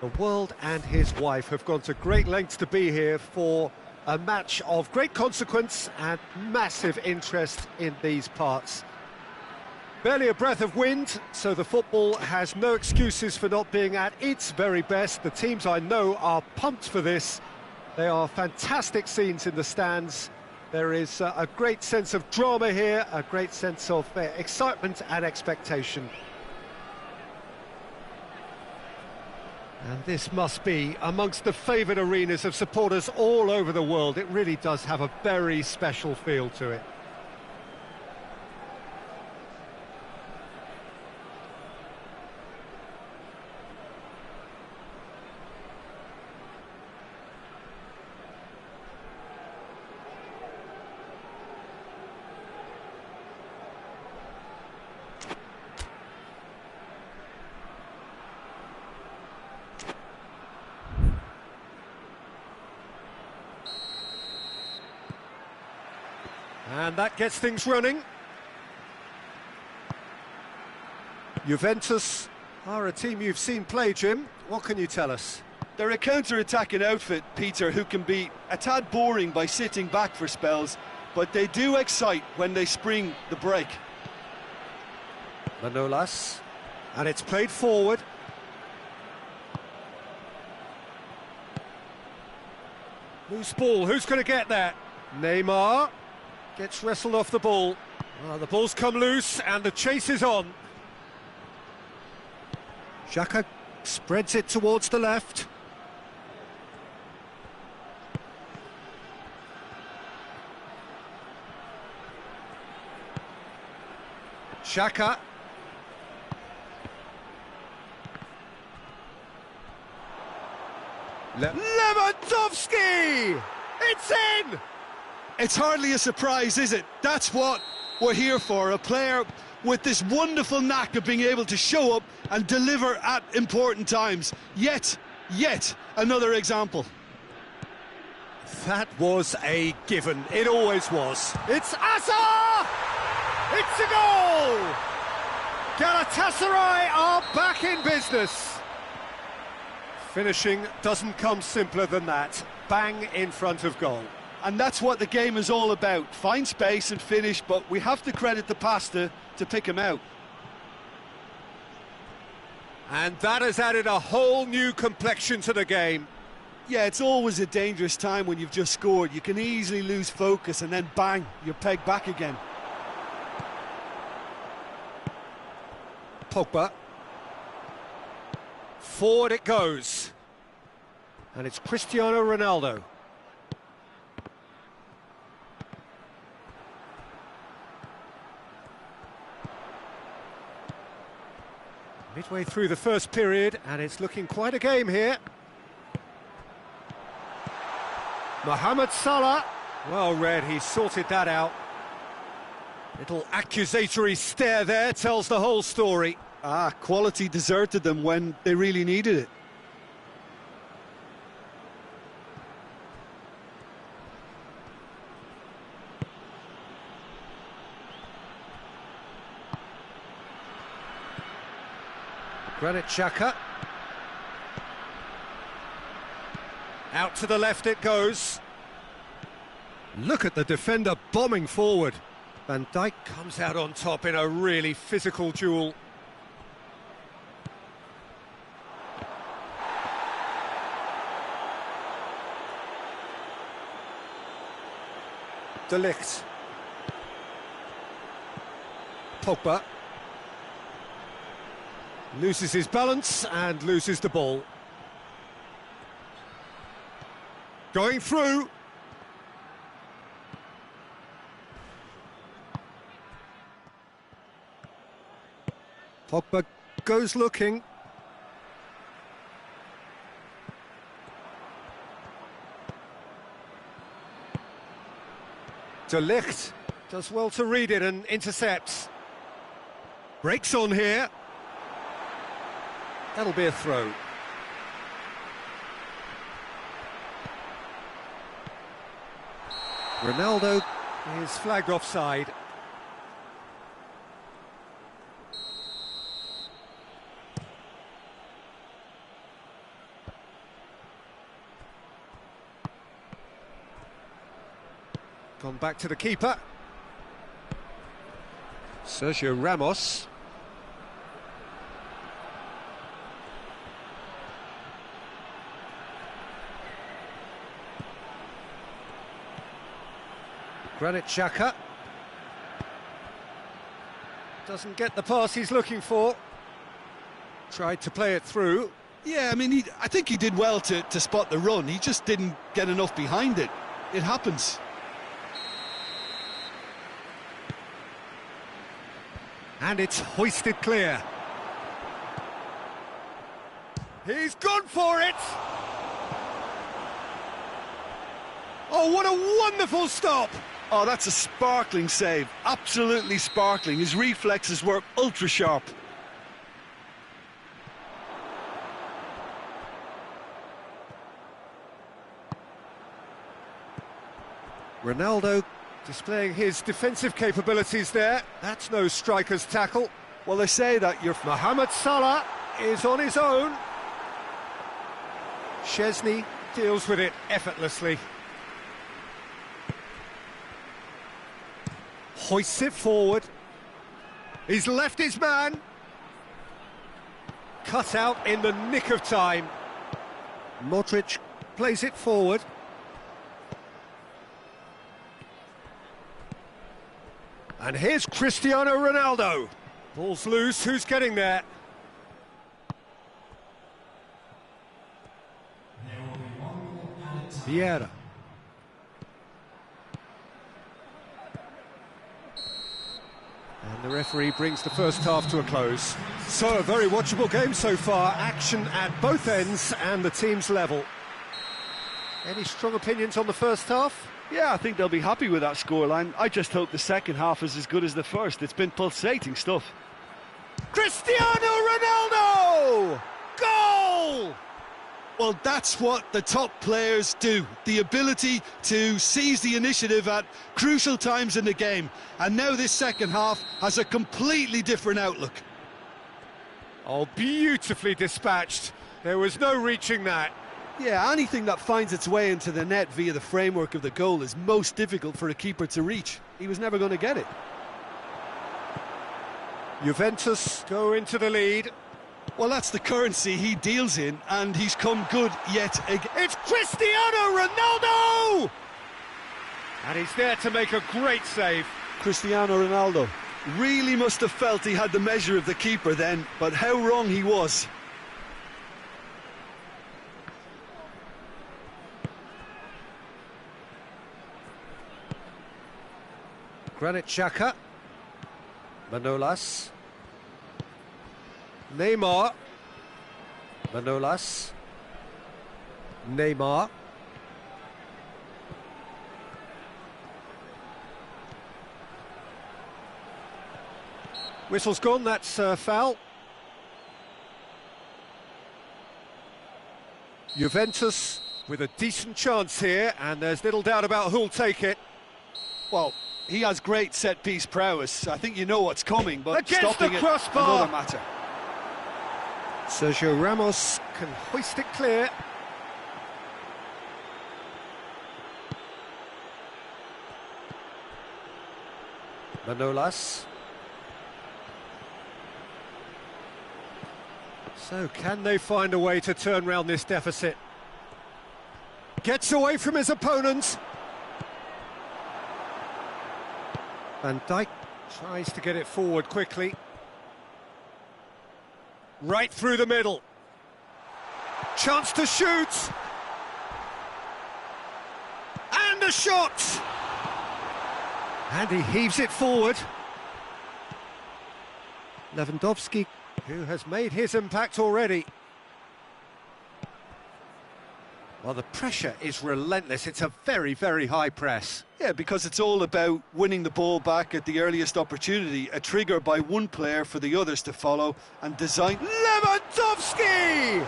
The world and his wife have gone to great lengths to be here for a match of great consequence and massive interest in these parts. Barely a breath of wind, so the football has no excuses for not being at its very best. The teams I know are pumped for this. They are fantastic scenes in the stands. There is a great sense of drama here, a great sense of excitement and expectation. And this must be amongst the favoured arenas of supporters all over the world. It really does have a very special feel to it. And that gets things running. Juventus are a team you've seen play, Jim. What can you tell us? They're a counter-attacking outfit, Peter, who can be a tad boring by sitting back for spells, but they do excite when they spring the break. Manolas, and it's played forward. Loose ball, who's going to get that? Neymar gets wrestled off the ball. Well, the ball's come loose and the chase is on. Xhaka spreads it towards the left. Xhaka. Lewandowski! It's in! It's hardly a surprise, is it? That's what we're here for, a player with this wonderful knack of being able to show up and deliver at important times. Yet another example. That was a given. It always was. It's Asa! It's a goal! Galatasaray are back in business. Finishing doesn't come simpler than that. Bang in front of goal. And that's what the game is all about. Find space and finish, but we have to credit the pasta to pick him out. And that has added a whole new complexion to the game. Yeah, it's always a dangerous time when you've just scored. You can easily lose focus and then bang, you're pegged back again. Pogba. Forward it goes. And it's Cristiano Ronaldo. Midway through the first period, and it's looking quite a game here. Mohamed Salah. Well read, he sorted that out. Little accusatory stare there tells the whole story. Quality deserted them when they really needed it. Granit Xhaka. Out to the left it goes. Look at the defender bombing forward. Van Dijk comes out on top in a really physical duel. De Ligt. Pogba. Loses his balance and loses the ball. Going through. Pogba goes looking. De Ligt does well to read it and intercepts. Breaks on here. That'll be a throw. Ronaldo is flagged offside. Gone back to the keeper. Sergio Ramos. Granit Xhaka doesn't get the pass he's looking for. Tried to play it through. Yeah, I mean, I think he did well to spot the run. He just didn't get enough behind it. It happens. And it's hoisted clear. He's gone for it! Oh, what a wonderful stop! Oh, that's a sparkling save. Absolutely sparkling. His reflexes were ultra sharp. Ronaldo displaying his defensive capabilities there. That's no striker's tackle. Well, they say that you're... Mohamed Salah is on his own. Szczesny deals with it effortlessly. Hoists it forward. He's left his man. Cut out in the nick of time. Modric plays it forward. And here's Cristiano Ronaldo. Ball's loose, who's getting there? Vieira. And the referee brings the first half to a close. So, a very watchable game so far. Action at both ends and the team's level. Any strong opinions on the first half? Yeah, I think they'll be happy with that scoreline. I just hope the second half is as good as the first. It's been pulsating stuff. Cristiano Ronaldo! Goal! Well, that's what the top players do. The ability to seize the initiative at crucial times in the game. And now this second half has a completely different outlook. Oh, beautifully dispatched. There was no reaching that. Yeah, anything that finds its way into the net via the framework of the goal is most difficult for a keeper to reach. He was never going to get it. Juventus go into the lead. Well, that's the currency he deals in, and he's come good yet again. It's Cristiano Ronaldo! And he's there to make a great save. Cristiano Ronaldo really must have felt he had the measure of the keeper then, but how wrong he was. Granit Xhaka. Manolas. Neymar. Manolas. Neymar. Whistle's gone, that's foul. Juventus with a decent chance here, and there's little doubt about who'll take it. Well, he has great set-piece prowess. I think you know what's coming, but Against stopping the it, crossbar. another matter. Sergio Ramos can hoist it clear. Manolas. So can they find a way to turn round this deficit? Gets away from his opponents. Van Dijk tries to get it forward quickly. Right through the middle. Chance to shoot. And a shot. And he heaves it forward. Lewandowski, who has made his impact already. Well, the pressure is relentless. It's a very, very high press. Yeah, because it's all about winning the ball back at the earliest opportunity, a trigger by one player for the others to follow and design. Lewandowski!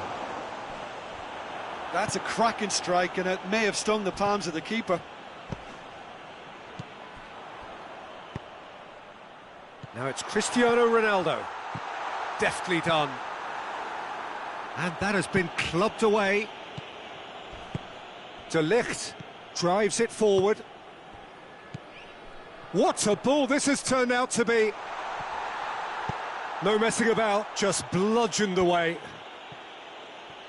That's a cracking strike, and it may have stung the palms of the keeper. Now it's Cristiano Ronaldo. Deftly done. And that has been clubbed away. De Ligt drives it forward. What a ball this has turned out to be. No messing about, just bludgeoned away.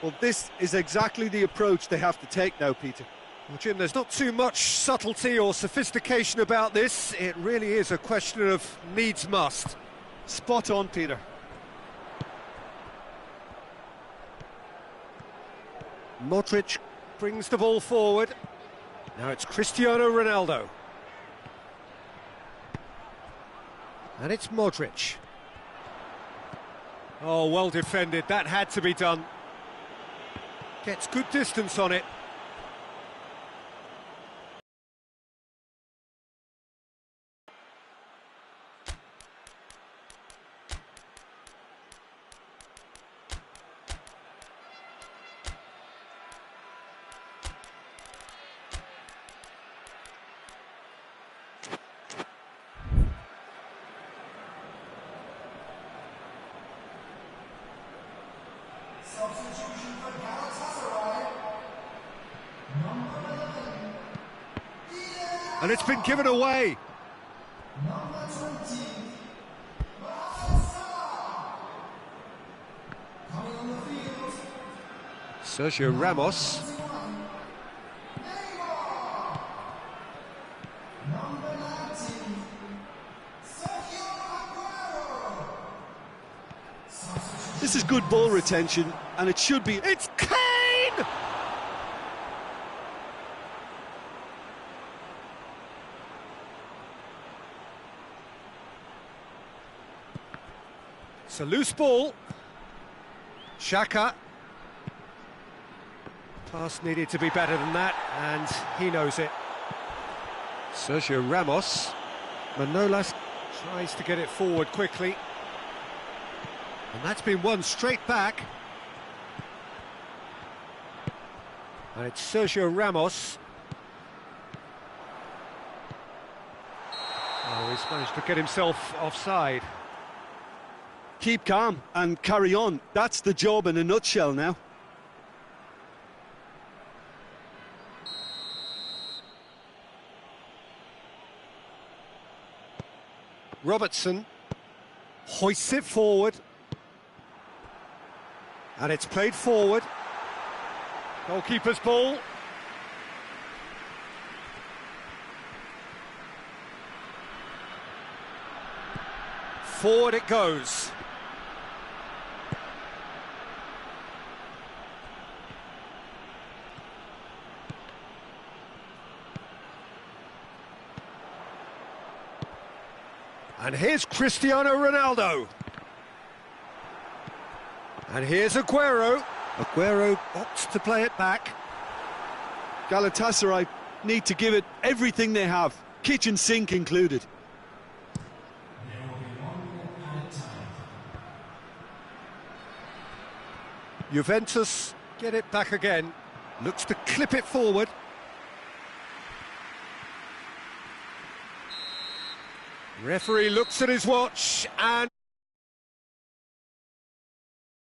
Well, this is exactly the approach they have to take now, Peter. Well, Jim, there's not too much subtlety or sophistication about this. It really is a question of needs must. Spot on, Peter. Modric brings the ball forward. Now it's Cristiano Ronaldo. And it's Modric. Oh, well defended. That had to be done. Gets good distance on it. Substitution for Galatasaray. Number 11. And it's been given away. Number 20. Mohamed Salah. Coming on the field. Sergio Ramos. 21. Neymar. Number 19. Sergio Aguero. Substitution. This is good ball retention, and it should be. It's Kane! It's a loose ball. Xhaka. Pass needed to be better than that, and he knows it. Sergio Ramos. Manolas tries to get it forward quickly. And that's been won straight back. And it's Sergio Ramos. Oh, he's managed to get himself offside. Keep calm and carry on. That's the job in a nutshell now. Robertson hoists it forward. And it's played forward. Goalkeeper's ball. Forward it goes. And here's Cristiano Ronaldo. And here's Aguero. Aguero opts to play it back. Galatasaray need to give it everything they have, kitchen sink included. Juventus get it back again. Looks to clip it forward. Referee looks at his watch and...